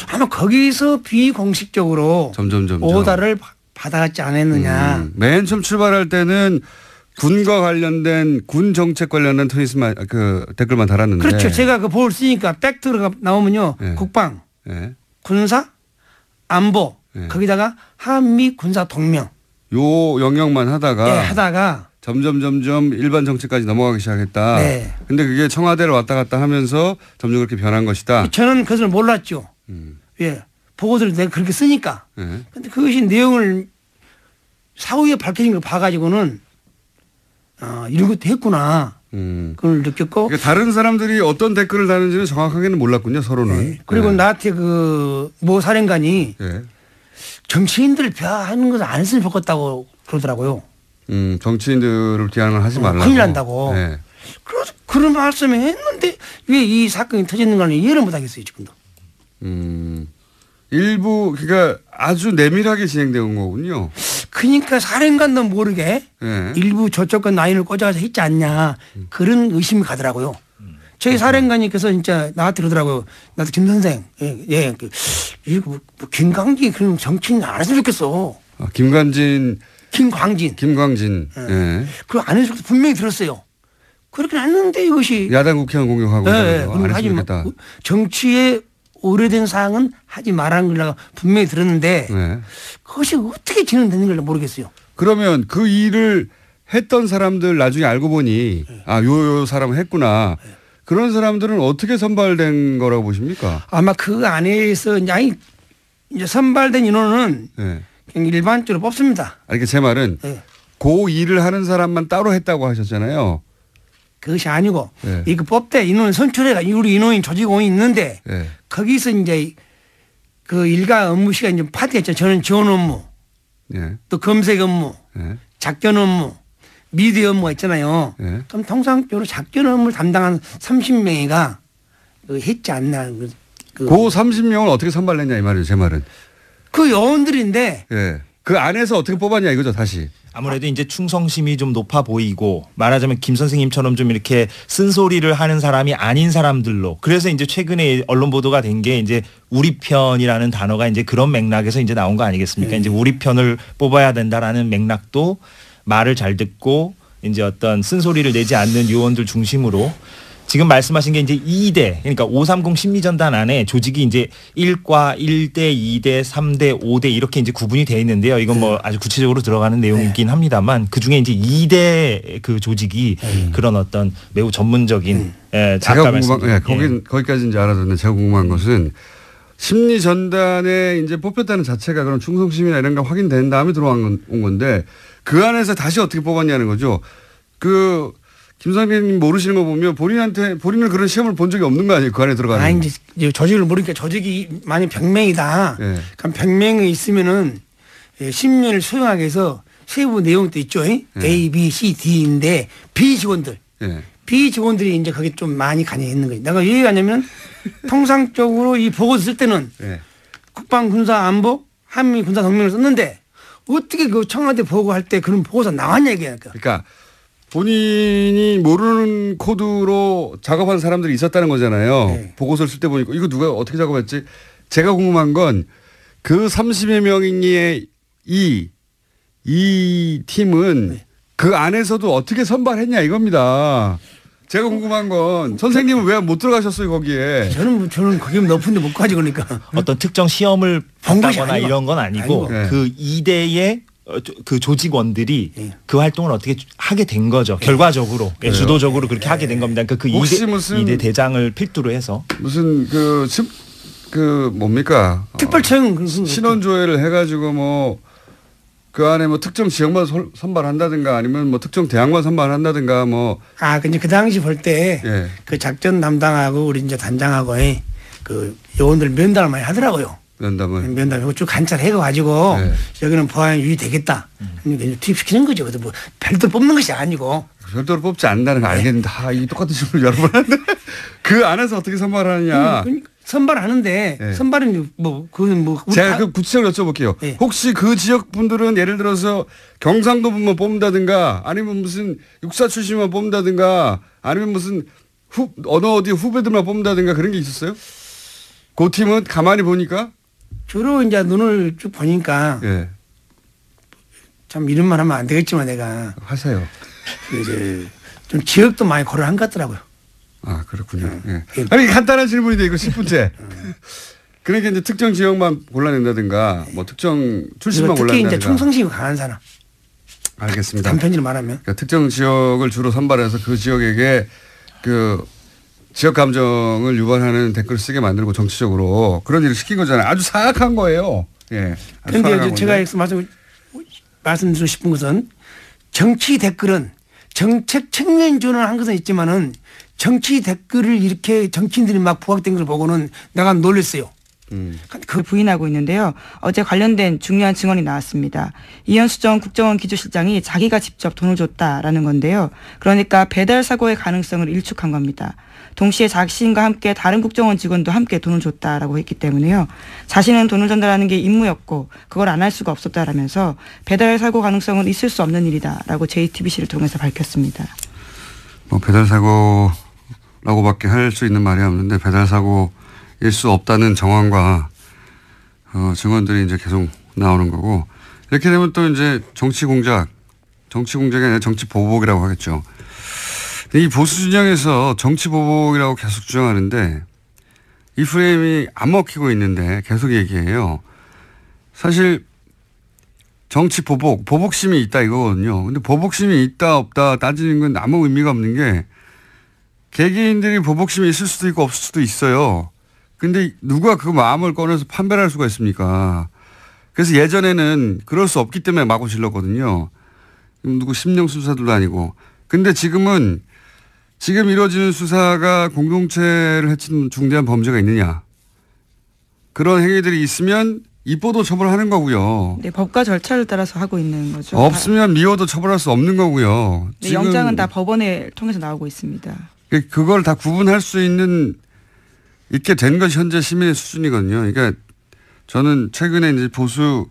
아마 거기서 비공식적으로 점점점 오다를 받아갔지 않았느냐. 맨 처음 출발할 때는 군과 관련된 군 정책 관련된 트윗만 그 댓글만 달았는데. 그렇죠. 제가 그 볼 쓰니까 팩트가 나오면요. 국방, 군사, 안보 거기다가 한미 군사 동맹. 요 영역만 하다가 점점 일반 정책까지 넘어가기 시작했다. 근데 그게 청와대를 왔다 갔다 하면서 점점 그렇게 변한 것이다. 저는 그것을 몰랐죠. 보고서를 내가 그렇게 쓰니까. 근데 그것이 내용을 사후에 밝혀진 걸 봐가지고는 이런 것도 했구나. 그걸 느꼈고. 그러니까 다른 사람들이 어떤 댓글을 다는지는 정확하게는 몰랐군요. 서로는. 그리고 나한테 그 모 사령관이 정치인들을 비하하는 것을 안 했으면 좋겠다고 그러더라고요. 정치인들을 비하는 걸 하지 말라고. 큰일 난다고. 그런 말씀을 했는데 왜 이 사건이 터졌는가는 이해를 못하겠어요 지금도. 일부 그러니까 아주 내밀하게 진행된 거군요. 그러니까 사령관도 모르게 네. 일부 저쪽과 라인을 꽂아서 했지 않냐 그런 의심이 가더라고요. 저희 사령관님께서 진짜 나한테 그러더라고요. 나도 김 선생, 예, 뭐 김광진 그런 정치인 안 했으면 좋겠어. 김광진. 예. 그거 안 했으면 분명히 들었어요. 그렇게 안 했는데 이것이 야당 국회의원 공격하고 네, 안 했으면 좋겠다. 정치에 오래된 사항은 하지 말라는 걸 분명히 들었는데 네. 그것이 어떻게 진행되는 걸 모르겠어요. 그러면 그 일을 했던 사람들 나중에 알고 보니 네. 요 사람은 했구나. 네. 그런 사람들은 어떻게 선발된 거라고 보십니까? 아마 그 안에서 이제 선발된 인원은 네. 그냥 일반적으로 뽑습니다. 그러니까 제 말은 네. 그 일을 하는 사람만 따로 했다고 하셨잖아요. 그것이 아니고 네. 이거 뽑대 인원 선출해가 우리 인원인 조직원이 있는데 네. 거기서 이제 그 일가 업무 시간 좀 파트가 있잖아요. 저는 지원 업무, 네. 또 검색 업무, 네. 작전 업무, 미디어 업무가 있잖아요. 네. 그럼 통상적으로 작전 업무를 담당한 30명이가 했지 않나. 그 30명을 어떻게 선발했냐 이 말이에요. 제 말은. 그 요원들인데. 네. 그 안에서 어떻게 뽑았냐 이거죠 다시. 아무래도 이제 충성심이 좀 높아 보이고 말하자면 김 선생님처럼 좀 이렇게 쓴소리를 하는 사람이 아닌 사람들로 그래서 이제 최근에 언론 보도가 된 게 이제 우리 편이라는 단어가 이제 그런 맥락에서 이제 나온 거 아니겠습니까? 이제 우리 편을 뽑아야 된다라는 맥락도 말을 잘 듣고 이제 어떤 쓴소리를 내지 않는 요원들 중심으로 지금 말씀하신 게 이제 2대 그러니까 530 심리전단 안에 조직이 이제 1과 1대, 2대, 3대, 5대 이렇게 이제 구분이 되어 있는데요. 이건 뭐 아주 구체적으로 들어가는 내용이긴 합니다만 그 중에 이제 2대 그 조직이 그런 어떤 매우 전문적인 제가 궁금한 거기까지 이제 알아듣는데 제가 궁금한 것은 심리전단에 이제 뽑혔다는 자체가 그런 충성심이나 이런 거 확인된 다음에 들어온 건데 그 안에서 다시 어떻게 뽑았냐는 거죠. 김 선생님 모르시는 거 보면 본인은 그런 시험을 본 적이 없는 거 아니에요? 그 안에 들어가는. 이제 조직을 모르니까 조직이 만약 100명이다. 네. 그럼 100명이 있으면은 10년을 수용하기 위해서 세부 내용도 있죠. 네. A, B, C, D인데 B 직원들. 네. B 직원들이 이제 거기 좀 많이 관여했는 거예요. 내가 왜 얘기하냐면 통상적으로 이 보고서 쓸 때는 네. 국방, 군사, 안보, 한미 군사 동맹을 썼는데 어떻게 그 청와대 보고할 때 그런 보고서 나왔냐 이게. 그러니까 본인이 모르는 코드로 작업한 사람들이 있었다는 거잖아요. 네. 보고서를 쓸 때 보니까 이거 누가 어떻게 작업했지? 제가 궁금한 건 그 30여 명의 이 팀은 네. 그 안에서도 어떻게 선발했냐 이겁니다. 제가 궁금한 건 선생님은 왜 못 들어가셨어요 거기에? 저는 거기 높은데 못 가지 그러니까. 어떤 특정 시험을 봤다거나 이런 건 아니고 그 2대의 그 조직원들이 그 활동을 어떻게 하게 된 거죠. 결과적으로 주도적으로 그렇게 하게 된 겁니다. 그러니까 그 2대 대장을 필두로 해서 무슨 그 뭡니까? 특별청 신원조회를 해가지고 뭐 그 안에 뭐 특정 지역만 선발한다든가 아니면 뭐 특정 대학만 선발한다든가 뭐. 근데 그 당시 볼 때 그 작전 담당하고 우리 이제 단장하고 그 요원들 면담을 많이 하더라고요. 면담을 쭉 관찰해가지고 여기는 보안 유의 되겠다. 투입시키는 거죠. 그래서 뭐 별도로 뽑는 것이 아니고. 별도로 뽑지 않는다는 거 알겠는데 이 똑같은 질문을 여러 번 하는데 그 안에서 어떻게 선발하느냐. 선발하는데 선발은 제가 그 구체적으로 여쭤볼게요. 혹시 그 지역 분들은 예를 들어서 경상도 분만 뽑는다든가 아니면 무슨 육사 출신만 뽑는다든가 아니면 무슨 어디 후배들만 뽑는다든가 그런 게 있었어요? 그 팀은 가만히 보니까 주로 이제 눈을 쭉 보니까 참 이름만 하면 안 되겠지만 내가 하세요. 이제 좀 지역도 많이 고려한 것 같더라고요. 그렇군요. 아니 간단한 질문인데 이거 10분째. 그러니까 이제 특정 지역만 골라낸다든가 뭐 특정 출신만 골라낸다든가. 특히 이제 충성심이 강한 사람. 알겠습니다. 단편지를 말하면. 그러니까 특정 지역을 주로 선발해서 그 지역에게 그 지역 감정을 유발하는 댓글을 쓰게 만들고 정치적으로 그런 일을 시킨 거잖아요. 아주 사악한 거예요. 그런데 제가 말씀드리고 싶은 것은 정치 댓글은 정책 측면 지원을 한 것은 있지만은 정치 댓글을 이렇게 정치인들이 막 부각된 걸 보고는 내가 놀랐어요. 그 부인하고 있는데요. 어제 관련된 중요한 증언이 나왔습니다. 이현수 전 국정원 기조실장이 자기가 직접 돈을 줬다라는 건데요. 그러니까 배달 사고의 가능성을 일축한 겁니다. 동시에 자신과 함께 다른 국정원 직원도 함께 돈을 줬다라고 했기 때문에요. 자신은 돈을 전달하는 게 임무였고 그걸 안 할 수가 없었다라면서 배달 사고 가능성은 있을 수 없는 일이다라고 JTBC를 통해서 밝혔습니다. 뭐 배달 사고라고밖에 할 수 있는 말이 없는데 배달 사고일 수 없다는 정황과 증언들이 이제 계속 나오는 거고 이렇게 되면 또 이제 정치 공작이 아니라 정치 보복이라고 하겠죠. 이 보수 진영에서 정치 보복이라고 계속 주장하는데 이 프레임이 안 먹히고 있는데 계속 얘기해요. 사실 정치 보복심이 있다 이거거든요. 근데 보복심이 있다 없다 따지는 건 아무 의미가 없는 게 개개인들이 보복심이 있을 수도 있고 없을 수도 있어요. 근데 누가 그 마음을 꺼내서 판별할 수가 있습니까? 그래서 예전에는 그럴 수 없기 때문에 마구 질렀거든요. 누구 심령 수사도 아니고. 근데 지금 이루어지는 수사가 공동체를 해친 중대한 범죄가 있느냐. 그런 행위들이 있으면 입보도 처벌하는 거고요. 네, 법과 절차를 따라서 하고 있는 거죠. 없으면 미워도 처벌할 수 없는 거고요. 네, 영장은 다 법원을 통해서 나오고 있습니다. 그걸 다 구분할 수 있게 된 것이 현재 시민의 수준이거든요. 그러니까 저는 최근에 이제 보수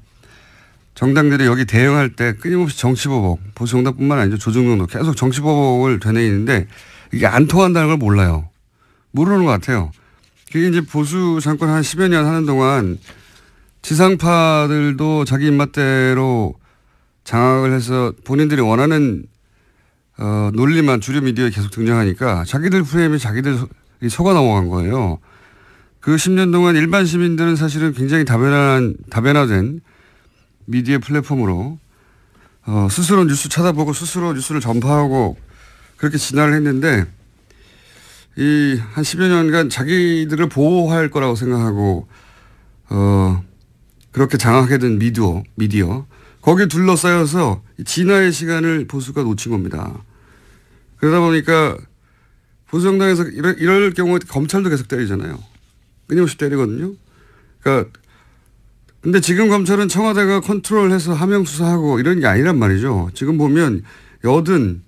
정당들이 여기 대응할 때 끊임없이 정치보복, 보수 정당뿐만 아니죠. 조중동도 계속 정치보복을 되뇌이는데 이게 안 통한다는 걸 몰라요. 모르는 것 같아요. 그게 이제 보수 정권 한 10여 년 하는 동안 지상파들도 자기 입맛대로 장악을 해서 본인들이 원하는 논리만 주류 미디어에 계속 등장하니까 자기들 프레임에 자기들이 속아 넘어간 거예요. 그 10년 동안 일반 시민들은 사실은 굉장히 다변화된 미디어 플랫폼으로 스스로 뉴스 찾아보고 스스로 뉴스를 전파하고 그렇게 진화를 했는데 이 한 10여 년간 자기들을 보호할 거라고 생각하고 그렇게 장악하게 된 미디어 거기에 둘러싸여서 진화의 시간을 보수가 놓친 겁니다. 그러다 보니까 보수 정당에서 이럴 경우에 검찰도 계속 때리잖아요. 끊임없이 때리거든요. 그러니까 근데 지금 검찰은 청와대가 컨트롤해서 하명 수사하고 이런 게 아니란 말이죠. 지금 보면 여든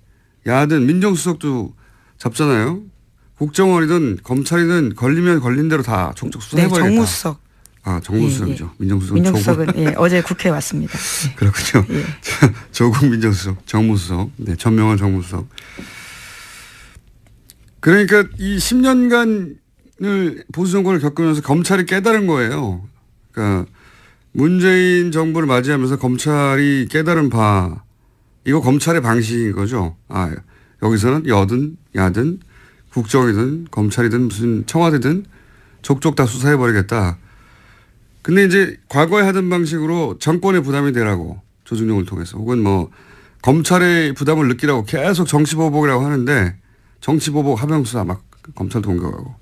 야든 민정수석도 잡잖아요. 국정원이든 검찰이든 걸리면 걸린 대로 다 족족 수사해버리겠다. 네, 정무수석. 정무수석이죠. 예. 민정수석은 민정수석은 어제 국회에 왔습니다. 그렇군요. 예. 조국 민정수석, 정무수석, 네, 전명환 정무수석. 그러니까 이 10년간을 보수 정권을 겪으면서 검찰이 깨달은 거예요. 그러니까 문재인 정부를 맞이하면서 검찰이 깨달은 바 이거 검찰의 방식인 거죠. 여기서는 여든 야든 국정이든 검찰이든 무슨 청와대든 족족 다 수사해버리겠다. 근데 이제 과거에 하던 방식으로 정권의 부담이 되라고 조중동을 통해서 혹은 뭐 검찰의 부담을 느끼라고 계속 정치보복이라고 하는데 정치보복 하명수사 막 검찰 공격하고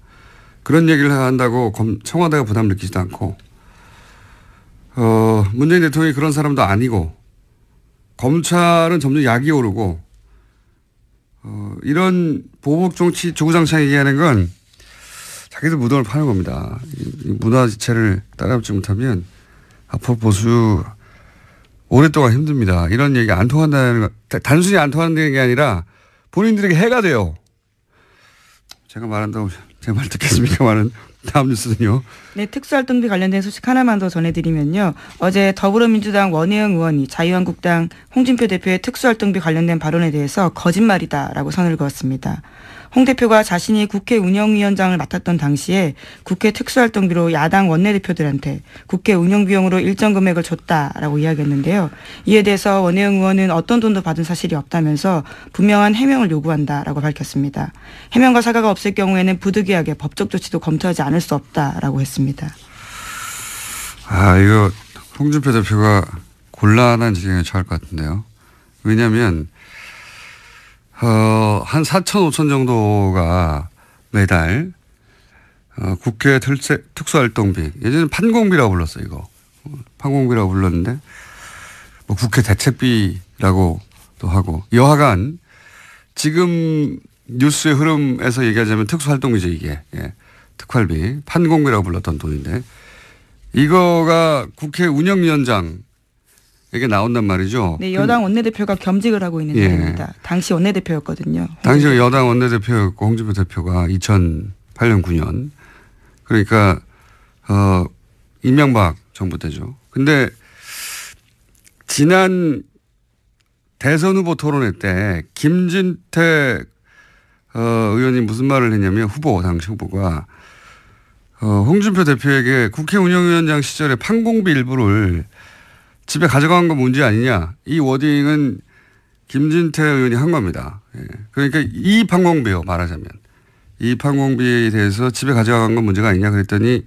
그런 얘기를 한다고 청와대가 부담 느끼지도 않고 문재인 대통령이 그런 사람도 아니고 검찰은 점점 약이 오르고 이런 보복 정치 주구장창 얘기하는 건 자기들 무덤을 파는 겁니다. 이 문화 지체를 따라잡지 못하면 앞으로 보수 오랫동안 힘듭니다. 이런 얘기 안 통한다는 거 단순히 안 통한다는 게 아니라 본인들에게 해가 돼요. 제가 말한다고 제 말 듣겠습니까만은 다음 뉴스는요. 네, 특수활동비 관련된 소식 하나만 더 전해드리면요. 어제 더불어민주당 원혜영 의원이 자유한국당 홍준표 대표의 특수활동비 관련된 발언에 대해서 거짓말이다라고 선을 그었습니다. 홍 대표가 자신이 국회 운영위원장을 맡았던 당시에 국회 특수활동비로 야당 원내대표들한테 국회 운영비용으로 일정 금액을 줬다라고 이야기했는데요. 이에 대해서 원혜영 의원은 어떤 돈도 받은 사실이 없다면서 분명한 해명을 요구한다라고 밝혔습니다. 해명과 사과가 없을 경우에는 부득이하게 법적 조치도 검토하지 않을 수 없다라고 했습니다. 이거 홍준표 대표가 곤란한 지경에 처할 것 같은데요. 왜냐하면 한 4천 5천 정도가 매달 국회 특수활동비 예전에 판공비라고 불렀어요. 이거 판공비라고 불렀는데 뭐 국회 대책비라고도 하고 여하간 지금 뉴스의 흐름에서 얘기하자면 특수활동비죠. 이게 특활비 판공비라고 불렀던 돈인데 이거가 국회 운영위원장에게 나온단 말이죠. 네, 여당 원내대표가 겸직을 하고 있는 자입니다. 당시 원내대표였거든요. 당시 여당 원내대표였고 홍준표 대표가 2008년 9년. 그러니까 이명박 정부 때죠. 근데 지난 대선 후보 토론회 때 김진태 의원이 무슨 말을 했냐면 당시 후보가 홍준표 대표에게 국회 운영위원장 시절에 판공비 일부를 집에 가져간 거 문제 아니냐. 이 워딩은 김진태 의원이 한 겁니다. 예. 그러니까 이 판공비요 말하자면. 이 판공비에 대해서 집에 가져간 건 문제가 아니냐 그랬더니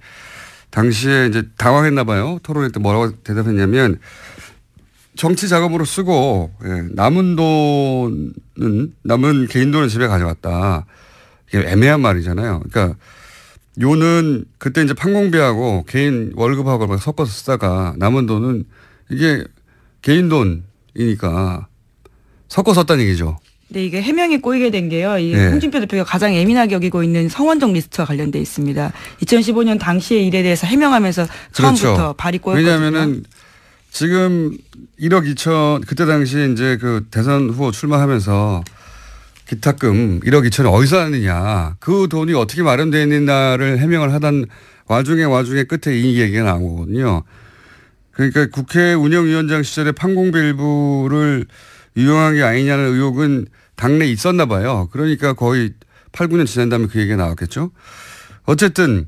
당시에 이제 당황했나 봐요. 토론회 때 뭐라고 대답했냐면 정치 자금으로 쓰고 남은 개인 돈은 집에 가져갔다. 이게 애매한 말이잖아요. 그러니까 요는 그때 이제 판공비하고 개인 월급하고 섞어서 쓰다가 남은 돈은 이게 개인 돈이니까 섞어 썼다는 얘기죠. 네, 이게 해명이 꼬이게 된 게요. 이 홍준표 대표가 가장 예민하게 여기고 있는 성원정 리스트와 관련돼 있습니다. 2015년 당시의 일에 대해서 해명하면서 처음부터 그렇죠. 발이 꼬였거든요. 왜냐하면은 지금 1억 2천 그때 당시에 이제 그 대선 후보 출마하면서 기탁금 1억 2천이 어디서 났느냐. 그 돈이 어떻게 마련되어 있느냐를 해명을 하던 와중에 끝에 이 얘기가 나오거든요. 그러니까 국회 운영위원장 시절에 판공비 일부를 유용한 게 아니냐는 의혹은 당내에 있었나 봐요. 그러니까 거의 8, 9년 지난 다음에 그 얘기가 나왔겠죠. 어쨌든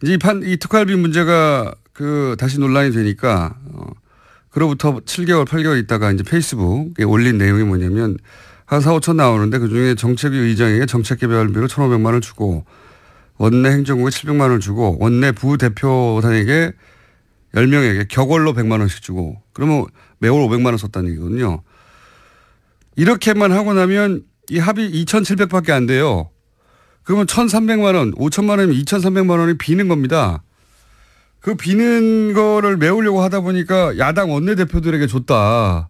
이 특활비 문제가 다시 논란이 되니까 그로부터 7개월, 8개월 있다가 이제 페이스북에 올린 내용이 뭐냐면 한 4, 5천 나오는데 그중에 정책위 의장에게 정책개발비로 1,500만 원을 주고 원내 행정국에 700만 원을 주고 원내 부대표단에게 10명에게 격월로 100만 원씩 주고 그러면 매월 500만 원 썼다는 얘기거든요. 이렇게만 하고 나면 이 합이 2,700밖에 안 돼요. 그러면 1,300만 원, 5천만 원이면 2,300만 원이 비는 겁니다. 그 비는 거를 메우려고 하다 보니까 야당 원내대표들에게 줬다라고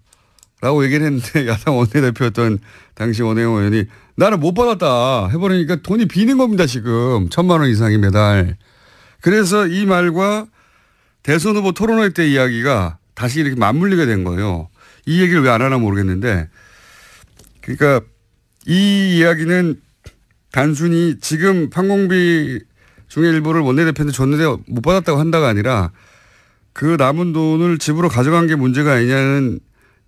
얘기를 했는데 야당 원내대표였던 당시 원혜영 의원이 나는 못 받았다 해버리니까 돈이 비는 겁니다. 지금 1,000만 원 이상이 매달. 그래서 이 말과 대선 후보 토론회 때 이야기가 다시 이렇게 맞물리게 된 거예요. 이 얘기를 왜 안 하나 모르겠는데 그러니까 이 이야기는 단순히 지금 판공비 중에 일부를 원내대표한테 줬는데 못 받았다고 한다가 아니라 그 남은 돈을 집으로 가져간 게 문제가 아니냐는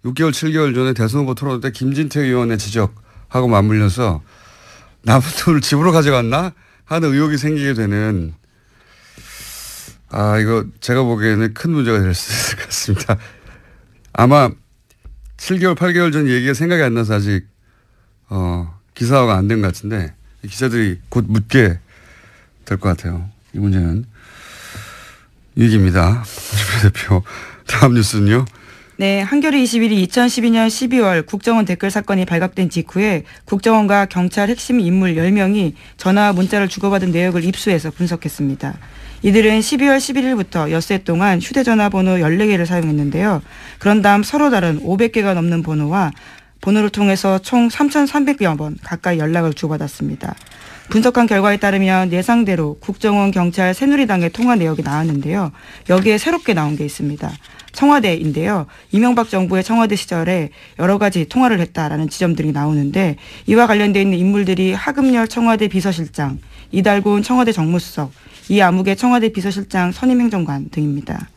6개월, 7개월 전에 대선 후보 토론 때 김진태 의원의 지적하고 맞물려서 남은 돈을 집으로 가져갔나 하는 의혹이 생기게 되는 이거 제가 보기에는 큰 문제가 될 수 있을 것 같습니다. 아마 7개월, 8개월 전 얘기가 생각이 안 나서 아직 기사화가 안 된 것 같은데 기자들이 곧 묻게 될 것 같아요. 이 문제는 위기입니다. 대표. 다음 뉴스는요. 네, 한겨레 21이 2012년 12월 국정원 댓글 사건이 발각된 직후에 국정원과 경찰 핵심 인물 10명이 전화와 문자를 주고받은 내역을 입수해서 분석했습니다. 이들은 12월 11일부터 엿새 동안 휴대전화 번호 14개를 사용했는데요. 그런 다음 서로 다른 500개가 넘는 번호를 통해서 총 3,300여 번 가까이 연락을 주고받았습니다. 분석한 결과에 따르면 예상대로 국정원, 경찰, 새누리당의 통화 내역이 나왔는데요. 여기에 새롭게 나온 게 있습니다. 청와대인데요. 이명박 정부의 청와대 시절에 여러 가지 통화를 했다라는 지점들이 나오는데 이와 관련되어 있는 인물들이 하금열 청와대 비서실장, 이달곤 청와대 정무수석, 이아무개 청와대 비서실장 선임행정관 등입니다.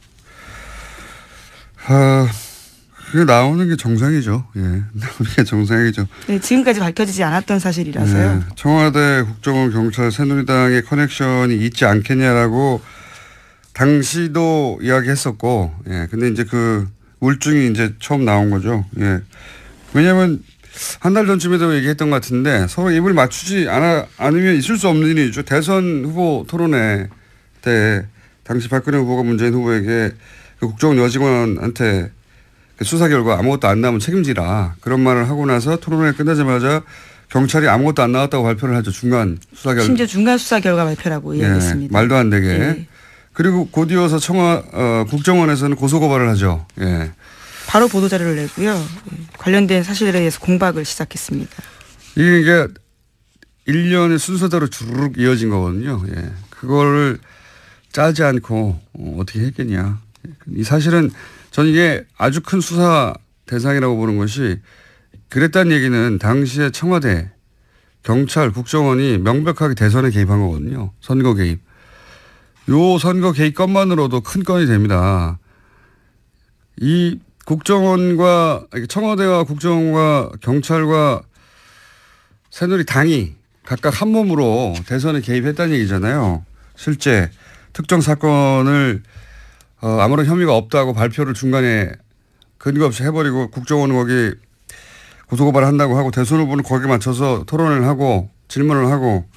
그게 나오는 게 정상이죠. 예, 나오는 게 정상이죠. 네, 지금까지 밝혀지지 않았던 사실이라서요. 네, 청와대, 국정원, 경찰, 새누리당의 커넥션이 있지 않겠냐라고 당시도 이야기했었고, 예, 근데 이제 그 울증이 이제 처음 나온 거죠. 예, 왜냐하면 한 달 전쯤에도 얘기했던 것 같은데 서로 입을 맞추지 않으면 있을 수 없는 일이죠. 대선 후보 토론회 때 당시 박근혜 후보가 문재인 후보에게 그 국정원 여직원한테 수사 결과 아무것도 안 나오면 책임지라 그런 말을 하고 나서 토론회 끝나자마자 경찰이 아무것도 안 나왔다고 발표를 하죠. 중간 수사 결과. 심지어 중간 수사 결과 발표라고 이야기했습니다. 말도 안 되게. 네. 그리고 곧 이어서 국정원에서는 고소고발을 하죠. 예. 바로 보도자료를 내고요. 관련된 사실에 대해서 공박을 시작했습니다. 이게 1년의 순서대로 주르륵 이어진 거거든요. 예. 그거를 짜지 않고 어떻게 했겠냐. 이 사실은 저는 이게 아주 큰 수사 대상이라고 보는 것이 그랬다는 얘기는 당시에 청와대, 경찰, 국정원이 명백하게 대선에 개입한 거거든요. 선거 개입. 요 선거 개입 건만으로도 큰 건이 됩니다. 이 국정원과 청와대와 국정원과 경찰과 새누리 당이 각각 한 몸으로 대선에 개입했다는 얘기잖아요. 실제 특정 사건을 아무런 혐의가 없다고 발표를 중간에 근거 없이 해버리고 국정원은 거기 고소고발을 한다고 하고 대선 후보는 거기에 맞춰서 토론을 하고 질문을 하고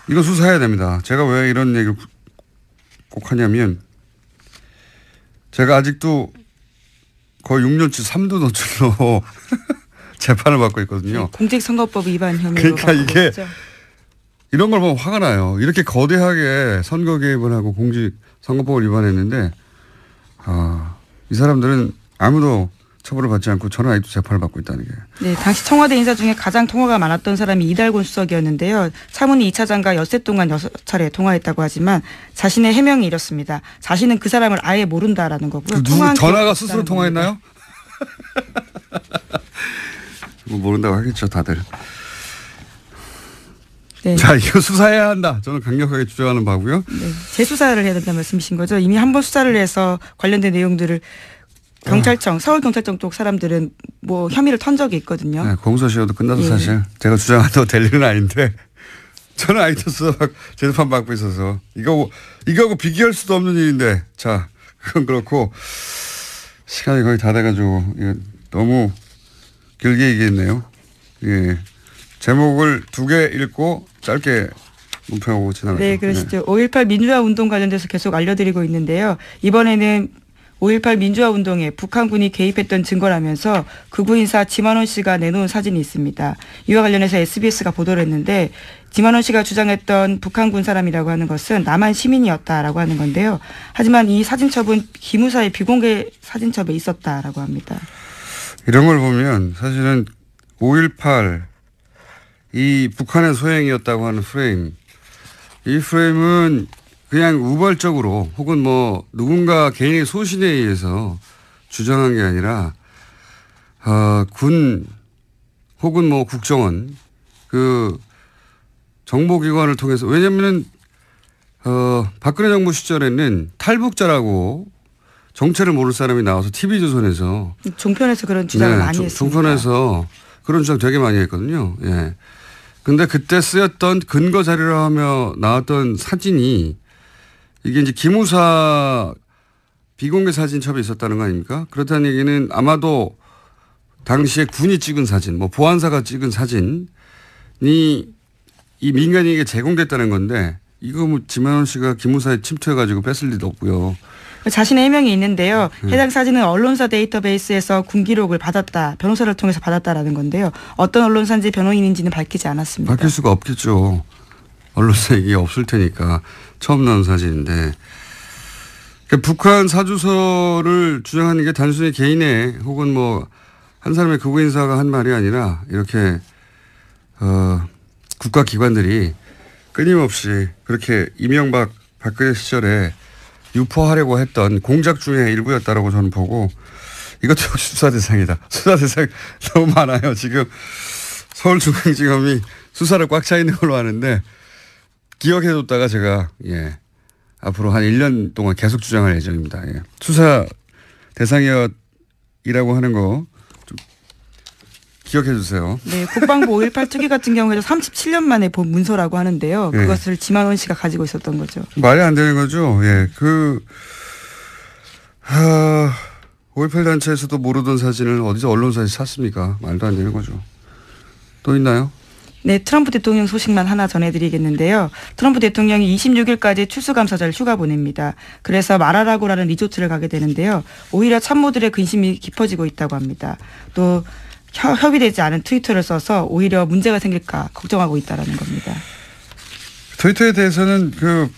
이거 수사해야 됩니다. 제가 왜 이런 얘기를 꼭 하냐면 제가 아직도 거의 6년치 3두 노출로 재판을 받고 있거든요. 공직선거법 위반 혐의로. 그러니까 이게 있죠. 이런 걸 보면 화가 나요. 이렇게 거대하게 선거 개입을 하고 공직선거법을 위반했는데 이 사람들은 아무도 처벌을 받지 않고 저는 아직도 재판을 받고 있다는 게. 네, 당시 청와대 인사 중에 가장 통화가 많았던 사람이 이달곤 수석이었는데요. 차문희 2차장과 엿새 동안 6차례 통화했다고 하지만 자신의 해명이 이렇습니다. 자신은 그 사람을 아예 모른다라는 거고요. 전화가 스스로 통화했나요? 뭐 모른다고 하겠죠, 다들. 네. 자, 이거 수사해야 한다. 저는 강력하게 주장하는 바고요. 네, 재수사를 해야 된다는 말씀이신 거죠. 이미 한 번 수사를 해서 관련된 내용들을 경찰청, 서울경찰청 쪽 사람들은 뭐 혐의를 턴 적이 있거든요. 네, 공소시효도 끝나서 사실 제가 주장한다고 될 일은 아닌데 저는 아직도 수사 재판 받고 있어서 이거하고 비교할 수도 없는 일인데 자, 그건 그렇고 시간이 거의 다 돼가지고 너무 길게 얘기했네요. 예. 제목을 2개 읽고 짧게 논평하고 지나가죠. 네, 그러시죠. 5.18 민주화 운동 관련돼서 계속 알려드리고 있는데요. 이번에는 5.18 민주화 운동에 북한군이 개입했던 증거라면서 극우 인사 지만원 씨가 내놓은 사진이 있습니다. 이와 관련해서 SBS가 보도를 했는데 지만원 씨가 주장했던 북한군 사람이라고 하는 것은 남한 시민이었다라고 하는 건데요. 하지만 이 사진첩은 기무사의 비공개 사진첩에 있었다라고 합니다. 이런 걸 보면 사실은 5.18 이 북한의 소행이었다고 하는 프레임, 이 프레임은 그냥 우발적으로 혹은 뭐 누군가 개인의 소신에 의해서 주장한 게 아니라 군 혹은 뭐 국정원 그 정보기관을 통해서 왜냐하면 박근혜 정부 시절에는 탈북자라고 정체를 모를 사람이 나와서 TV조선에서 종편에서 그런 주장을 많이 했습니다. 종편에서 그런 주장 되게 많이 했거든요. 예. 근데 그때 쓰였던 근거 자료라 하며 나왔던 사진이 이게 이제 기무사 비공개 사진첩에 있었다는 거 아닙니까? 그렇다는 얘기는 아마도 당시에 군이 찍은 사진, 뭐 보안사가 찍은 사진이 이 민간인에게 제공됐다는 건데 이거 뭐 지만원 씨가 기무사에 침투해가지고 뺐을 리도 없고요. 자신의 해명이 있는데요. 해당 사진은 언론사 데이터베이스에서 군 기록을 받았다. 변호사를 통해서 받았다라는 건데요. 어떤 언론사인지 변호인인지는 밝히지 않았습니다. 밝힐 수가 없겠죠. 언론사에 이게 없을 테니까 처음 나온 사진인데. 그러니까 북한 사주서를 주장하는 게 단순히 개인의 혹은 뭐 한 사람의 극우 인사가 한 말이 아니라 이렇게 국가기관들이 끊임없이 그렇게 이명박 박근혜 시절에 유포하려고 했던 공작 중에 일부였다라고 저는 보고 이것도 역시 수사 대상이다. 수사 대상 너무 많아요. 지금 서울중앙지검이 수사를 꽉 차 있는 걸로 아는데 기억해뒀다가 제가 앞으로 한 1년 동안 계속 주장할 예정입니다. 예. 수사 대상이라고 하는 거 좀 기억해 주세요. 네, 국방부 5.18 특위 같은 경우에도 37년 만에 본 문서라고 하는데요. 그것을 지만원 씨가 가지고 있었던 거죠. 말이 안 되는 거죠. 예, 5.18 단체에서도 모르던 사진을 어디서 언론사에서 샀습니까? 말도 안 되는 거죠. 또 있나요? 네, 트럼프 대통령 소식만 하나 전해드리겠는데요. 트럼프 대통령이 26일까지 추수감사절 휴가 보냅니다. 그래서 마라라고라는 리조트를 가게 되는데요. 오히려 참모들의 근심이 깊어지고 있다고 합니다. 또 협의되지 않은 트위터를 써서 오히려 문제가 생길까 걱정하고 있다는 겁니다. 트위터에 대해서는 그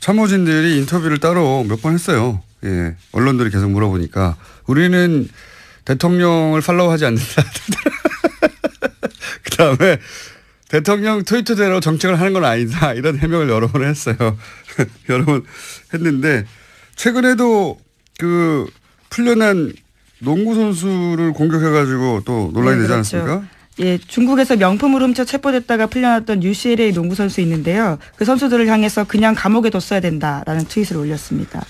참모진들이 인터뷰를 따로 몇 번 했어요. 예, 언론들이 계속 물어보니까 우리는 대통령을 팔로우하지 않는다. 그다음에 대통령 트위터대로 정책을 하는 건 아니다. 이런 해명을 여러 번 했어요. 여러 번 했는데 최근에도 그 풀려난 농구 선수를 공격해가지고 또 논란이 되지 않았습니까? 예, 중국에서 명품을 훔쳐 체포됐다가 풀려났던 UCLA 농구 선수 있는데요. 그 선수들을 향해서 그냥 감옥에 뒀어야 된다라는 트윗을 올렸습니다.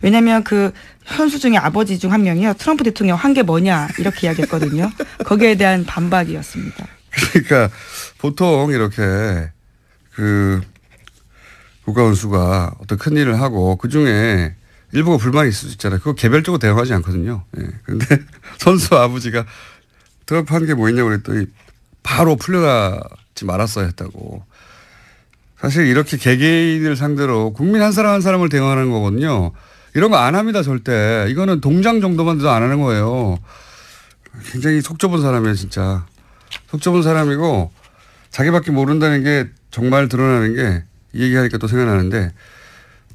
왜냐하면 그 선수 중에 아버지 중 한 명이요. 트럼프 대통령 한 게 뭐냐 이렇게 이야기했거든요. 거기에 대한 반박이었습니다. 그러니까 보통 이렇게 그 국가원수가 어떤 큰 일을 하고 그중에 일부가 불만이 있을 수 있잖아요. 그거 개별적으로 대응하지 않거든요. 그런데 선수 아버지가 트럼프 한 게 뭐 있냐고 그랬더니 바로 풀려나지 말았어야 했다고. 사실 이렇게 개개인을 상대로 국민 한 사람 한 사람을 대응하는 거거든요. 이런 거 안 합니다 절대. 이거는 동장 정도만 돼도 안 하는 거예요. 굉장히 속 좁은 사람이에요 진짜. 속 좁은 사람이고 자기밖에 모른다는 게 정말 드러나는 게 이 얘기하니까 또 생각나는데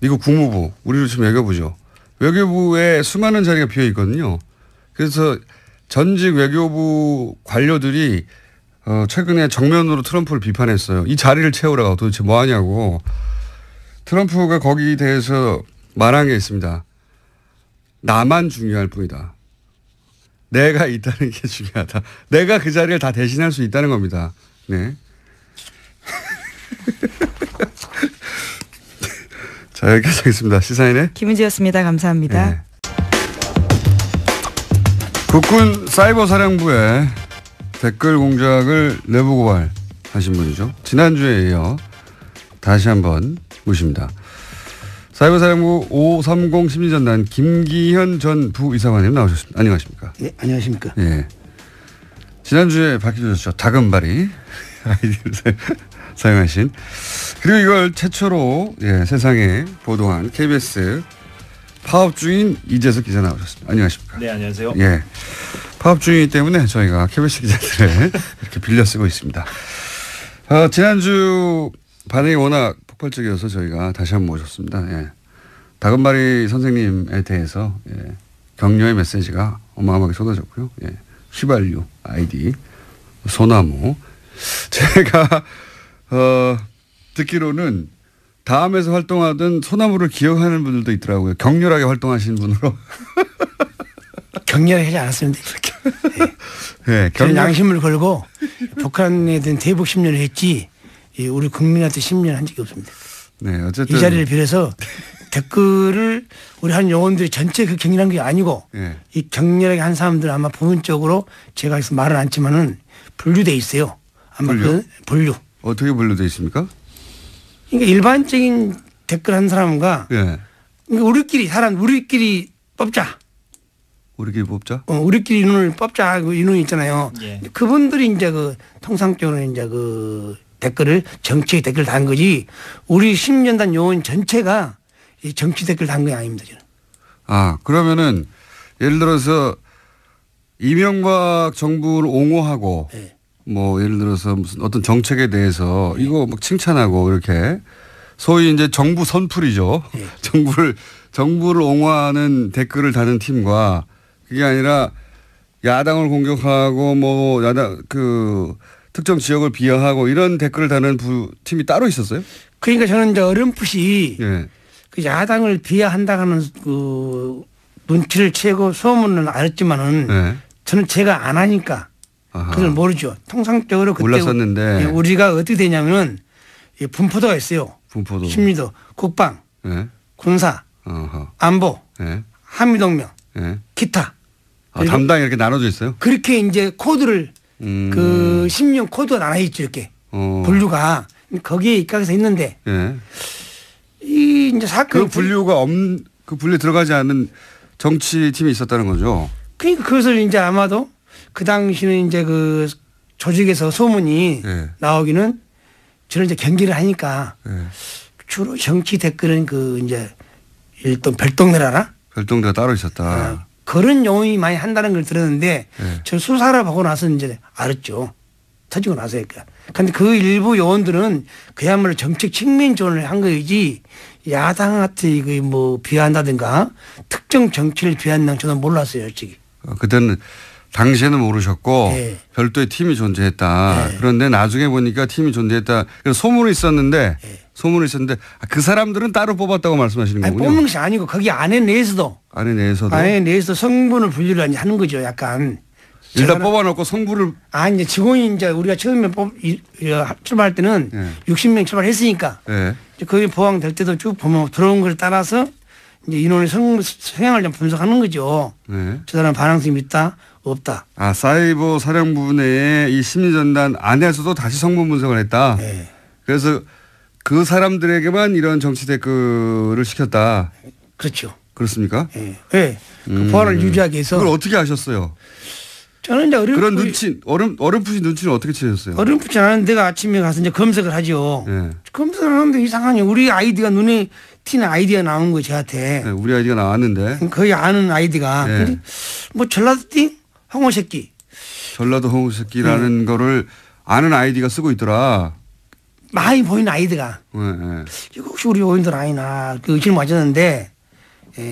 미국 국무부 우리로 지금 외교부죠. 외교부에 수많은 자리가 비어 있거든요. 그래서 전직 외교부 관료들이 최근에 정면으로 트럼프를 비판했어요. 이 자리를 채우라고 도대체 뭐 하냐고. 트럼프가 거기에 대해서 말한 게 있습니다. 나만 중요할 뿐이다. 내가 있다는 게 중요하다. 내가 그 자리를 다 대신할 수 있다는 겁니다. 네. 자, 여기까지 하겠습니다. 시사인의 김은지였습니다. 감사합니다. 네. 국군 사이버사령부에 댓글 공작을 내부 고발하신 분이죠. 지난주에 이어 다시 한번 모십니다. 사이버사령부 530 심리전단 김기현 전 부이사관님 나오셨습니다. 안녕하십니까? 네, 안녕하십니까? 예. 지난주에 밝혀주셨죠. 다금바리 아이디를 사용하신. 그리고 이걸 최초로 세상에 보도한 KBS 파업 중인 이재석 기자 나오셨습니다. 안녕하십니까? 네, 안녕하세요. 예. 파업 중이기 때문에 저희가 KBS 기자들을 이렇게 빌려 쓰고 있습니다. 지난주 반응이 워낙 폭발적이어서 저희가 다시 한번 모셨습니다. 예. 다금바리 선생님에 대해서 격려의 메시지가 어마어마하게 쏟아졌고요. 예. 휘발유 아이디 소나무. 제가 듣기로는 다음에서 활동하던 소나무를 기억하는 분들도 있더라고요. 격렬하게 활동하시는 분으로. 격렬하게 하지 않았습니다. 네. 저는 양심을 걸고 북한에 대한 대북 심리를 했지 우리 국민한테 심리를 한 적이 없습니다. 네, 어쨌든 이 자리를 빌어서 댓글을 우리 한 요원들이 전체 그 격렬한 게 아니고 이 격렬하게 한 사람들 아마 부분적으로 제가 여기서 말은 않지만은 분류돼 있어요. 아마 그 분류. 어떻게 분류돼 있습니까? 그러니까 일반적인 댓글 한 사람과 그러니까 우리끼리 뽑자. 우리끼리 뽑자? 우리끼리 인원을 뽑자. 그 인원이 있잖아요. 예. 그분들이 이제 그 통상적으로 이제 그 댓글을 정치 댓글 단 거지 우리 심리전단 요원 전체가 이 정치 댓글 단 게 아닙니다. 저는. 아, 그러면은 예를 들어서 이명박 정부를 옹호하고 네. 뭐 예를 들어서 무슨 어떤 정책에 대해서 이거 막 칭찬하고 이렇게 소위 이제 정부 선풀이죠. 네. 정부를 옹호하는 댓글을 다는 팀과 그게 아니라 야당을 공격하고 뭐 야당 그 특정 지역을 비하하고 이런 댓글을 다는 팀이 따로 있었어요? 그러니까 저는 이제 어렴풋이 그 야당을 비하한다는 그 눈치를 채고 소문은 알았지만은 저는 제가 안 하니까 그걸 모르죠. 통상적으로 그때 몰랐었는데 우리가 어떻게 되냐면은 분포도가 있어요. 분포도. 심리도, 국방, 군사, 안보, 한미동맹, 기타. 담당이 이렇게 나눠져 있어요? 그렇게 이제 코드를 그 심리형 코드가 나눠 있죠 이렇게 분류가 거기에 입각해서 있는데 이 이제 사건 그 분류가 그 분류에 들어가지 않는 정치팀이 있었다는 거죠. 그러니까 그것을 이제 아마도 그 당시는 이제 그 조직에서 소문이 나오기는 저는 이제 경기를 하니까 주로 정치 댓글은 그 이제 일동 별동네라나 별동네가 따로 있었다. 그런 용어이 많이 한다는 걸 들었는데 저 수사를 하고 나서 이제 알았죠. 터지고 나서니까. 근데 그 일부 요원들은 그야말로 정책 측면 지원을 한 거이지 야당한테 그 뭐 비하한다든가 특정 정치를 비한다는 저는 몰랐어요, 솔직히. 그때는 당시에는 모르셨고 별도의 팀이 존재했다. 그런데 나중에 보니까 팀이 존재했다. 그래서 소문이 있었는데 그 사람들은 따로 뽑았다고 말씀하시는 거군요. 뽑는 것이 아니고 거기 안에 내에서도 성분을 분류를 하는 거죠. 약간. 일단 뽑아놓고 성분을. 이제 직원이 이제 우리가 처음에 출발할 때는 60명 출발했으니까 거기 보강될 때도 쭉 보면 들어온 걸 따라서 이제 인원의 성향을 좀 분석하는 거죠. 저 사람 반항성이 있다, 없다. 사이버 사령부 내에 이 심리전단 안에서도 다시 성분 분석을 했다. 그래서 그 사람들에게만 이런 정치 댓글을 시켰다. 그렇죠. 그렇습니까? 그 보안을 유지하기 위해서. 그걸 어떻게 하셨어요? 저는 이제 그런 어렴풋이 눈치는 어떻게 채셨어요? 어렴풋이 않은데 내가 아침에 가서 이제 검색을 하죠. 검색을 하는데 이상하니 우리 아이디가 눈에 튀는 아이디가 나온 거예요, 저한테. 우리 아이디가 나왔는데. 거의 아는 아이디가. 뭐 전라도띠 홍어새끼. 전라도 홍어새끼라는 거를 아는 아이디가 쓰고 있더라. 많이 보이는 아이디가. 이거 혹시 우리 요원들 아니나 그 의심을 맞았는데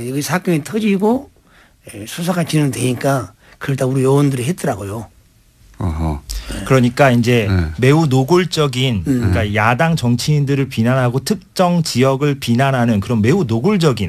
여기 사건이 터지고 수사가 진행되니까 그걸 다 우리 요원들이 했더라고요. 그러니까 이제 매우 노골적인 그러니까 야당 정치인들을 비난하고 특정 지역을 비난하는 그런 매우 노골적인